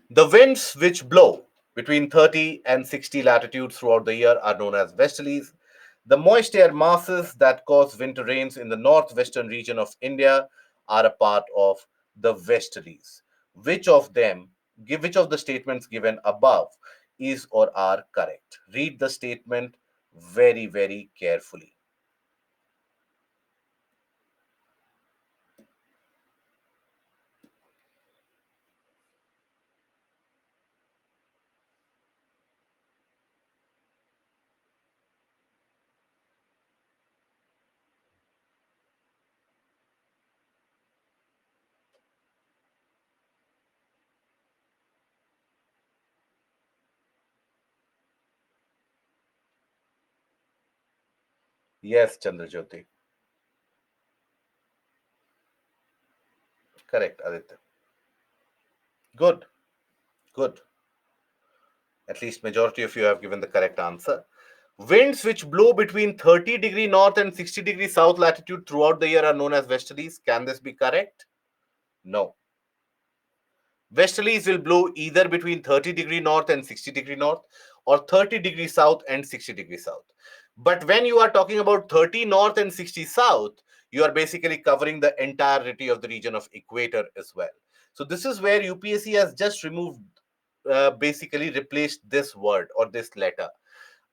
The winds which blow between 30 and 60 latitudes throughout the year are known as westerlies. The moist air masses that cause winter rains in the northwestern region of India are a part of the westerlies. Which of them, which of the statements given above is or are correct? Read the statement very, very carefully. Yes, Chandrajyoti. Correct, Aditya. Good, good. At least majority of you have given the correct answer. Winds which blow between 30° north and 60° south latitude throughout the year are known as westerlies. Can this be correct? No. Westerlies will blow either between 30° north and 60° north, or 30° south and 60° south. But when you are talking about 30 north and 60 south, you are basically covering the entirety of the region of equator as well. So this is where UPSC has just removed, basically replaced this word or this letter.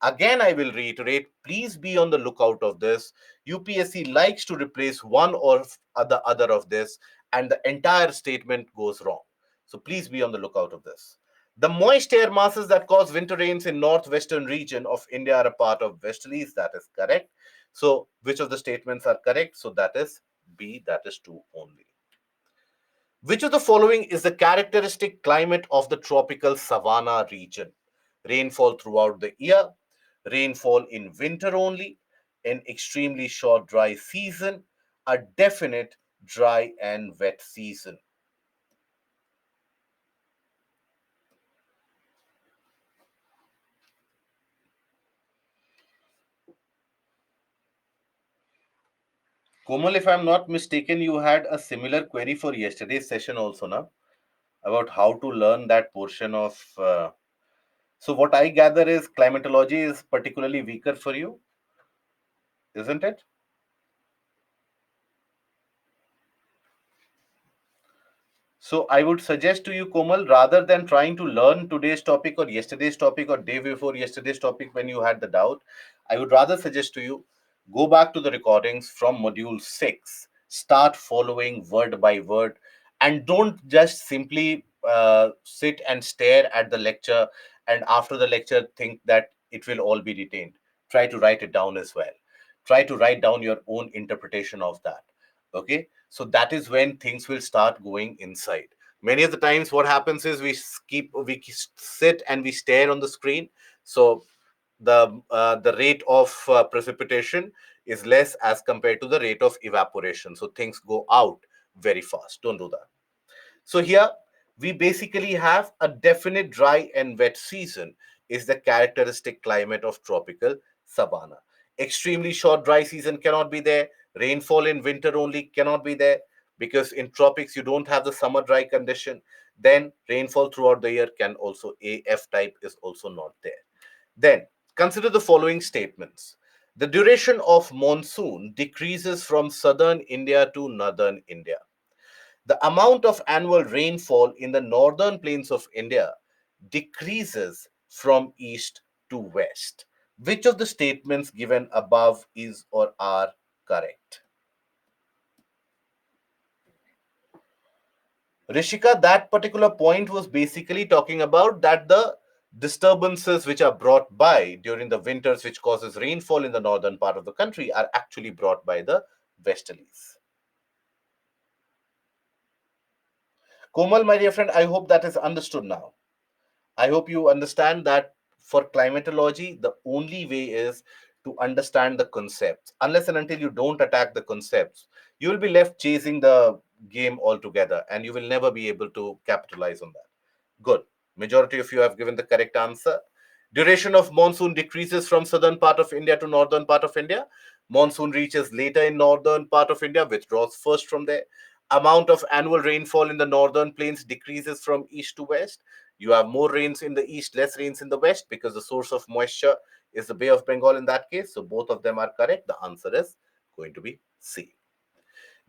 Again, I will reiterate, please be on the lookout of this. UPSC likes to replace one or the other of this, and the entire statement goes wrong. So please be on the lookout of this. The moist air masses that cause winter rains in northwestern region of India are a part of westerlies. That is correct. So which of the statements are correct? So that is B, that is 2 only. Which of the following is the characteristic climate of the tropical savanna region? Rainfall throughout the year, rainfall in winter only, an extremely short dry season, a definite dry and wet season. Komal, if I'm not mistaken, you had a similar query for yesterday's session also, na? About how to learn that portion of. So, what I gather is climatology is particularly weaker for you, isn't it? So I would suggest to you, Komal, rather than trying to learn today's topic or yesterday's topic or day before yesterday's topic when you had the doubt, I would rather suggest to you go back to the recordings from module 6, start following word by word, and don't just simply sit and stare at the lecture and after the lecture think that it will all be retained. Try to write it down as well. Try to write down your own interpretation of that. Okay, so that is when things will start going inside. Many of the times what happens is we sit and we stare on the screen, so the rate of precipitation is less as compared to the rate of evaporation, so things go out very fast. Don't do that. So here we basically have a definite dry and wet season is the characteristic climate of tropical savanna. Extremely short dry season cannot be there. Rainfall in winter only cannot be there because in tropics you don't have the summer dry condition. Then rainfall throughout the year can also AF type is also not there. Then consider the following statements. The duration of monsoon decreases from southern India to northern India. The amount of annual rainfall in the northern plains of India decreases from east to west. Which of the statements given above is or are correct? Rishika, that particular point was basically talking about that the disturbances which are brought by during the winters, which causes rainfall in the northern part of the country, are actually brought by the westerlies. Komal, my dear friend, I hope that is understood now. I hope you understand that for climatology, the only way is to understand the concepts. Unless and until you don't attack the concepts, you will be left chasing the game altogether and you will never be able to capitalize on that. Good. Majority of you have given the correct answer. Duration of monsoon decreases from southern part of India to northern part of India. Monsoon reaches later in northern part of India, withdraws first from there. Amount of annual rainfall in the northern plains decreases from east to west. You have more rains in the east, less rains in the west because the source of moisture is the Bay of Bengal in that case. So both of them are correct. The answer is going to be C.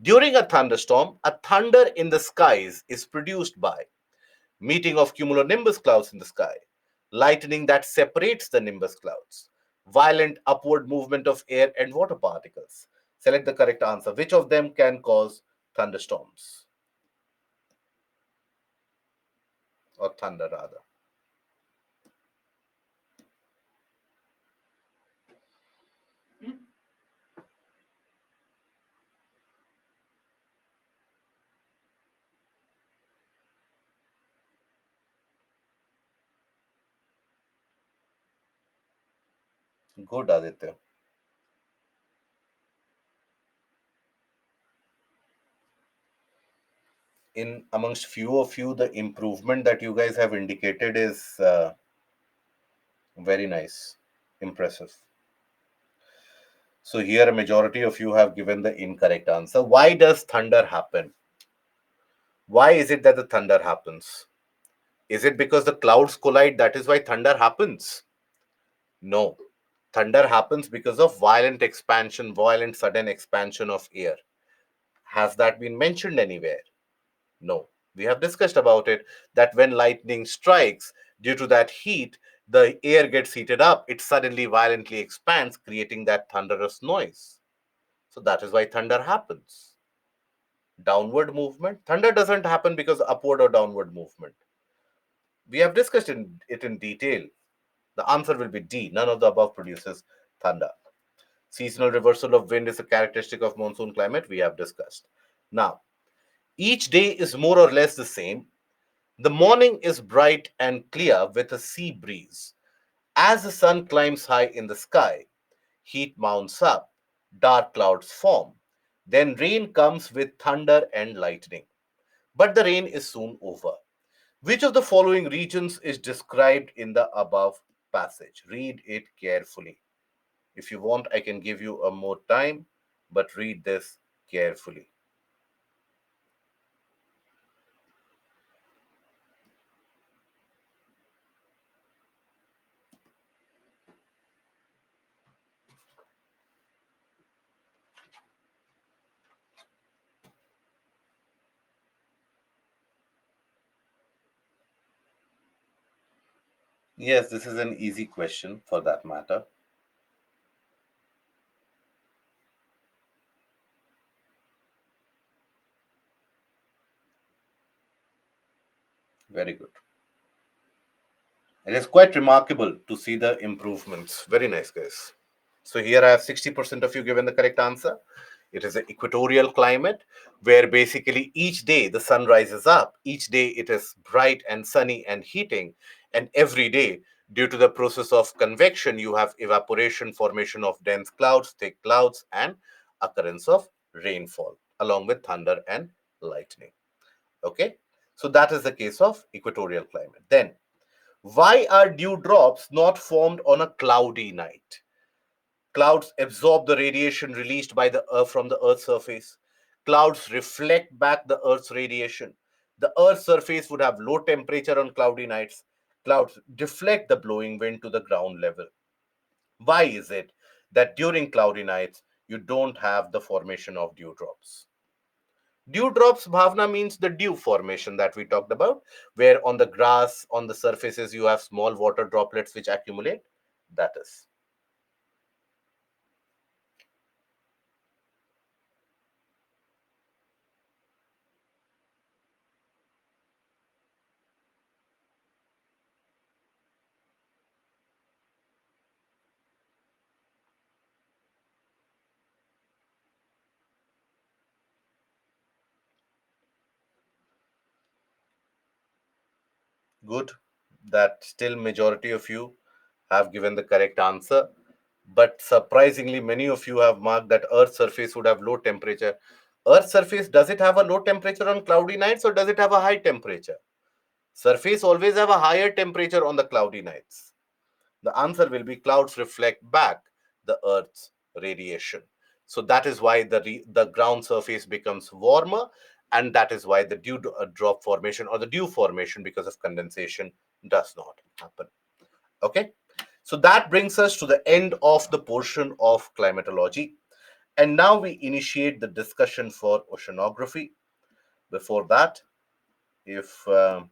During a thunderstorm, a thunder in the skies is produced by meeting of cumulonimbus clouds in the sky, lightning that separates the nimbus clouds, violent upward movement of air and water particles. Select the correct answer. Which of them can cause thunderstorms or thunder rather? Good, Aditya. In amongst few of you, the improvement that you guys have indicated is very nice, impressive. So here, a majority of you have given the incorrect answer. Why does thunder happen? Why is it that the thunder happens? Is it because the clouds collide? That is why thunder happens? No. Thunder happens because of violent expansion, violent sudden expansion of air. Has that been mentioned anywhere? No. We have discussed about it that when lightning strikes, due to that heat, the air gets heated up. It suddenly violently expands, creating that thunderous noise. So that is why thunder happens. Downward movement. Thunder doesn't happen because upward or downward movement. We have discussed it in detail. The answer will be D. None of the above produces thunder. Seasonal reversal of wind is a characteristic of monsoon climate. We have discussed. Now, each day is more or less the same. The morning is bright and clear with a sea breeze. As the sun climbs high in the sky, heat mounts up, dark clouds form. Then rain comes with thunder and lightning. But the rain is soon over. Which of the following regions is described in the above passage? Read it carefully. If you want, I can give you a more time, but read this carefully. Yes, this is an easy question for that matter. Very good. It is quite remarkable to see the improvements. Very nice, guys. So here I have 60% of you given the correct answer. It is an equatorial climate where basically each day the sun rises up. Each day it is bright and sunny and heating. And every day, due to the process of convection, you have evaporation, formation of dense clouds, thick clouds, and occurrence of rainfall, along with thunder and lightning. Okay. So that is the case of equatorial climate. Then, why are dewdrops not formed on a cloudy night? Clouds absorb the radiation released by the Earth from the Earth's surface. Clouds reflect back the Earth's radiation. The Earth's surface would have low temperature on cloudy nights. Clouds deflect the blowing wind to the ground level. Why is it that during cloudy nights you don't have the formation of dewdrops? Dewdrops, Bhavna, means the dew formation that we talked about, where on the grass, on the surfaces, you have small water droplets which accumulate. That is. Good that still majority of you have given the correct answer. But surprisingly, many of you have marked that Earth's surface would have low temperature. Earth's surface, does it have a low temperature on cloudy nights or does it have a high temperature? Surface always have a higher temperature on the cloudy nights. The answer will be clouds reflect back the Earth's radiation. So that is why the ground surface becomes warmer, and that is why the dew drop formation or the dew formation because of condensation does not happen. Okay, so that brings us to the end of the portion of climatology. And now we initiate the discussion for oceanography. Before that, if the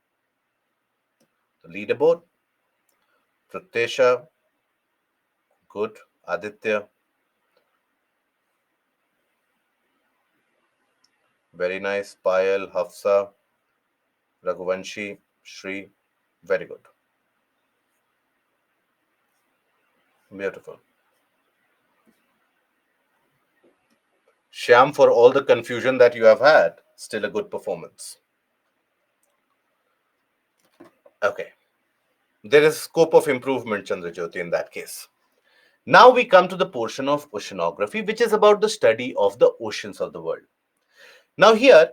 leaderboard, Pratyesha, good, Aditya, very nice, Payal, Hafsa, Raghuvanshi, Shri, very good. Beautiful. Shyam, for all the confusion that you have had, still a good performance. Okay. There is scope of improvement, Chandrajyoti, in that case. Now we come to the portion of oceanography, which is about the study of the oceans of the world. Now, here,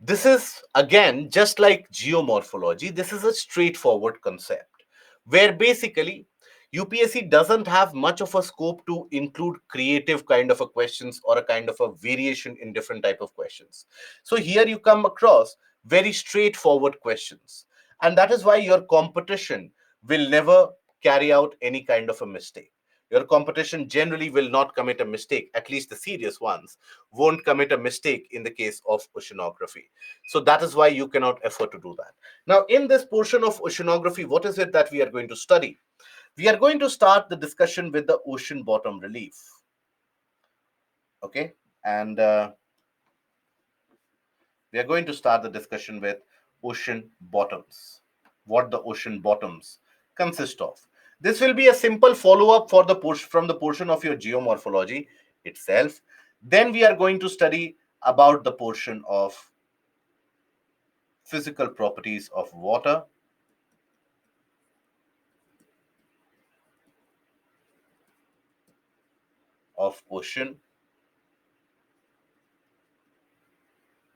this is again just like geomorphology, this is a straightforward concept where basically UPSC doesn't have much of a scope to include creative kind of a questions or a kind of a variation in different type of questions. So here you come across very straightforward questions, and that is why your competition will never carry out any kind of a mistake. Your competition generally will not commit a mistake, at least the serious ones won't commit a mistake in the case of oceanography. So that is why you cannot afford to do that. Now, in this portion of oceanography, what is it that we are going to study? We are going to start the discussion with the ocean bottom relief. Okay. And We are going to start the discussion with ocean bottoms. What the ocean bottoms consist of. This will be a simple follow-up for the from the portion of your geomorphology itself. Then we are going to study about the portion of physical properties of water, of ocean,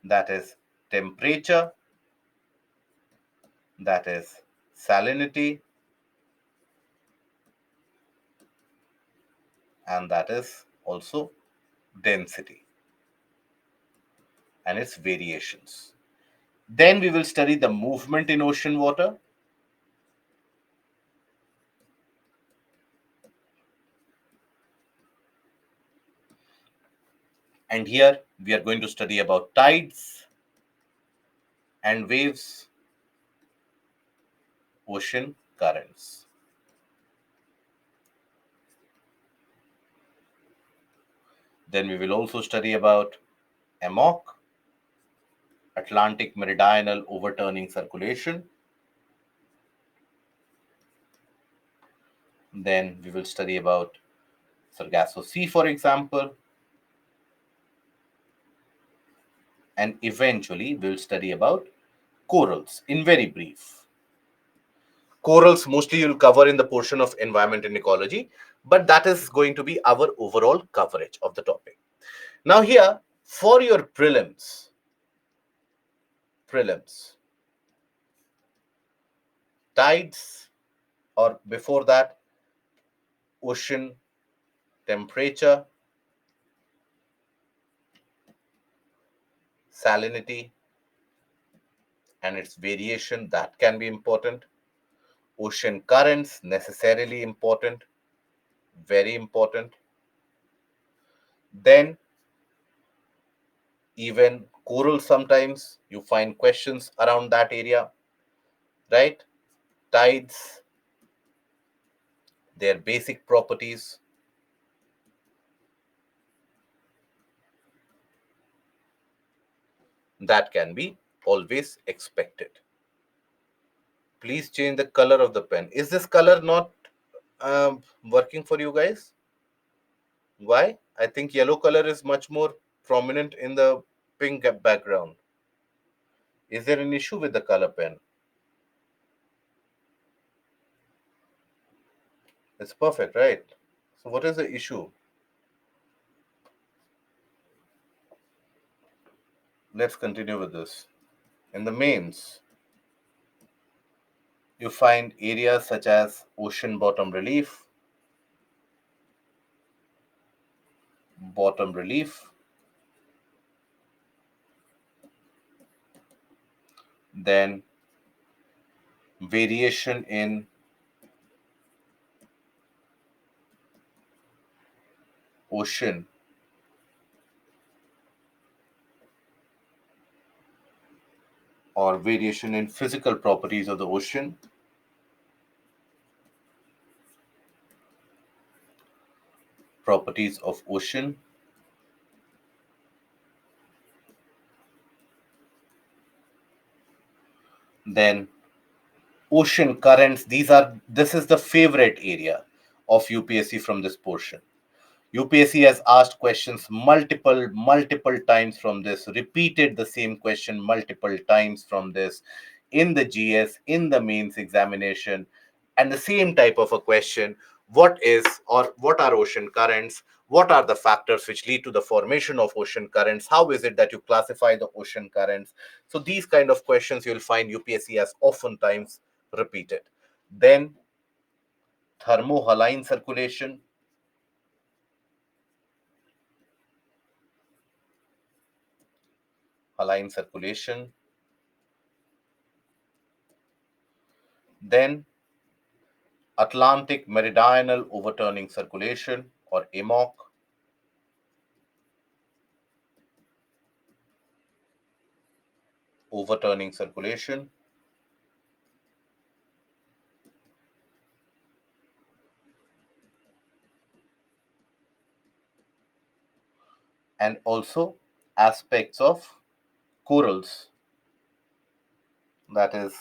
that is temperature, that is salinity, and that is also density and its variations. Then we will study the movement in ocean water, and here we are going to study about tides and waves, ocean currents. Then we will also study about AMOC, Atlantic Meridional Overturning Circulation. Then we will study about Sargasso Sea, for example, and eventually we'll study about corals in very brief. Corals mostly you'll cover in the portion of environment and ecology, but that is going to be our overall coverage of the topic. Now here, for your prelims, tides, or before that, ocean temperature, salinity, and its variation, that can be important. Ocean currents, necessarily important, very important. Then even coral, sometimes you find questions around that area, right? Tides, their basic properties, that can be always expected. Please change the color of the pen. Is this color not working for you guys? Why? I think yellow color is much more prominent in the pink background. Is there an issue with the color pen? It's perfect, right? So what is the issue? Let's continue with this. In the mains, you find areas such as ocean bottom relief, then variation in ocean or variation in physical properties of the ocean, properties of ocean, then ocean currents. This is the favorite area of UPSC from this portion. UPSC has asked questions multiple times from this, repeated the same question multiple times from this in the GS, in the mains examination, and the same type of a question. What are ocean currents? What are the factors which lead to the formation of ocean currents? How is it that you classify the ocean currents? So these kind of questions you'll find UPSC has oftentimes repeated. Then thermohaline circulation, haline circulation. Then Atlantic Meridional Overturning Circulation, or AMOC, overturning circulation. And also aspects of corals, that is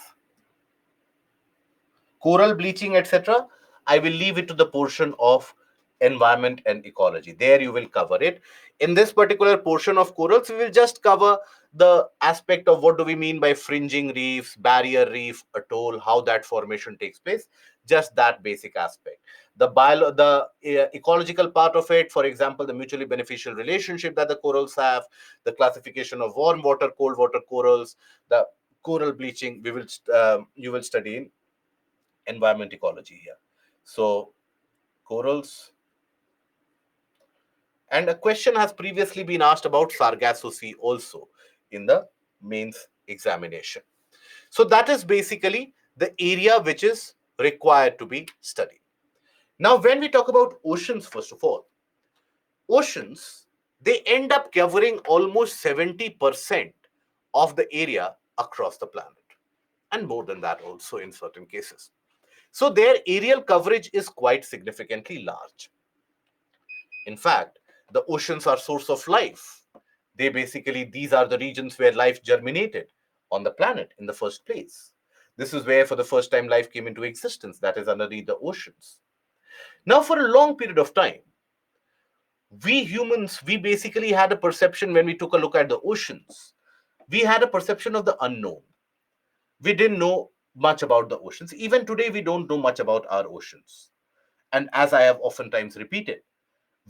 coral bleaching, etc., I will leave it to the portion of environment and ecology. There you will cover it. In this particular portion of corals, we will just cover the aspect of what do we mean by fringing reefs, barrier reef, atoll, how that formation takes place, just that basic aspect. The ecological part of it, for example, the mutually beneficial relationship that the corals have, the classification of warm water, cold water corals, the coral bleaching, you will study in environment ecology here. So corals, and a question has previously been asked about Sargasso Sea also in the mains examination. So that is basically the area which is required to be studied. Now, when we talk about oceans, first of all, oceans, they end up covering almost 70% of the area across the planet, and more than that also in certain cases. So their aerial coverage is quite significantly large. In fact, the oceans are source of life. These are the regions where life germinated on the planet in the first place. This is where, for the first time, life came into existence, that is underneath the oceans. Now, for a long period of time, we humans, we basically had a perception when we took a look at the oceans. We had a perception of the unknown. We didn't know much about the oceans. Even today, we don't know much about our oceans. And as I have oftentimes repeated,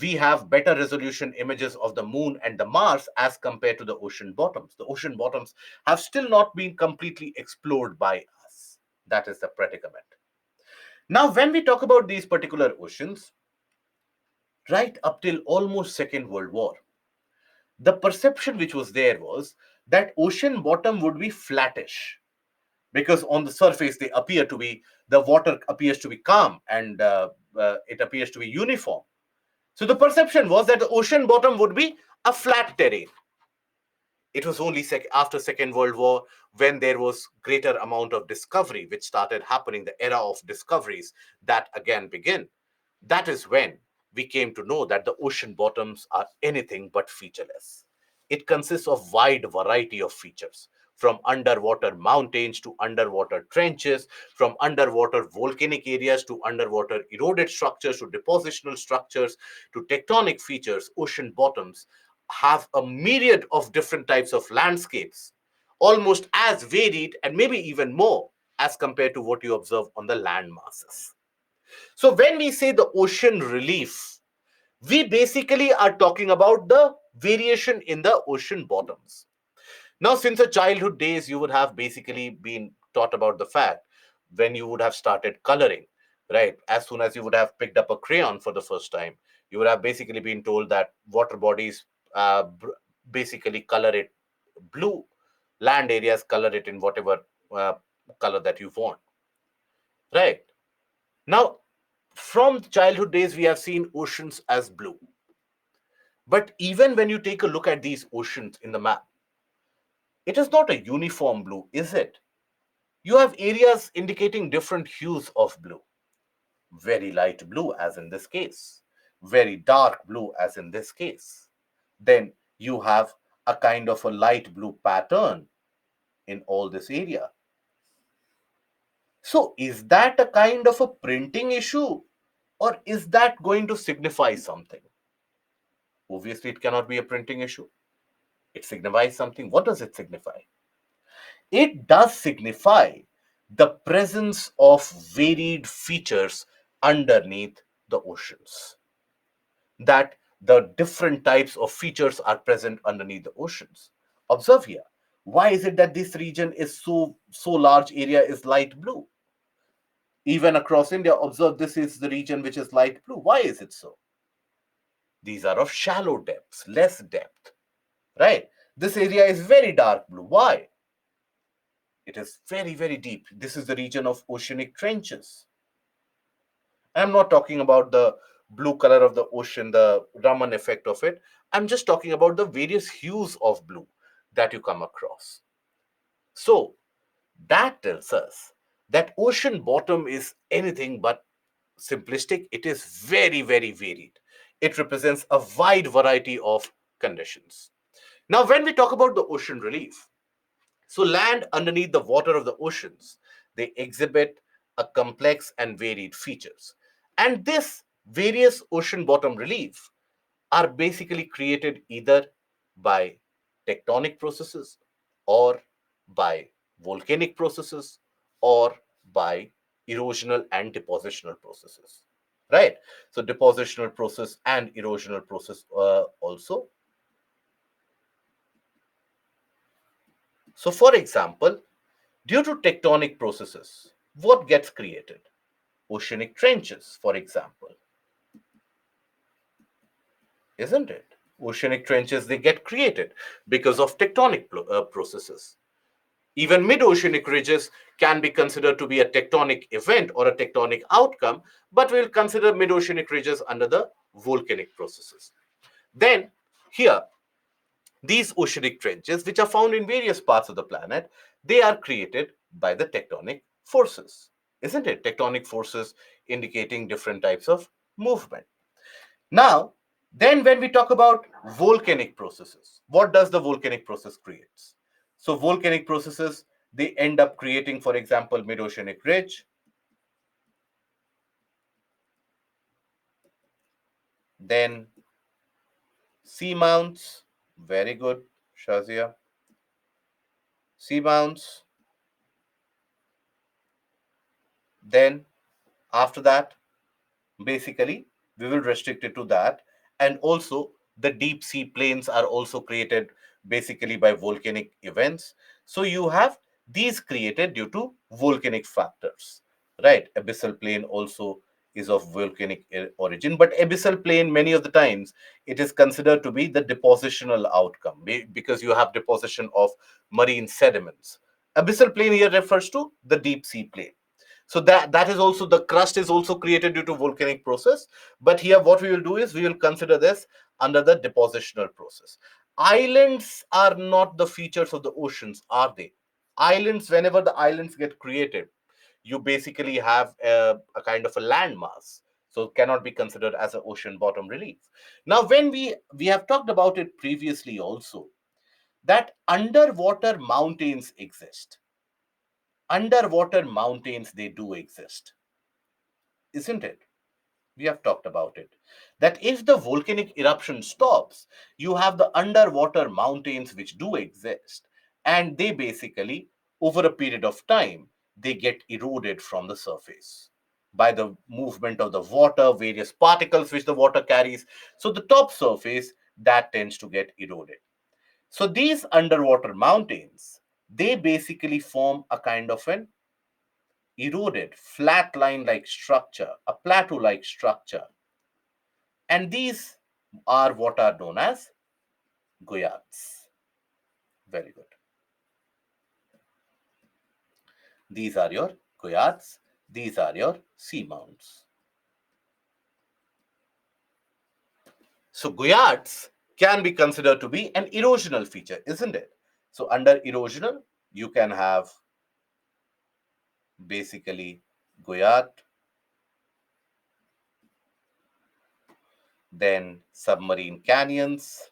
we have better resolution images of the moon and the Mars as compared to the ocean bottoms. The ocean bottoms have still not been completely explored by us. That is the predicament. Now, when we talk about these particular oceans, right up till almost Second World War, the perception which was there was that ocean bottom would be flattish because on the surface the water appears to be calm and it appears to be uniform. So the perception was that the ocean bottom would be a flat terrain. It was only after Second World War, when there was greater amount of discovery which started happening, the era of discoveries that again began. That is when we came to know that the ocean bottoms are anything but featureless. It consists of wide variety of features, from underwater mountains to underwater trenches, from underwater volcanic areas to underwater eroded structures to depositional structures to tectonic features. Ocean bottoms have a myriad of different types of landscapes, almost as varied and maybe even more as compared to what you observe on the land masses. So when we say the ocean relief, we basically are talking about the variation in the ocean bottoms. Now, since your childhood days, you would have basically been taught about the fact when you would have started coloring, right? As soon as you would have picked up a crayon for the first time, you would have basically been told that water bodies basically color it blue, land areas color it in whatever uh, color that you want, right? Now, from childhood days, we have seen oceans as blue. But even when you take a look at these oceans in the map, it is not a uniform blue, is it? You have areas indicating different hues of blue. Very light blue, as in this case. Very dark blue, as in this case. Then you have a kind of a light blue pattern in all this area. So, is that a kind of a printing issue, or is that going to signify something? Obviously, it cannot be a printing issue. It signifies something. What does it signify? It does signify the presence of varied features underneath the oceans. That the different types of features are present underneath the oceans. Observe here. Why is it that this region is so large area is light blue? Even across India, observe this is the region which is light blue. Why is it so? These are of shallow depths, less depth, right? This area is very dark blue. Why? It is very, very deep. This is the region of oceanic trenches. I'm not talking about the blue color of the ocean, the Raman effect of it. I'm just talking about the various hues of blue that you come across. So that tells us that ocean bottom is anything but simplistic. It is very, very varied. It represents a wide variety of conditions. Now, when we talk about the ocean relief, so land underneath the water of the oceans, they exhibit a complex and varied features. And this various ocean bottom relief are basically created either by tectonic processes or by volcanic processes or by erosional and depositional processes, right? So depositional process and erosional process also. So for example, due to tectonic processes, what gets created? Oceanic trenches, for example, isn't it? Oceanic trenches, they get created because of tectonic processes. Even mid-oceanic ridges can be considered to be a tectonic event or a tectonic outcome, but we'll consider mid-oceanic ridges under the volcanic processes. Then, here, these oceanic trenches, which are found in various parts of the planet, they are created by the tectonic forces, isn't it? Tectonic forces indicating different types of movement. Now, then when we talk about volcanic processes, what does the volcanic process creates? So volcanic processes, they end up creating, for example, mid-oceanic ridge, then seamounts, very good, Shazia, seamounts, then after that, basically we will restrict it to that. And also the deep sea plains are also created basically by volcanic events. So you have these created due to volcanic factors, right? Abyssal plain also is of volcanic origin, but abyssal plain many of the times it is considered to be the depositional outcome because you have deposition of marine sediments. Abyssal plain here refers to the deep sea plain. So that is also, the crust is also created due to volcanic process. But here what we will do is we will consider this under the depositional process. Islands are not the features of the oceans, are they? Islands, whenever the islands get created, you basically have a kind of a landmass, so it cannot be considered as an ocean bottom relief. Now when we have talked about it previously also, that underwater mountains exist. Underwater mountains, they do exist, isn't it? We have talked about it. That if the volcanic eruption stops, you have the underwater mountains which do exist, and they basically, over a period of time, they get eroded from the surface by the movement of the water, various particles which the water carries. So the top surface that tends to get eroded. So these underwater mountains, they basically form a kind of an eroded, flat line like structure, a plateau like structure. And these are what are known as goyads. Very good. These are your goyads. These are your seamounts. So goyads can be considered to be an erosional feature, isn't it? So under erosional, you can have basically goyad, then submarine canyons,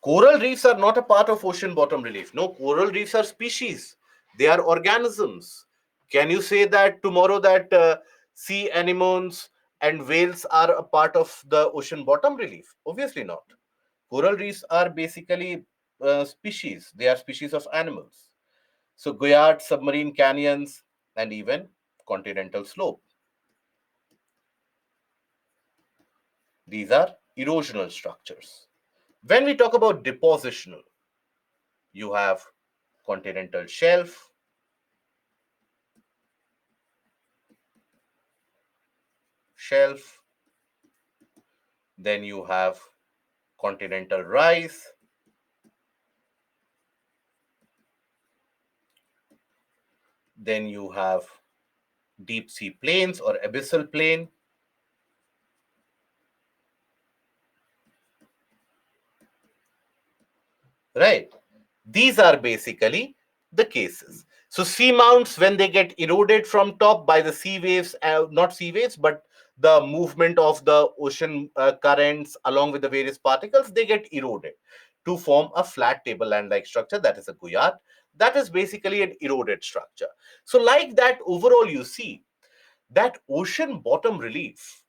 coral reefs are not a part of ocean bottom relief. No, coral reefs are species. They are organisms. Can you say that tomorrow that sea anemones and whales are a part of the ocean bottom relief? Obviously not. Coral reefs are basically species. They are species of animals. So goyard, submarine canyons, and even continental slope. These are erosional structures. When we talk about depositional, you have continental shelf, shelf, then you have continental rise, then you have deep sea plains or abyssal plain, right? These are basically the cases. So seamounts, when they get eroded from top by the sea waves, not sea waves, but the movement of the ocean currents along with the various particles, they get eroded to form a flat tableland-like structure. That is a guyat. That is basically an eroded structure. So like that, overall, you see that ocean bottom relief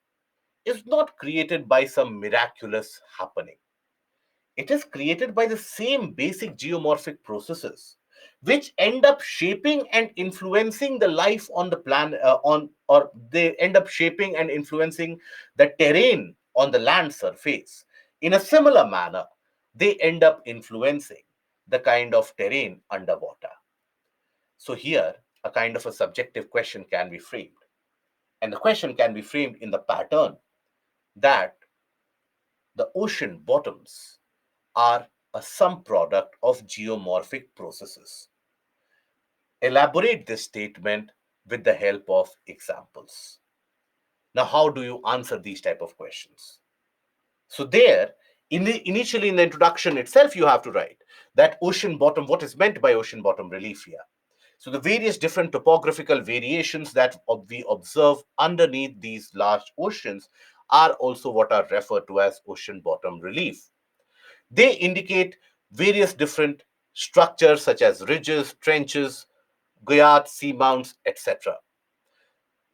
is not created by some miraculous happening. It is created by the same basic geomorphic processes which end up shaping and influencing the life on the planet on or they end up shaping and influencing the terrain on the land surface. In a similar manner, they end up influencing the kind of terrain underwater. So here a kind of a subjective question can be framed, and the question can be framed in the pattern that the ocean bottoms are a sum product of geomorphic processes. Elaborate this statement with the help of examples. Now, how do you answer these type of questions? So there, initially in the introduction itself, you have to write that ocean bottom, what is meant by ocean bottom relief here. So the various different topographical variations that we observe underneath these large oceans are also what are referred to as ocean bottom relief. They indicate various different structures such as ridges, trenches, guyats, seamounts, etc.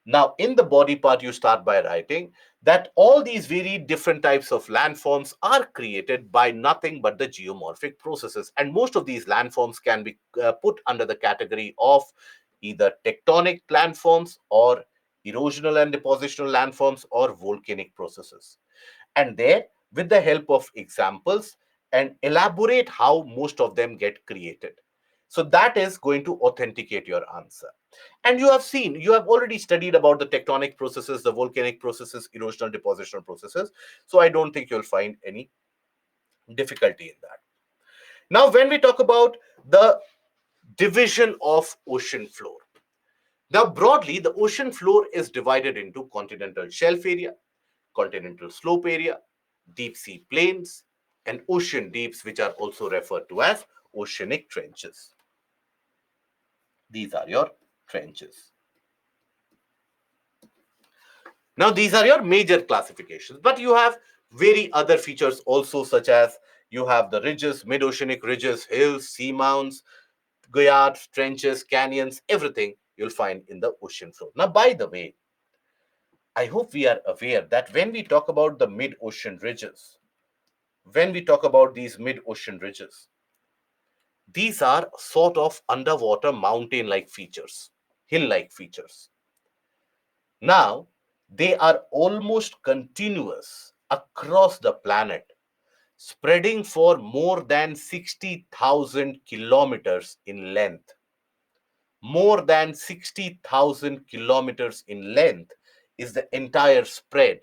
Now, in the body part, you start by writing that all these very different types of landforms are created by nothing but the geomorphic processes. And most of these landforms can be put under the category of either tectonic landforms or erosional and depositional landforms or volcanic processes. And there, with the help of examples, and elaborate how most of them get created. So that is going to authenticate your answer. And you have seen, you have already studied about the tectonic processes, the volcanic processes, erosional depositional processes. So I don't think you'll find any difficulty in that. Now, when we talk about the division of ocean floor, now broadly, the ocean floor is divided into continental shelf area, continental slope area, deep sea plains, and ocean deeps, which are also referred to as oceanic trenches. These are your trenches. Now, these are your major classifications, but you have very other features also, such as you have the ridges, mid-oceanic ridges, hills, seamounts, guyats, trenches, canyons, everything you'll find in the ocean floor. Now, by the way, I hope we are aware that when we talk about the mid-ocean ridges, when we talk about these mid-ocean ridges, these are sort of underwater mountain-like features, hill-like features. Now, they are almost continuous across the planet, spreading for more than 60,000 kilometers in length. More than 60,000 kilometers in length is the entire spread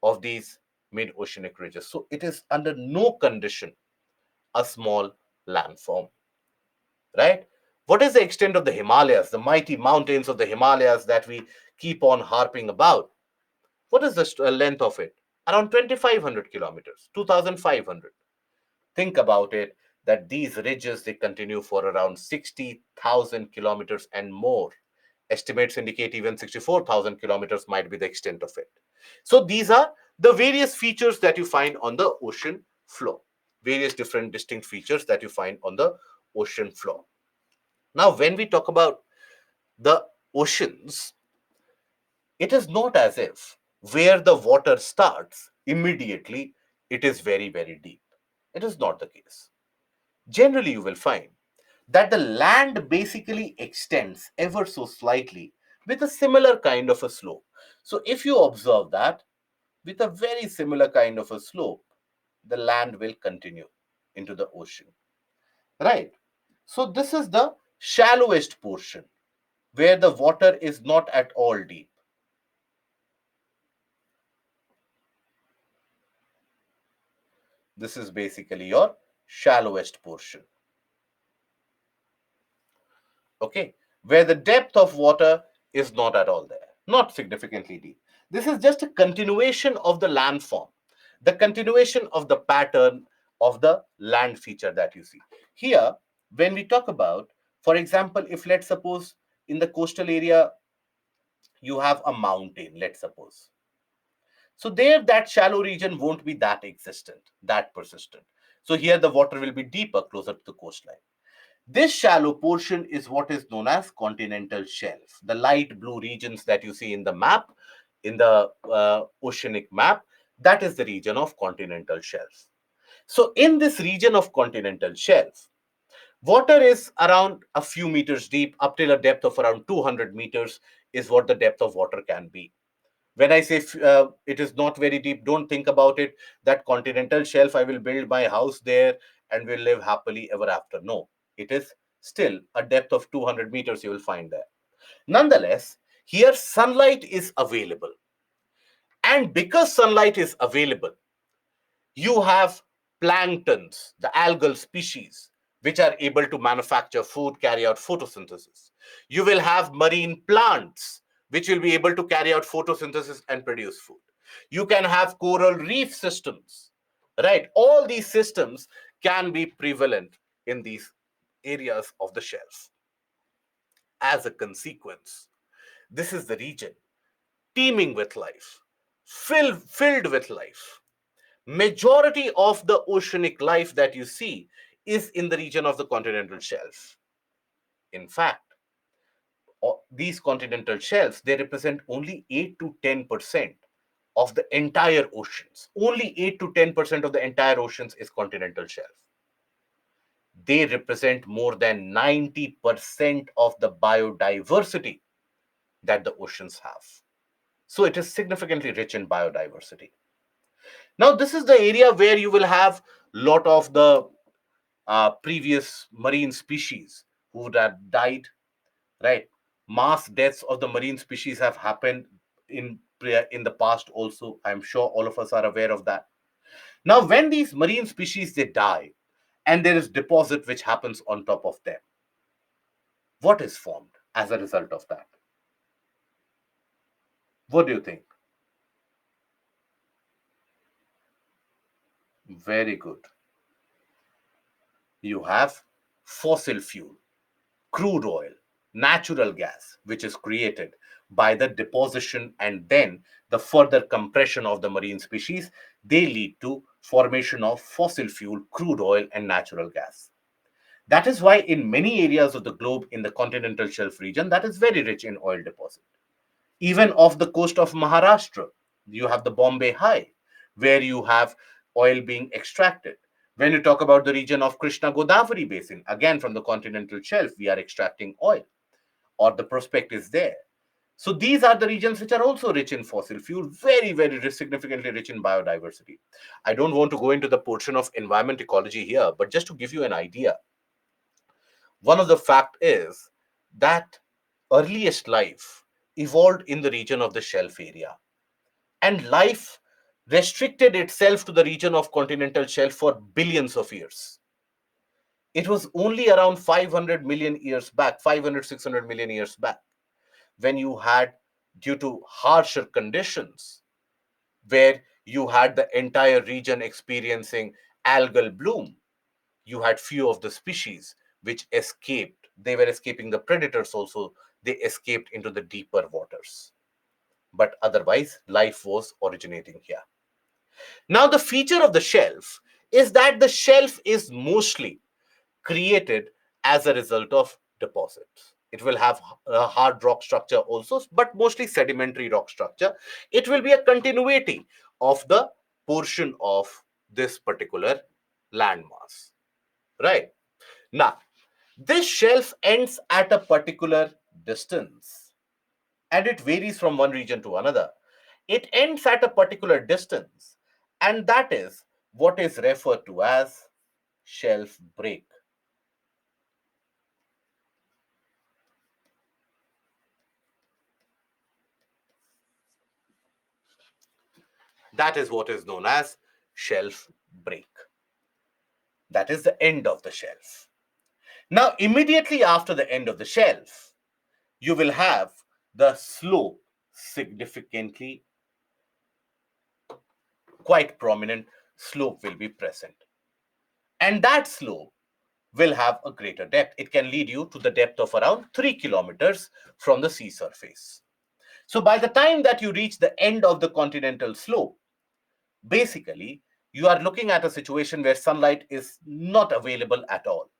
of these mid-oceanic ridges. So it is under no condition a small landform, right? What is the extent of the Himalayas, the mighty mountains of the Himalayas that we keep on harping about? What is the length of it? Around 2,500 kilometers, 2,500. Think about it, that these ridges, they continue for around 60,000 kilometers and more. Estimates indicate even 64,000 kilometers might be the extent of it. So these are the various features that you find on the ocean floor. Various different distinct features that you find on the ocean floor. Now, when we talk about the oceans, it is not as if where the water starts, immediately it is very, very deep. It is not the case. Generally, you will find that the land basically extends ever so slightly with a similar kind of a slope. So, if you observe that with a very similar kind of a slope, the land will continue into the ocean, right? So, this is the shallowest portion where the water is not at all deep. This is basically your shallowest portion, okay, where the depth of water is not at all there, not significantly deep. This is just a continuation of the landform, the continuation of the pattern of the land feature that you see. Here, when we talk about For example, if let's suppose in the coastal area you have a mountain, let's suppose. So there that shallow region won't be that existent, that persistent. So here the water will be deeper closer to the coastline. This shallow portion is what is known as continental shelf. The light blue regions that you see in the map, in the oceanic map, that is the region of continental shelf. So in this region of continental shelf, water is around a few meters deep, up till a depth of around 200 meters is what the depth of water can be. When I say it is not very deep, don't think about it that continental shelf, I will build my house there and will live happily ever after. No, it is still a depth of 200 meters you will find there. Nonetheless, here sunlight is available. And because sunlight is available, you have planktons, the algal species, which are able to manufacture food, carry out photosynthesis. You will have marine plants, which will be able to carry out photosynthesis and produce food. You can have coral reef systems, right? All these systems can be prevalent in these areas of the shelf. As a consequence, this is the region teeming with life, filled with life. Majority of the oceanic life that you see is in the region of the continental shelf. In fact, these continental shelves, they represent only 8 to 10% of the entire oceans. Only 8 to 10% of the entire oceans is continental shelf. They represent more than 90% of the biodiversity that the oceans have. So it is significantly rich in biodiversity. Now, this is the area where you will have lot of the previous marine species who would have died, right? Mass deaths of the marine species have happened in the past also. I'm sure all of us are aware of that. Now, when these marine species they die, and there is deposit which happens on top of them, what is formed as a result of that? What do you think? Very good. You have fossil fuel, crude oil, natural gas, which is created by the deposition and then the further compression of the marine species, they lead to formation of fossil fuel, crude oil, and natural gas. That is why in many areas of the globe in the continental shelf region, that is very rich in oil deposit. Even off the coast of Maharashtra, you have the Bombay High, where you have oil being extracted. When you talk about the region of Krishna Godavari Basin, again from the continental shelf, we are extracting oil, or the prospect is there. So these are the regions which are also rich in fossil fuel, very, very significantly rich in biodiversity. I don't want to go into the portion of environment ecology here, but just to give you an idea, one of the fact is that earliest life evolved in the region of the shelf area, and life restricted itself to the region of continental shelf for billions of years. It was only around 500 million years back, 500, 600 million years back, when you had, due to harsher conditions, where you had the entire region experiencing algal bloom, you had few of the species which escaped. They were escaping the predators also. They escaped into the deeper waters. But otherwise, life was originating here. Now, the feature of the shelf is that the shelf is mostly created as a result of deposits. It will have a hard rock structure also, but mostly sedimentary rock structure. It will be a continuity of the portion of this particular landmass, right? Now, this shelf ends at a particular distance, and it varies from one region to another. It ends at a particular distance, and that is what is referred to as shelf break. That is what is known as shelf break. That is the end of the shelf. Now, immediately after the end of the shelf, you will have the slope significantly, quite prominent slope will be present. And that slope will have a greater depth. It can lead you to the depth of around 3 kilometers from the sea surface. So by the time that you reach the end of the continental slope, basically, you are looking at a situation where sunlight is not available at all.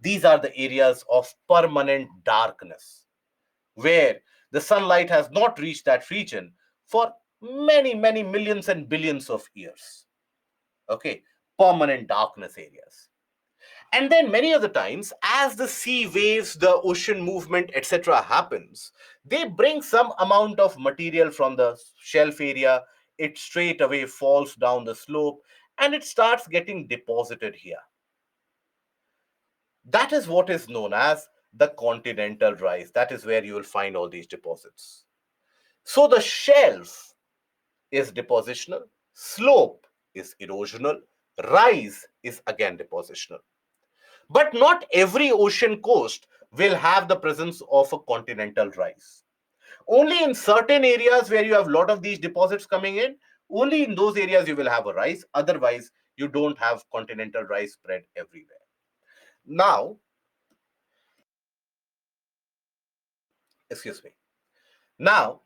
These are the areas of permanent darkness, where the sunlight has not reached that region for many, many millions and billions of years. Okay, permanent darkness areas. And then many of the times, as the sea waves, the ocean movement, etc., happens, they bring some amount of material from the shelf area. It straight away falls down the slope and it starts getting deposited here. That is what is known as the continental rise. That is where you will find all these deposits. So the shelf is depositional, slope is erosional, rise is again depositional. But not every ocean coast will have the presence of a continental rise. Only in certain areas where you have a lot of these deposits coming in, only in those areas you will have a rise. Otherwise, you don't have continental rise spread everywhere. Now, excuse me. Now,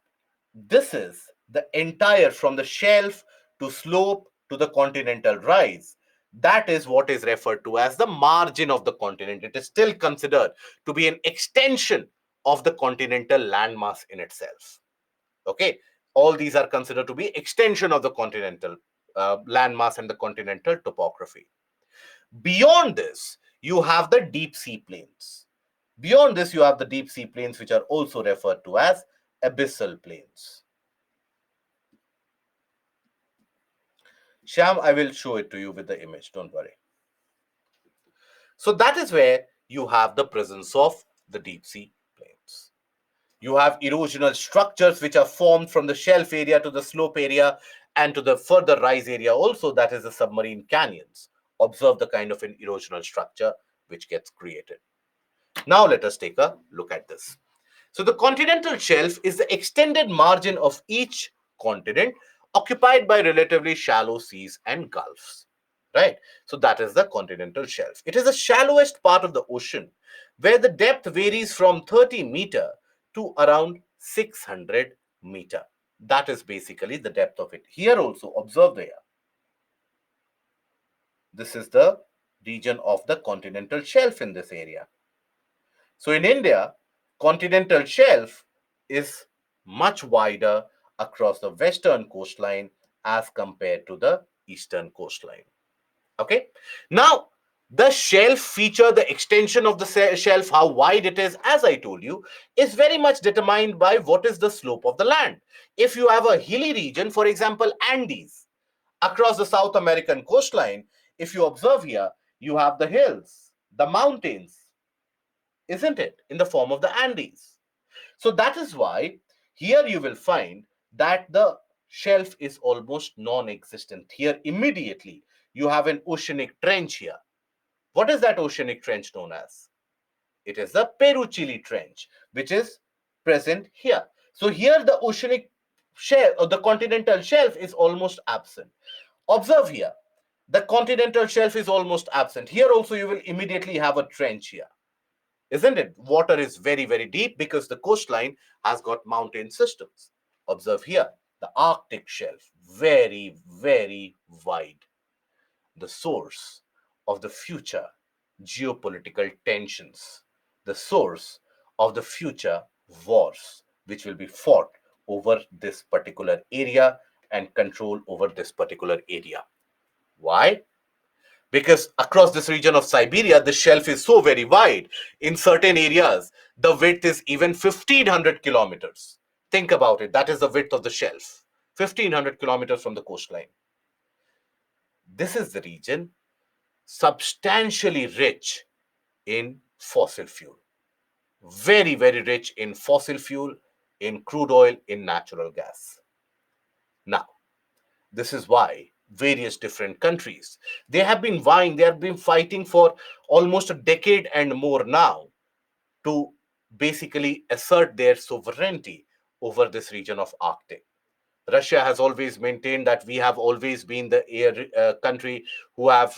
this is the entire from the shelf to slope to the continental rise. That is what is referred to as the margin of the continent. It is still considered to be an extension of the continental landmass in itself. Okay, all these are considered to be extension of the continental landmass and the continental topography. Beyond this, you have the deep sea plains. Beyond this, you have the deep sea plains, which are also referred to as abyssal plains. Sham, I will show it to you with the image, don't worry. So that is where you have the presence of the deep sea plains. You have erosional structures which are formed from the shelf area to the slope area and to the further rise area also, that is the submarine canyons. Observe the kind of an erosional structure which gets created. Now let us take a look at this. So the continental shelf is the extended margin of each continent occupied by relatively shallow seas and gulfs. Right? So that is the continental shelf. It is the shallowest part of the ocean where the depth varies from 30-meter to around 600-meter. That is basically the depth of it. Here also, observe there. This is the region of the continental shelf in this area. So in India, continental shelf is much wider across the western coastline as compared to the eastern coastline. Okay. Now, the shelf feature, the extension of the shelf, how wide it is, as I told you, is very much determined by what is the slope of the land. If you have a hilly region, for example, Andes, across the South American coastline, if you observe here, you have the hills, the mountains, isn't it, in the form of the Andes. So that is why here you will find that the shelf is almost non-existent. Here immediately you have an oceanic trench here. What is that oceanic trench known as? It is the Peru-Chile trench, which is present here. So here the oceanic shelf or the continental shelf is almost absent. Observe here, the continental shelf is almost absent. Here also you will immediately have a trench here. Isn't it? Water is very, very deep because the coastline has got mountain systems. Observe here, the Arctic shelf, very, very wide. The source of the future geopolitical tensions, the source of the future wars, which will be fought over this particular area and control over this particular area. Why? Because across this region of Siberia, the shelf is so very wide. In certain areas, the width is even 1500 kilometers. Think about it. That is the width of the shelf, 1500 kilometers from the coastline. This is the region substantially rich in fossil fuel. Very, very rich in fossil fuel, in crude oil, in natural gas. Now, this is why various different countries, they have been vying, they have been fighting for almost a decade and more now to basically assert their sovereignty over this region of Arctic. Russia has always maintained that we have always been the country who have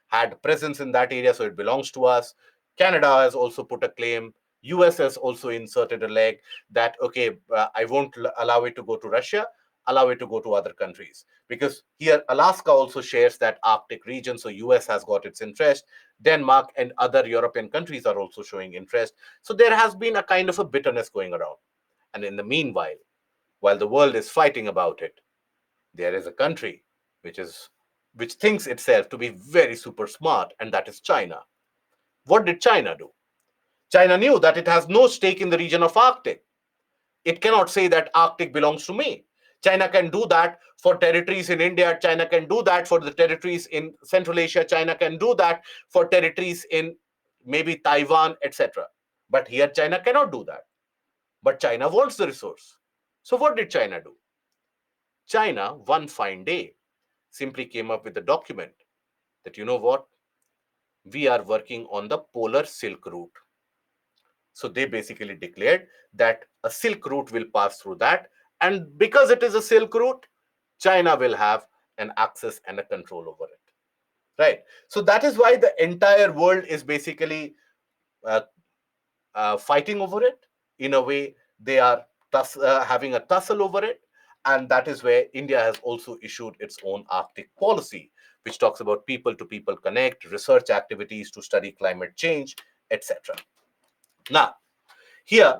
had presence in that area, so it belongs to us. Canada has also put a claim. US has also inserted a leg that, okay, I won't allow it to go to Russia, allow it to go to other countries. Because here, Alaska also shares that Arctic region, so US has got its interest. Denmark and other European countries are also showing interest. So there has been a kind of a bitterness going around. And in the meanwhile, while the world is fighting about it, there is a country which is which thinks itself to be very super smart, and that is China. What did China do? China knew that it has no stake in the region of Arctic. It cannot say that Arctic belongs to me. China can do that for territories in India. China can do that for the territories in Central Asia. China can do that for territories in maybe Taiwan, etc. But here, China cannot do that. But China wants the resource. So, what did China do? China, one fine day, simply came up with a document that, you know what, we are working on the polar silk route. So they basically declared that a silk route will pass through that. And because it is a silk route, China will have an access and a control over it. Right. So that is why the entire world is basically uh, fighting over it. In a way, they are having a tussle over it. And that is where India has also issued its own Arctic policy, which talks about people to people connect, research activities to study climate change, etc. Now, here,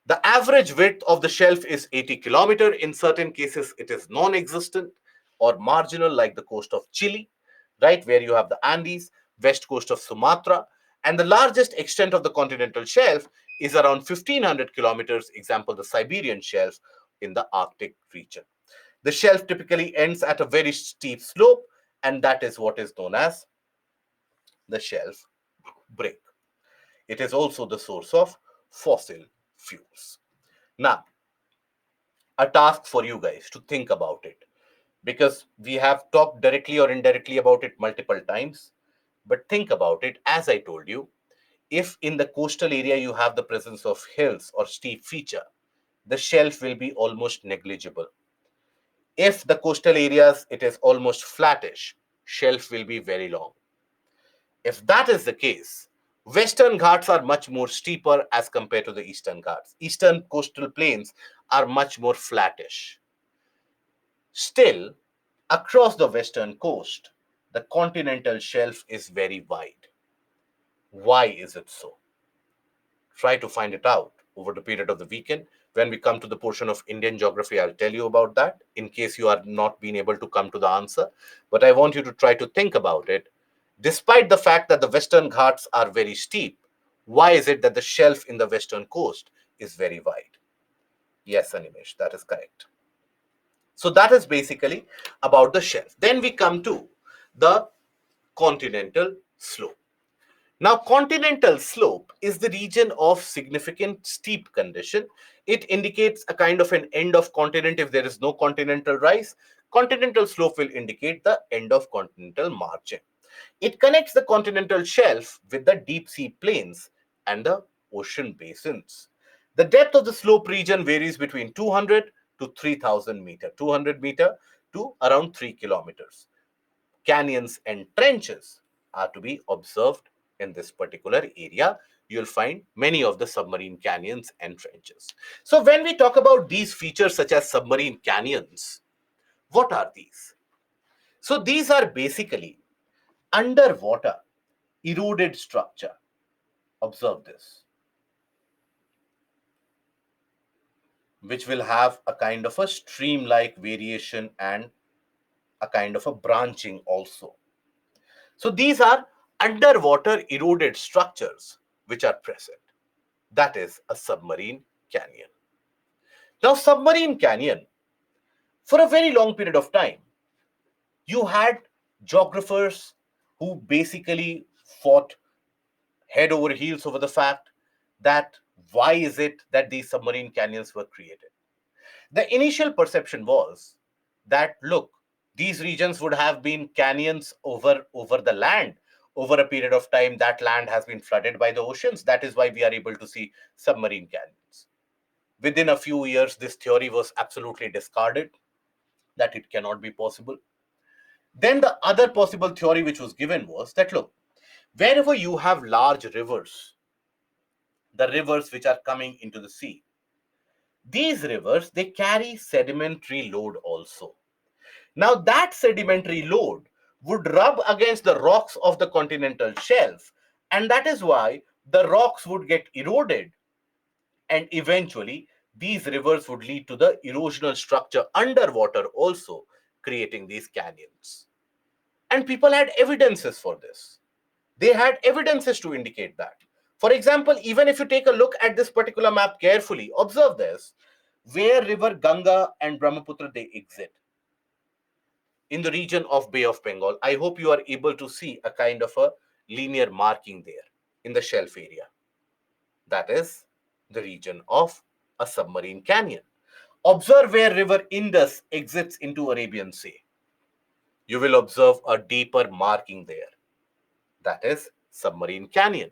the average width of the shelf is 80 kilometer. In certain cases, it is non-existent or marginal, like the coast of Chile, right, where you have the Andes, west coast of Sumatra, and the largest extent of the continental shelf is around 1500 kilometers, example, the Siberian shelf in the Arctic region. The shelf typically ends at a very steep slope, and that is what is known as the shelf break. It is also the source of fossil fuels. Now, a task for you guys to think about it, because we have talked directly or indirectly about it multiple times. But think about it, as I told you, if in the coastal area you have the presence of hills or steep feature, the shelf will be almost negligible. If the coastal areas it is almost flattish, shelf will be very long. If that is the case, Western Ghats are much more steeper as compared to the Eastern Ghats. Eastern coastal plains are much more flattish. Still, across the western coast, the continental shelf is very wide. Why is it so? Try to find it out over the period of the weekend. When we come to the portion of Indian geography, I'll tell you about that in case you are not being able to come to the answer. But I want you to try to think about it. Despite the fact that the Western Ghats are very steep, why is it that the shelf in the western coast is very wide? Yes, Animesh, that is correct. So that is basically about the shelf. Then we come to the continental slope. Now, continental slope is the region of significant steep condition. It indicates a kind of an end of continent if there is no continental rise. Continental slope will indicate the end of continental margin. It connects the continental shelf with the deep sea plains and the ocean basins. The depth of the slope region varies between 200 to 3000 meter, 200 meter to around 3 kilometers. Canyons and trenches are to be observed in this particular area. You'll find many of the submarine canyons and trenches. So when we talk about these features such as submarine canyons, what are these? So these are basically underwater eroded structure. Observe this, which will have a kind of a stream-like variation and a kind of a branching also. So these are underwater eroded structures which are present. That is a submarine canyon. Now, submarine canyon, for a very long period of time, you had geographers who basically fought head over heels over the fact that why is it that these submarine canyons were created. The initial perception was that, look, these regions would have been canyons over the land. Over a period of time, that land has been flooded by the oceans. That is why we are able to see submarine canyons. Within a few years, this theory was absolutely discarded, that it cannot be possible. Then the other possible theory which was given was that, look, wherever you have large rivers, the rivers which are coming into the sea, these rivers, they carry sedimentary load also. Now that sedimentary load would rub against the rocks of the continental shelf, and that is why the rocks would get eroded, and eventually these rivers would lead to the erosional structure underwater also, creating these canyons. And people had evidences for this. They had evidences to indicate that. For example, even if you take a look at this particular map carefully, observe this, where river Ganga and Brahmaputra they exit in the region of Bay of Bengal. I hope you are able to see a kind of a linear marking there in the shelf area. That is the region of a submarine canyon. Observe where river Indus exits into Arabian Sea. You will observe a deeper marking there. That is submarine canyon.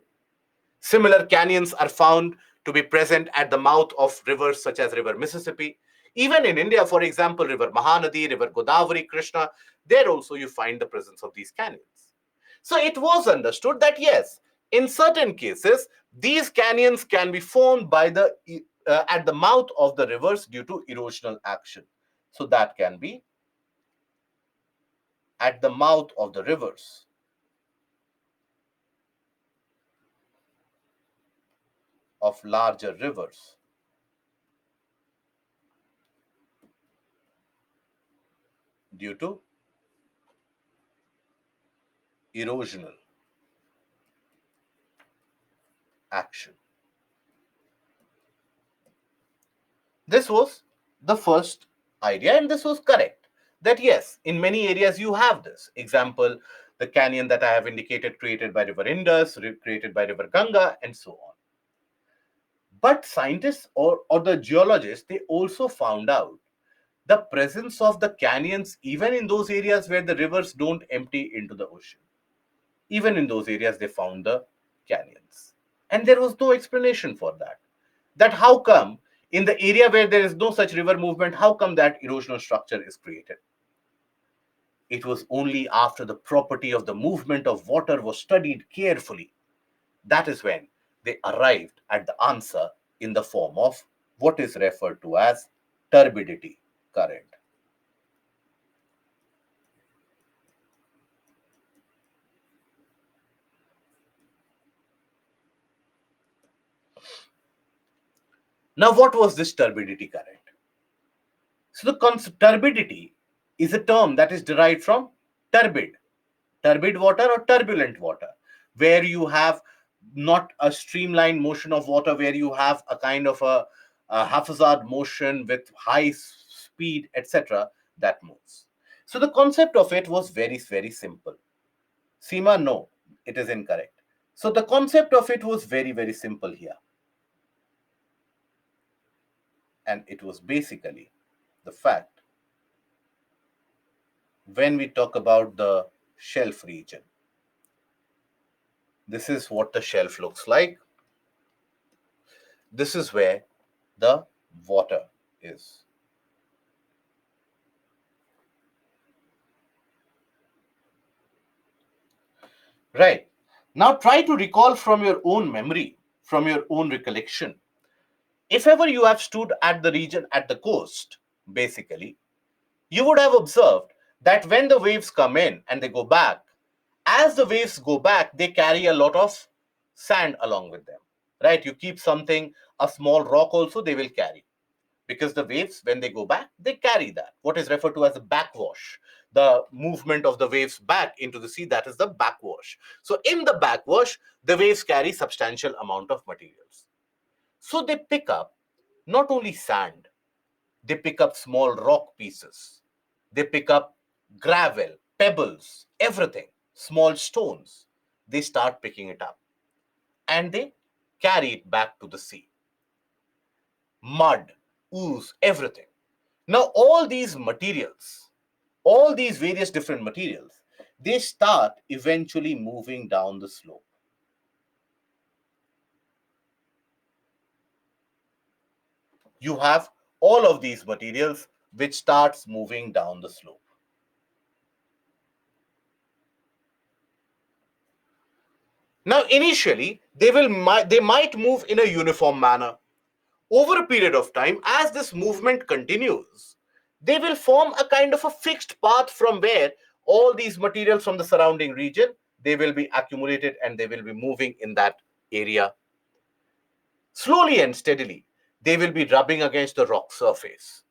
Similar canyons are found to be present at the mouth of rivers such as River Mississippi. Even in India, for example, River Mahanadi, River Godavari, Krishna, there also you find the presence of these canyons. So it was understood that yes, in certain cases, these canyons can be formed by at the mouth of the rivers due to erosional action. So that can be at the mouth of the rivers of larger rivers due to erosional action. This was the first idea, and this was correct. That yes, in many areas you have this. Example, the canyon that I have indicated created by River Indus, created by River Ganga, and so on. But scientists or the geologists, they also found out the presence of the canyons even in those areas where the rivers don't empty into the ocean. Even in those areas, they found the canyons. And there was no explanation for that. That how come in the area where there is no such river movement, how come that erosional structure is created? It was only after the property of the movement of water was studied carefully. That is when they arrived at the answer in the form of what is referred to as turbidity current. Now, what was this turbidity current? So, the concept turbidity is a term that is derived from turbid, turbid water or turbulent water, where you have not a streamlined motion of water, where you have a kind of a haphazard motion with high speed, etc., that moves. So, the concept of it was very, very simple. Seema, no, it is incorrect. So, the concept of it was very, very simple here. And it was basically the fact when we talk about the shelf region, this is what the shelf looks like. This is where the water is. Right. Now try to recall from your own memory, from your own recollection. If ever you have stood at the region at the coast, basically, you would have observed that when the waves come in and they go back, as the waves go back, they carry a lot of sand along with them. Right? You keep something, a small rock also, they will carry. Because the waves, when they go back, they carry that. What is referred to as a backwash. The movement of the waves back into the sea, that is the backwash. So in the backwash, the waves carry substantial amount of materials. So they pick up not only sand, they pick up small rock pieces. They pick up gravel, pebbles, everything, small stones. They start picking it up and they carry it back to the sea. Mud, ooze, everything. Now, all these various different materials, they start eventually moving down the slope. You have all of these materials which starts moving down the slope. Now, initially, they might move in a uniform manner. Over a period of time, as this movement continues, they will form a kind of a fixed path from where all these materials from the surrounding region, they will be accumulated and they will be moving in that area. Slowly and steadily, they will be rubbing against the rock surface.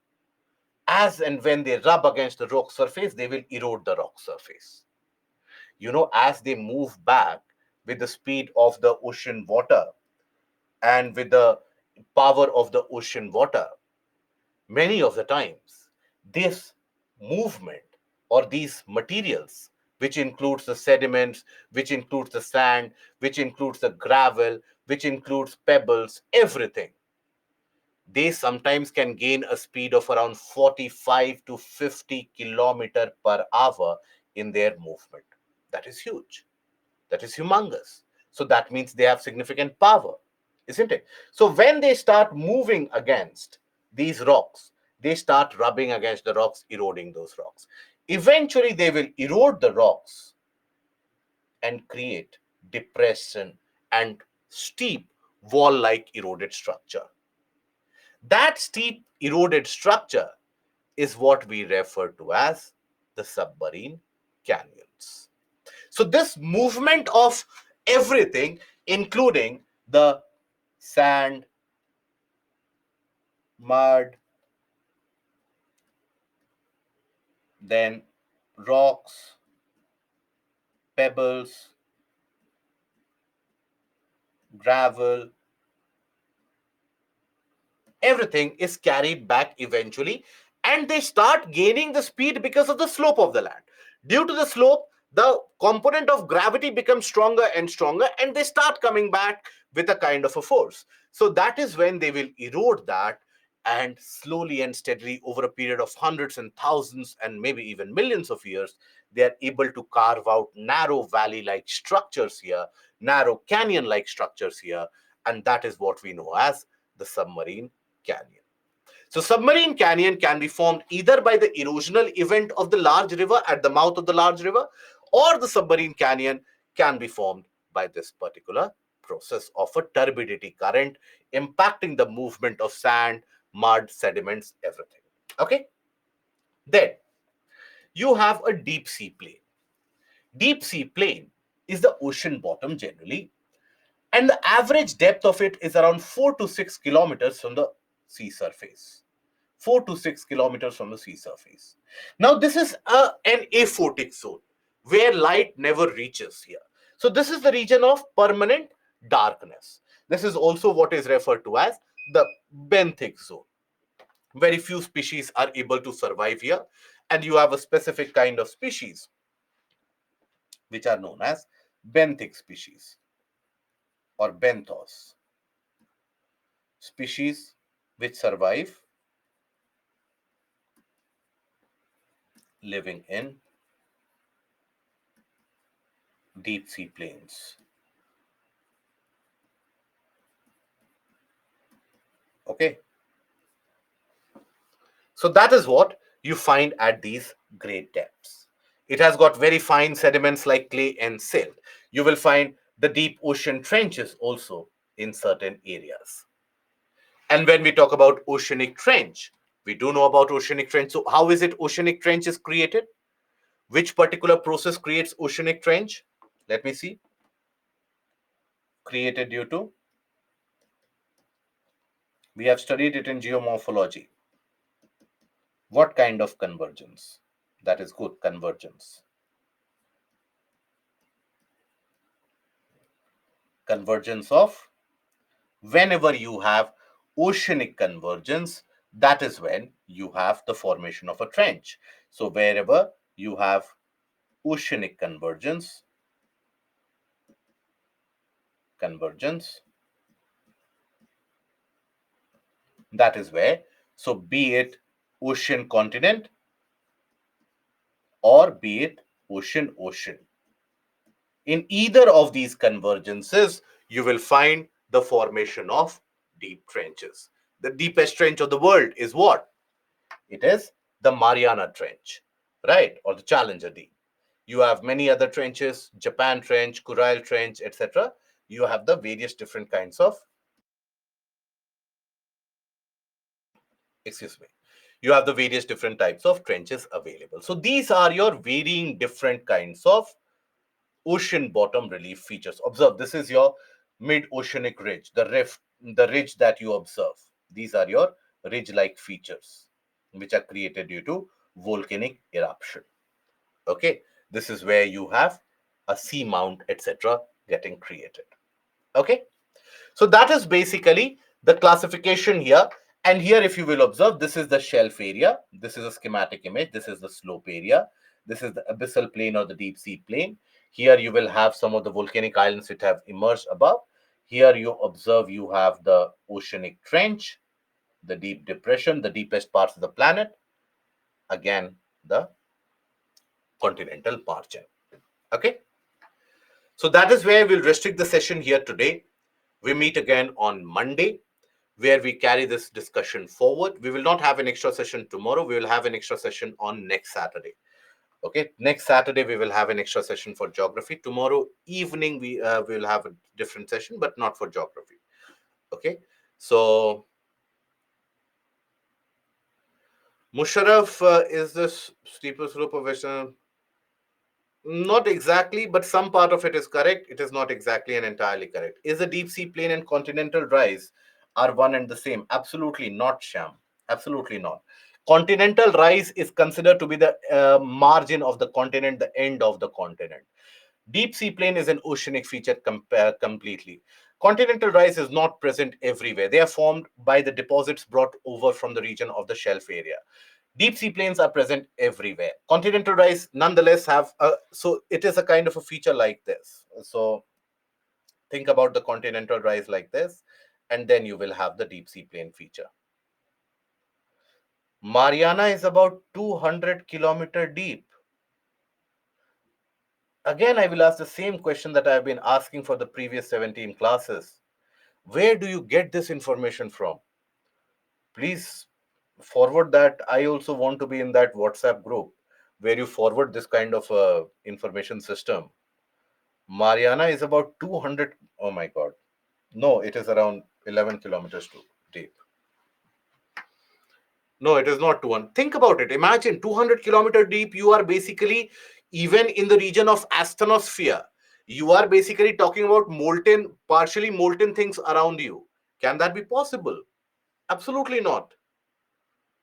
As and when they rub against the rock surface, they will erode the rock surface. As they move back with the speed of the ocean water and with the power of the ocean water, many of the times this movement or these materials, which includes the sediments, which includes the sand, which includes the gravel, which includes pebbles, everything, they sometimes can gain a speed of around 45 to 50 kilometer per hour in their movement. That is huge. That is humongous. So that means they have significant power, isn't it? So when they start moving against these rocks, they start rubbing against the rocks, eroding those rocks. Eventually, they will erode the rocks and create depression and steep wall like eroded structure. That steep eroded structure is what we refer to as the submarine canyons. So, this movement of everything, including the sand, mud, then rocks, pebbles, gravel, everything is carried back eventually, and they start gaining the speed because of the slope of the land. Due to the slope, the component of gravity becomes stronger and stronger, and they start coming back with a kind of a force. So that is when they will erode that, and slowly and steadily over a period of hundreds and thousands and maybe even millions of years, they are able to carve out narrow valley like structures here, narrow canyon like structures here, and that is what we know as the submarine canyon. So, submarine canyon can be formed either by the erosional event of the large river at the mouth of the large river, or the submarine canyon can be formed by this particular process of a turbidity current impacting the movement of sand, mud, sediments, everything. Okay? Then you have a deep sea plain. Deep sea plain is the ocean bottom generally, and the average depth of it is around 4 to 6 kilometers from the sea surface. 4 to 6 kilometers from the sea surface. Now, this is an aphotic zone where light never reaches here. So, this is the region of permanent darkness. This is also what is referred to as the benthic zone. Very few species are able to survive here, and you have a specific kind of species which are known as benthic species or benthos, species which survive living in deep sea plains. Okay. So that is what you find at these great depths. It has got very fine sediments like clay and silt. You will find the deep ocean trenches also in certain areas. And when we talk about oceanic trench, we do know about oceanic trench. So how is it oceanic trench is created? Which particular process creates oceanic trench? Let me see. Created due to, we have studied it in geomorphology. What kind of convergence? That is good, convergence. Convergence of, whenever you have oceanic convergence, that is when you have the formation of a trench. So wherever you have oceanic convergence, that is where, so be it ocean continent or be it ocean, in either of these convergences, you will find the formation of deep trenches. The deepest trench of the world is what? It is the Mariana Trench, right? Or the Challenger Deep. You have many other trenches, Japan Trench, Kurile Trench, etc. You have the various different kinds of, excuse me, you have the various different types of trenches available. So these are your varying different kinds of ocean bottom relief features. Observe, this is your mid-oceanic ridge, the ridge that you observe. These are your ridge-like features, which are created due to volcanic eruption. Okay, this is where you have a seamount, etc., getting created. Okay, so that is basically the classification here. And here, if you will observe, this is the shelf area. This is a schematic image. This is the slope area. This is the abyssal plain or the deep sea plain. Here you will have some of the volcanic islands which have emerged above. Here you observe you have the oceanic trench, the deep depression, the deepest parts of the planet. Again, the continental margin. Okay. So that is where we'll restrict the session here today. We meet again on Monday, where we carry this discussion forward. We will not have an extra session tomorrow. We will have an extra session on next Saturday. Okay, next Saturday we will have an extra session for geography. Tomorrow evening we will have a different session, but not for geography. Okay, so Musharraf, is this steeper slope of Western? Not exactly, but some part of it is correct. It is not exactly and entirely correct. Is the deep sea plain and continental rise are one and the same? Absolutely not, Sham. Absolutely not. Continental rise is considered to be the margin of the continent, the end of the continent. Deep sea plain is an oceanic feature completely. Continental rise is not present everywhere. They are formed by the deposits brought over from the region of the shelf area. Deep sea plains are present everywhere. Continental rise nonetheless have so it is a kind of a feature like this. So think about the continental rise like this, and then you will have the deep sea plain feature. Mariana is about 200-kilometer deep. Again, I will ask the same question that I have been asking for the previous 17 classes. Where do you get this information from? Please forward that. I also want to be in that WhatsApp group where you forward this kind of information system. Mariana is about 200. Oh my God. No, it is around 11 kilometers deep. No, it is not 200. Think about it. Imagine 200-kilometer deep. You are basically even in the region of asthenosphere. You are basically talking about molten, partially molten things around you. Can that be possible? Absolutely not.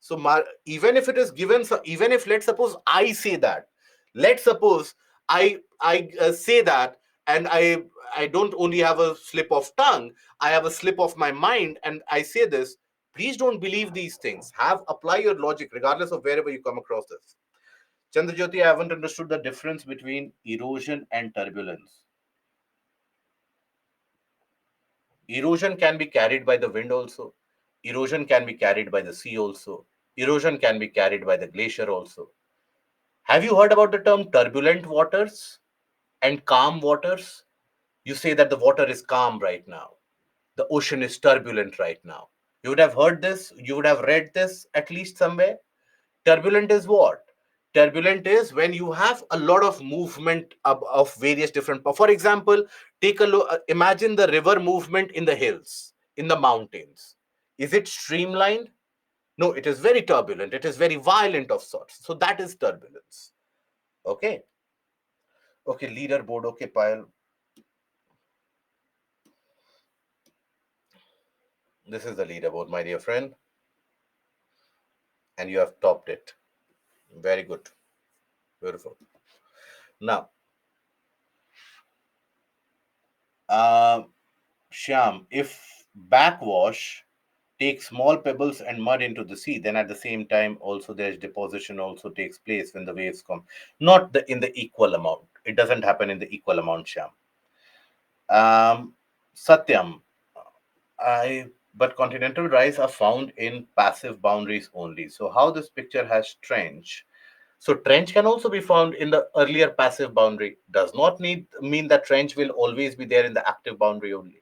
So even if it is given, so even if let's suppose I say that, let's suppose I say that, and I don't only have a slip of tongue, I have a slip of my mind, and I say this. Please don't believe these things. Apply your logic regardless of wherever you come across this. Chandrajyoti, I haven't understood the difference between erosion and turbulence. Erosion can be carried by the wind also. Erosion can be carried by the sea also. Erosion can be carried by the glacier also. Have you heard about the term turbulent waters and calm waters? You say that the water is calm right now. The ocean is turbulent right now. You would have heard this. You would have read this at least somewhere. Turbulent is what? Turbulent is when you have a lot of movement of various different. For example, take a look. Imagine the river movement in the hills, in the mountains. Is it streamlined? No, it is very turbulent. It is very violent of sorts. So that is turbulence. Okay. Okay, leaderboard. Okay, Payal. This is the leaderboard, my dear friend. And you have topped it. Very good. Beautiful. Now, uh, Shyam, if backwash takes small pebbles and mud into the sea, then at the same time, also there's deposition also takes place when the waves come. Not in the equal amount. It doesn't happen in the equal amount, Shyam. Satyam, but continental rise are found in passive boundaries only. So how this picture has trench? So trench can also be found in the earlier passive boundary. Does not mean that trench will always be there in the active boundary only.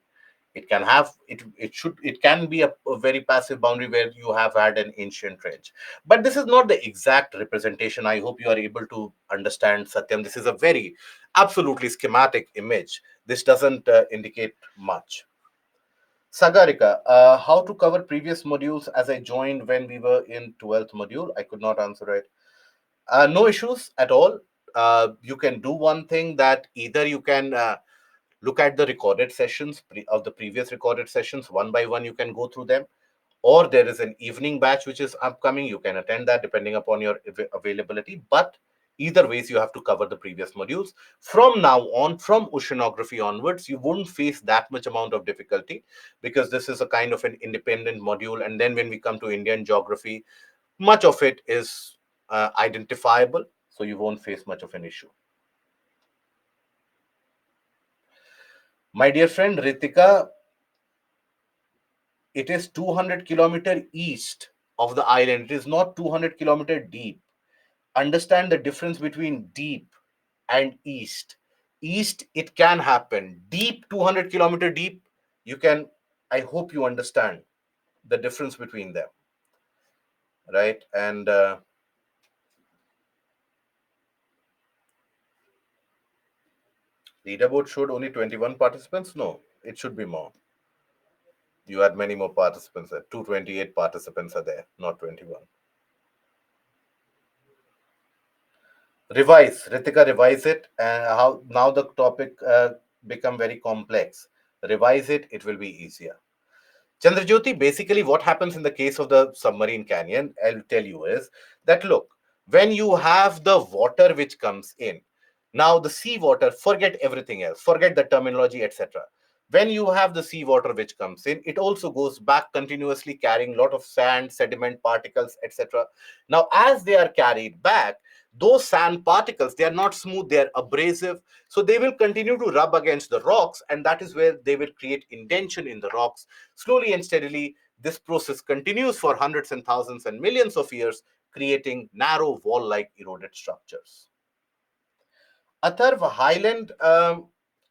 It can have it can be a very passive boundary where you have had an ancient range, but this is not the exact representation. I hope you are able to understand, Satyam. This is a very absolutely schematic image. This doesn't indicate much. Sagarika, how to cover previous modules as I joined when we were in 12th module? I could not answer it. No issues at all. You can do one thing, that either you can look at the recorded sessions of the previous recorded sessions one by one. You can go through them, or there is an evening batch which is upcoming. You can attend that depending upon your availability. But either ways, you have to cover the previous modules. From now on, from oceanography onwards, you won't face that much amount of difficulty, because this is a kind of an independent module. And then when we come to Indian geography, much of it is identifiable, so you won't face much of an issue. My dear friend Ritika, it is 200-kilometer east of the island. It is not 200-kilometer deep. Understand the difference between deep and east. East, it can happen. Deep, 200-kilometer deep, you can, I hope you understand the difference between them, right? And leaderboard showed only 21 participants. No, it should be more. You had many more participants there. 228 participants are there, not 21. Revise, Ritika, revise it. And how now the topic become very complex. Revise it, it will be easier. Chandrajyoti, basically what happens in the case of the submarine canyon, I'll tell you, is that look, when you have the water which comes in, now the sea water, forget everything else, forget the terminology, etc. When you have the sea water which comes in, it also goes back continuously carrying a lot of sand, sediment, particles, etc. Now, as they are carried back, those sand particles, they are not smooth, they are abrasive, so they will continue to rub against the rocks, and that is where they will create indentation in the rocks. Slowly and steadily, this process continues for hundreds and thousands and millions of years, creating narrow wall-like eroded structures. Atharv, highland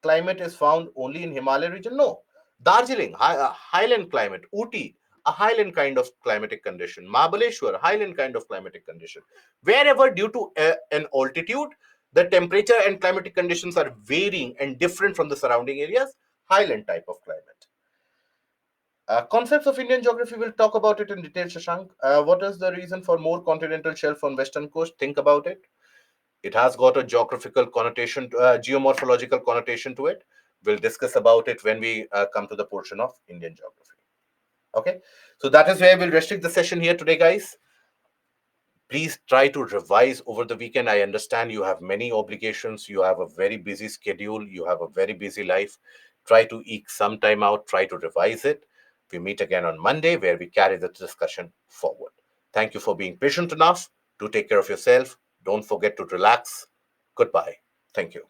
climate is found only in Himalaya region? No. Darjeeling, highland climate. Ooty, a highland kind of climatic condition. Mahabaleshwar, highland kind of climatic condition. Wherever, due to an altitude, the temperature and climatic conditions are varying and different from the surrounding areas, highland type of climate. Concepts of Indian geography, we'll talk about it in detail, Shashank. What is the reason for more continental shelf on western coast? Think about it. It has got a geographical connotation, geomorphological connotation to it. We'll discuss about it when we come to the portion of Indian geography. Okay, so that is where we'll restrict the session here today, guys. Please try to revise over the weekend. I understand you have many obligations, you have a very busy schedule, you have a very busy life. Try to eke some time out, try to revise it. We meet again on Monday where we carry the discussion forward. Thank you for being patient enough. Do take care of yourself. Don't forget to relax. Goodbye. Thank you.